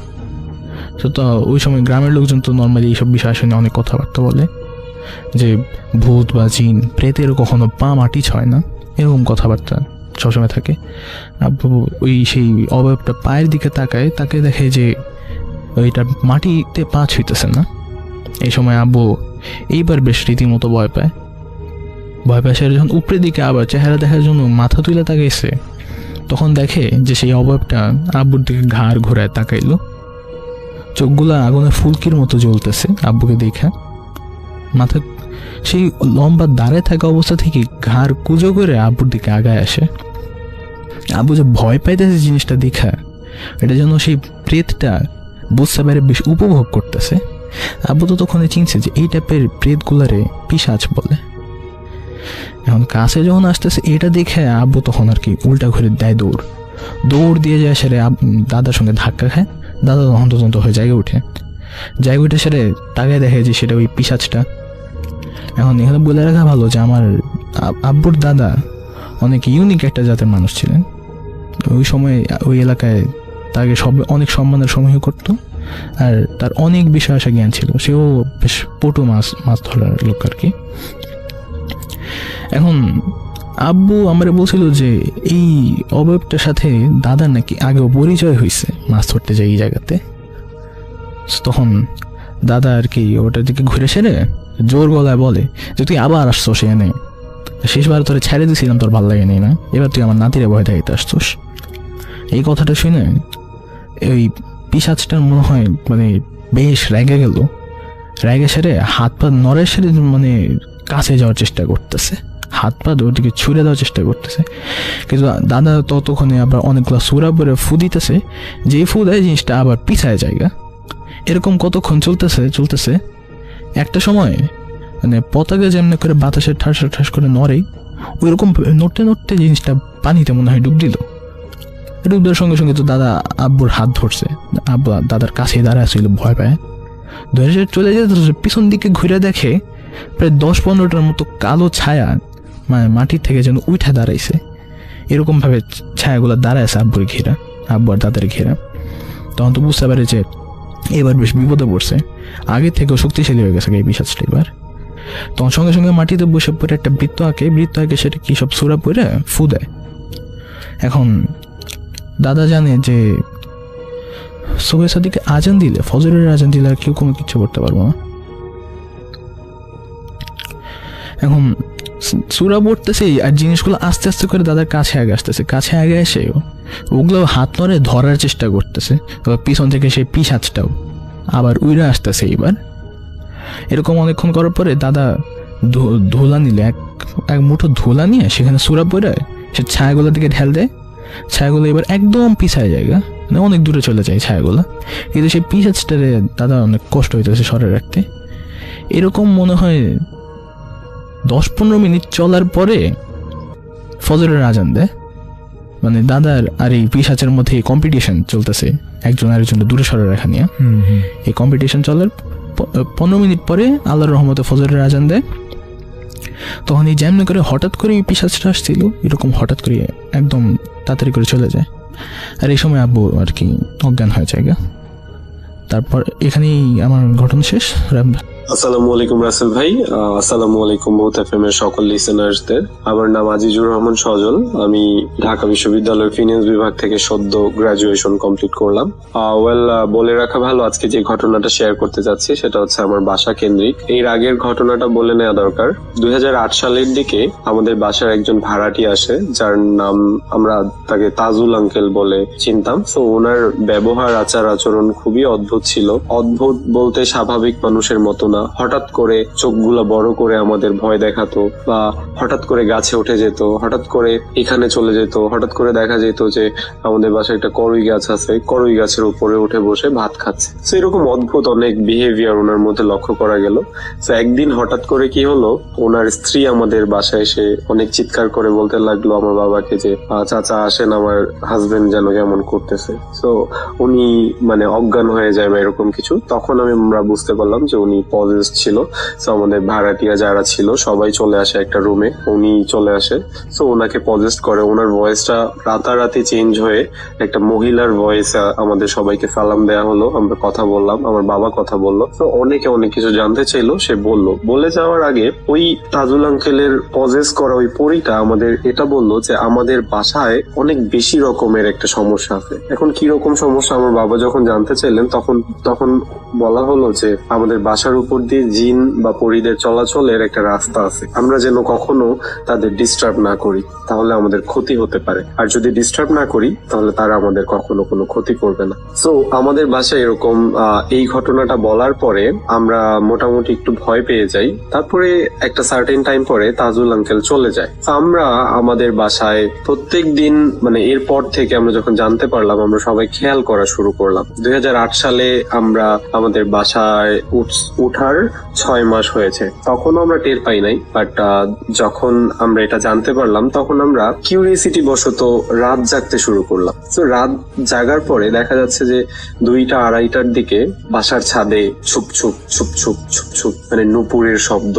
তো ওই সময় গ্রামের লোকজন তো নর্মালি এইসব বিষয় শুনে অনেক কথাবার্তা বলে যে ভূত বা জিন প্রেতের কখনো পা মাটি ছয় না, এরকম কথাবার্তা সবসময় থাকে। আব্বু ওই সেই অবয়বটা পায়ের দিকে তাকায়, তাকে দেখে যে ওইটা মাটিতে পা ছুঁইতেছে না। এই সময় আব্বু এইবার বেশ রীতিমতো ভয় পায়। সে যখন উপরের দিকে আবার চেহারা দেখার জন্য মাথা তুলে তাকাইছে, তখন দেখে যে সেই অবয়বটা আব্বুর দিকে ঘাড় ঘোরায় তাকাইলো, চোখগুলা আগুনে ফুলকির মতো জ্বলতেছে আব্বুকে দেখা। মাথা সেই লম্বা দাঁড়ায় থাকা অবস্থা থেকে ঘাড় কুজো করে আব্বুর দিকে আগায় আসে। আব্বু যে ভয় পাইতেছে জিনিসটা দেখা, এটা যেন সেই প্রেতটা বুঝতে পারে বেশ উপভোগ করতেছে। আব্বু তো তখন চিনছে যে এই টাইপের প্রেতগুলারে পিশাচ বলে। এখন কাছে যখন আসতেছে এটা দেখে আব্বু তখন আর কি উল্টা ঘুরে দেয় দৌড় দিয়ে যায়, সেরে দাদার সঙ্গে ধাক্কা খায়। দাদা তখন তদন্ত হয়ে জায়গায় উঠে সেরে তাকায় দেখে যে সেটা ওই পিশাচটা। এখন এখানে বলে রাখা ভালো যে আমার আব্বুর দাদা অনেক ইউনিক একটা জাতের মানুষ ছিলেন। ওই সময় ওই এলাকায় তাকে অনেক সম্মানের সময় করতো, আর তার অনেক বিষয় আসা জ্ঞান ছিল। সেও বেশ পটু মাছ ধরার লোক আর কি। এখন আব্বু আমারে বলছিল যে এই অবয়বটার সাথে দাদার নাকি আগেও পরিচয় হয়েছে মাছ ধরতে যাই এই জায়গাতে। তখন দাদা আর কি ওটার দিকে ঘুরে সেরে জোর গলায় বলে যে তুই আবার আসছো, সে এনে শেষবার তোরে ছেড়ে দিয়েছিলাম, তোর ভালো লাগেনি না, এবার তুই আমার নাতিরে ভয় দেখাইতে আসছোস। এই কথাটা শুনে ওই পিশাচটার মনে হয় মানে বেশ রেগে গেল। রেগে সেরে হাত পা নড়ে সেরে মানে কাছে যাওয়ার চেষ্টা করতেছে, হাত পা ওর দিকে ছুঁড়ে দেওয়ার চেষ্টা করতেছে। কিন্তু দাদা ততক্ষণে আবার অনেকগুলো সুরা পরে ফু দিতেছে, যে ফু দেয় জিনিসটা আবার পিছায় জায়গা। এরকম কতক্ষণ চলতেছে। একটা সময় মানে পতাকা যেমনি করে বাতাসে ঠাস করে নড়ে, ওইরকম নড়তে জিনিসটা পানিতে মনে হয় ডুব দিল। এটা উদ্ধার সঙ্গে সঙ্গে তো দাদা আব্বুর হাত ধরছে, আব্বু দাদার কাছেই দাঁড়ায় ছিল ভয় পায়, ধরে চলে যেতে পিছন দিকে ঘুরে দেখে প্রায় 10-15টার মতো কালো ছায়া মানে মাটির থেকে যেন উঠে দাঁড়াইছে, এরকম ভাবে ছায়াগুলো দাঁড়াইছে আব্বুর ঘেরা, আব্বু আর দাদার ঘেরা। তখন তো বুঝতে পারে যে এবার বেশ বিপদে পড়ছে, আগে থেকেও শক্তিশালী হয়ে গেছে এই পিশাচটা এবার। তখন সঙ্গে সঙ্গে মাটিতে বসে পড়ে একটা বৃত্ত আঁকে সেটা কি সব সুরা পড়ে ফু দেয়। এখন দাদা জানে যে সুবহে সাদিকে আজান দিলে, ফজরের আজান দিলে আর কেউ কোনো কিছু করতে পারবো না। এখন সুরা পড়তেছে আর জিনিসগুলো আস্তে আস্তে করে দাদার কাছে আগে আসতেছে, কাছে আগে এসে ওগুলো হাত নড়ে ধরার চেষ্টা করতেছে, পিছন থেকে সেই পিশাচটাও আবার উইরা আসতেছে। এবার এরকম অনেকক্ষণ করার পরে দাদা ধুলা নিলে এক মুঠো ধুলা নিয়ে সেখানে সুরা পড়ে সে ছায়াগুলোর দিকে ঢেল দেয়। ছায়াগুলো এবার একদম পিছায় জায়গা, মানে অনেক দূরে চলে যায় ছায়াগুলো, কিন্তু সেই পিশাচটারে দাদা অনেক কষ্ট হইতেছে সরে রাখতে। এরকম মনে হয় 10-15 মিনিট চলার পরে ফজরের আজান দেয়। মানে দাদার আর এই পিশাচের মধ্যে কম্পিটিশন চলতেছে, একজন আরেকজনের দূরে সরে রাখা নিয়ে। এই কম্পিটিশন চলার 15 মিনিট পরে আল্লাহর রহমতে ফজরের আজান দেয়। তখন এই যেমনি করে হঠাৎ করে এই পিশাচটা আসছিল, এরকম হঠাৎ করে একদম তাড়াতাড়ি করে চলে যায়। আর এই সময় আব্বু আর কি অজ্ঞান হয়ে যায়। তারপর এখানেই আমার ঘটনা শেষ। আসসালামু আলাইকুম রাসেল ভাই, আসসালামু আলাইকুম বহুত এফএম এর সকল লিসেনার্সদের। আমার নাম আজিজুর রহমান সজল, আমি ঢাকা বিশ্ববিদ্যালয়ের ফিনান্স বিভাগ থেকে সদ্য গ্রাজুয়েশন কমপ্লিট করলাম। বলে রাখা ভালো, আজকে যে ঘটনাটা শেয়ার করতে যাচ্ছি সেটা হচ্ছে আমার বাসা কেন্দ্রিক। এর আগের ঘটনাটা বলে নেওয়া দরকার। 2008 সালের দিকে আমাদের বাসার একজন ভাড়াটি আসে, যার নাম আমরা তাকে তাজুল আঙ্কেল বলে চিনতাম। তো ওনার ব্যবহার আচার আচরণ খুবই অদ্ভুত ছিল। অদ্ভুত বলতে স্বাভাবিক মানুষের মতো না, হঠাৎ করে চোখগুলো বড় করে আমাদের ভয় দেখাতো, বা হঠাৎ করে গাছে উঠে যেত, হঠাৎ করে এখানে চলে যেত, হঠাৎ করে দেখা যেত যে আমাদের বাসায় একটা করই গাছ আছে, করই গাছের উপরে উঠে বসে ভাত খাচ্ছে। তো এরকম অদ্ভুত অনেক বিহেভিয়ার ওনার মধ্যে লক্ষ্য করা গেল। তো একদিন হঠাৎ করে কি হলো, ওনার স্ত্রী আমাদের বাসায় এসে অনেক চিৎকার করে বলতে লাগলো আমার বাবাকে যে চাচা আসেন, আমার হাজবেন্ড যেন কেমন করতেছে। তো উনি মানে অজ্ঞান হয়ে যায় বা এরকম কিছু। তখন আমরা বুঝতে পারলাম যে উনি পজেসড ছিল। তো আমাদের ভাড়াটিয়া যারা ছিল সবাই চলে আসে একটা রুমে, উনি চলে আসে। তো ওনাকে পজেসড করে, ওনার ভয়েসটা রাতারাতি চেঞ্জ হয়ে একটা মহিলার ভয়েস আমাদের সবাইকে সালাম দেয়া হলো, আমরা কথা বললাম, আমার বাবা কথা বললো। তো অনেকে অনেক কিছু জানতে চাইলো, সে বললো। বলে যাওয়ার আগে ওই তাজুল আঙ্কেলের পজেস করা ওই পরীটা আমাদের এটা বললো যে আমাদের বাসায় অনেক বেশি রকমের একটা সমস্যা আছে। এখন কি রকম সমস্যা আমার বাবা যখন জানতে চাইলেন, তখন বলা হলো যে আমাদের বাসার উপর দিয়ে জিন বা পরীদের চলাচলের একটা রাস্তা আছে, আমরা যেন কখনো তাদের ডিস্টার্ব না করি, তাহলে আমাদের ক্ষতি হতে পারে, আর যদি ডিস্টার্ব না করি তাহলে তারা আমাদের কখনো কোনো ক্ষতি করবে না। সো আমাদের বাসায় এরকম এই ঘটনাটা বলার পরে আমরা মোটামুটি একটু ভয় পেয়ে যাই। তারপরে একটা সার্টেন টাইম পরে তাজুল আঙ্কেল চলে যায়। আমরা আমাদের বাসায় প্রত্যেক দিন মানে এরপর থেকে আমরা যখন জানতে পারলাম, আমরা সবাই খেয়াল করা শুরু করলাম। 2008 সালে আমরা আমাদের বাসায় উঠার 6 মাস হয়েছে, তখনও আমরা টের পাই নাই। বাট যখন আমরা এটা জানতে পারলাম তখন আমরা কিউরিয়াসিটি বশত রাত জাগতে শুরু করলাম। তো রাত জাগার পরে দেখা যাচ্ছে যে 2টা-2:30টার দিকে বাসার ছাদে soup soup soup soup soup soup মানে নুপুরের শব্দ।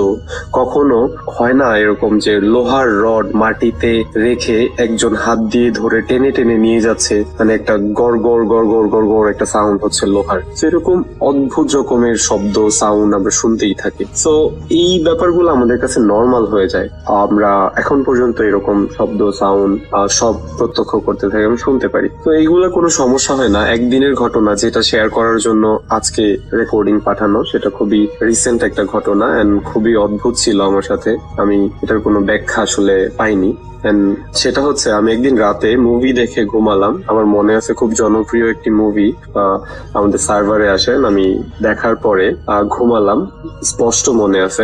কখনো হয় না এরকম যে লোহার রড মাটিতে রেখে একজন হাত দিয়ে ধরে টেনে টেনে নিয়ে যাচ্ছে, মানে একটা গড় গড় গড় গড় গড় গড় একটা সাউন্ড হচ্ছে লোহার। এরকম অদ্ভুত রকমের শব্দ সাউন্ড আমরা শুনতেই থাকি। তো এই ব্যাপারগুলো আমাদের কাছে নর্মাল হয়ে যায়। আমরা এখন পর্যন্ত এরকম শব্দ সাউন্ড সব প্রত্যক্ষ করতে থাকি, আমি শুনতে পারি। তো এইগুলো কোনো সমস্যা হয় না। একদিনের ঘটনা যেটা শেয়ার করার জন্য আজকে রেকর্ডিং পাঠানো, সেটা খুবই রিসেন্ট একটা ঘটনা এন্ড খুবই অদ্ভুত ছিল আমার সাথে। আমি এটার কোনো ব্যাখ্যা আসলে পাইনি। সেটা হচ্ছে আমি একদিন রাতে মুভি দেখে ঘুমালাম। আমার মনে আছে খুব জনপ্রিয় একটি মুভি আমাদের সার্ভারে আসেন, আমি দেখার পরে ঘুমালাম, স্পষ্ট মনে আছে।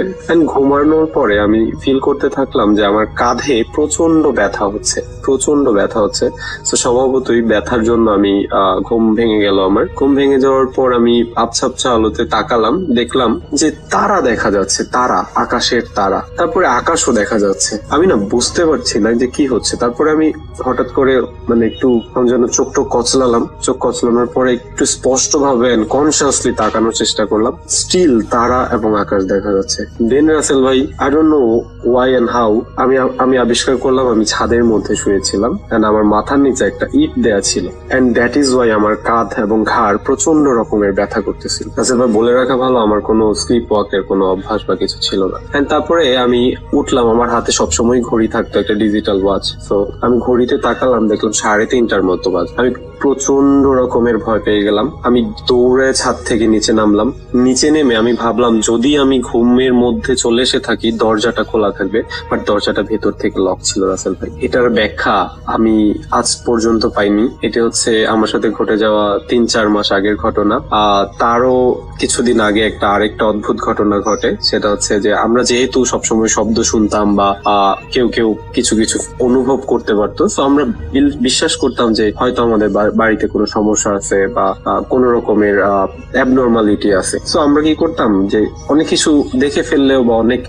ঘুমানোর পরে আমি ফিল করতে থাকলাম যে আমার কাঁধে প্রচন্ড ব্যথা হচ্ছে। তো স্বভাবতই ব্যথার জন্য আমি ঘুম ভেঙে গেল। আমার ঘুম ভেঙে যাওয়ার পর আমি আবছা আবছা আলোতে তাকালাম, দেখলাম যে তারা দেখা যাচ্ছে, তারা, আকাশের তারা। তারপরে আকাশও দেখা যাচ্ছে। আমি না বুঝতে পারছি না যে কি হচ্ছে। তারপরে আমি হঠাৎ করে মানে একটু আমি যেন চোখ কচলালাম, চোখ কচলানোর পরে একটু স্পষ্ট ভাবে কনসিয়াসলি তাকানোর চেষ্টা করলাম। স্টিল তারা এবং আকাশ দেখা যাচ্ছে। দেন রাসেল ভাই, I don't know why and how, আমি আবিষ্কার করলাম আমি ছাদের মধ্যে শুয়েছিলাম এন্ড আমার মাথার নিচে একটা ইট দেয়া ছিল, এন্ড দ্যাট ইজ ওয়াই আমার কাঁধ এবং ঘাড় প্রচন্ড রকমের ব্যথা করতেছিল। রাসেল ভাই, বলে রাখা ভালো আমার কোনো স্লিপ ওয়াকের কোনো অভ্যাস বা কিছু ছিল না। এন্ড তারপরে আমি উঠলাম, আমার হাতে সবসময় ঘড়ি থাকতো, একটা ডিজিটাল ওয়াচ। তো আমি ঘড়িতে তাকালাম, দেখলাম 3:30টার মতো বাজ। আমি প্রচন্ড রকমের ভয় পেয়ে গেলাম। আমি দৌড়ে ছাদ থেকে নিচে নামলাম। নিচে নেমে আমি ভাবলাম যদি আমি ঘুমের মধ্যে চলে এসে থাকি দরজাটা খোলা থাকবে, বাট দরজাটা ভেতর থেকে লক ছিল রাসেল ভাই। এটার ব্যাখ্যা আমি আজ পর্যন্ত পাইনি। এটা হচ্ছে আমার সাথে ঘটে যাওয়া 3-4 মাস আগের ঘটনা। তারও কিছুদিন আগে আরেকটা অদ্ভুত ঘটনা ঘটে। সেটা হচ্ছে যে আমরা যেহেতু সবসময় শব্দ শুনতাম বা কেউ কিছু অনুভব করতে পারতো, তো আমরা বিশ্বাস করতাম যে হয়তো আমাদের বাড়িতে কোনো সমস্যা আছে বা কোনো রকমের অ্যাবনর্মালিটি আছে। তো আমরা কি করতাম যে অনেক কিছু দেখে ফেললেও বা অনেক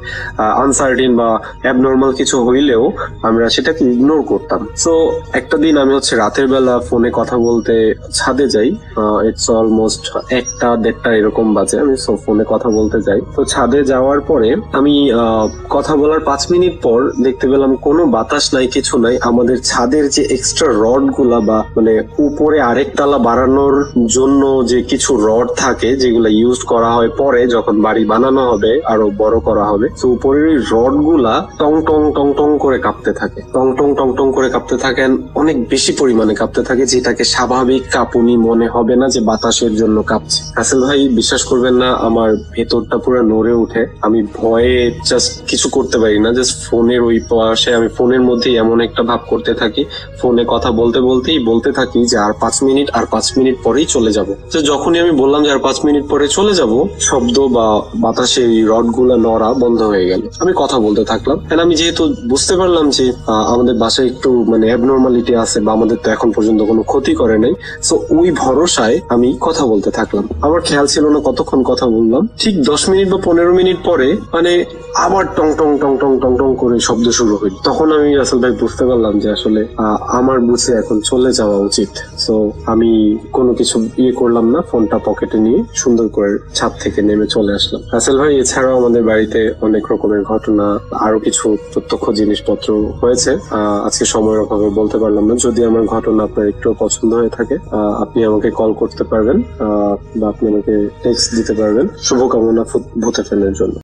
আনসার্টিন বা অ্যাবনর্মাল কিছু হইলেও আমরা সেটাকে ইগনোর করতাম। তো একটা দিন আমি হচ্ছে রাতের বেলা ফোনে কথা বলতে ছাদে যাই। ইটস অলমোস্ট 1টা-1:30 এরকম বাজে। আমি ফোনে কথা বলতে যাই। তো ছাদে যাওয়ার পরে আমি কথা বলার 5 মিনিট পর দেখতে পেলাম কোনো বাতাস নাই, কিছু নাই। আমাদের ছাদের যে এক্সট্রা রড গুলা বা মানে উপরে আরেক তালা বাড়ানোর জন্য যে কিছু রড থাকে যেগুলো ইউজ করা হয় পরে যখন বাড়ি বানানো হবে, আরো বড় করা হবে, তো উপরের ওই রড গুলা টং টং টং টং করে কাঁপতে থাকে, টং টং টং টং করে কাঁপতে থাকেন, অনেক বেশি পরিমাণে কাঁপতে থাকে, যেটাকে স্বাভাবিক কাঁপুনি মনে হবে না, যে বাতাসের জন্য কাঁপছে। রাসেল ভাই, বিশ্বাস করবেন না, আমার ভেতরটা পুরো নড়ে উঠে। আমি ভয়ে জাস্ট কিছু করতে পারি না, জাস্ট ফোনের ওই পাশে আমি ফোনের মধ্যেই এমন একটা ভাব করতে থাকি, ফোনে কথা বলতেই বলতে থাকি যে আর 5 মিনিট পরেই চলে যাব। তো যখনই আমি বললাম যে আর 5 মিনিট পরে চলে যাব, শব্দ বা বাতাসে রড গুলা নড়া বন্ধ হয়ে গেল। আমি কথা বলতে থাকলাম। আমি যেহেতু বুঝতে পারলাম যে আমাদের বাসায় একটু মানে অ্যাবনর্মালিটি আছে বা আমাদের তো এখন পর্যন্ত কোনো ক্ষতি করে নাই, তো ওই ভরসায় আমি কথা বলতে থাকলাম। আমার খেয়াল ছিল না কতক্ষণ কথা বললাম। ঠিক 10 মিনিট বা 15 মিনিট পরে মানে আবার টং টং টং টং টং টং করে শব্দ শুরু হইল। তখন আমি রাসেল ভাই বুঝতে পারলাম যে আসলে আমার বুঝে এখন চলে যাওয়া উচিত। তো আমি কোনো কিছু করলাম না, ফোনটা পকেটে নিয়ে সুন্দর করে ছাদ থেকে নেমে চলে আসলাম। রাসেল ভাই, এছাড়াও আমাদের বাড়িতে অনেক রকমের ঘটনা, আরো কিছু প্রত্যক্ষ জিনিসপত্র হয়েছে। আজকে সময়ের অভাবে বলতে পারলাম না। যদি আমার ঘটনা আপনার একটু পছন্দ হয়ে থাকে, আপনি আমাকে কল করতে পারবেন বা আপনি আমাকে টেক্সট দিতে পারবেন। শুভকামনা ভূত এফএম এর জন্য।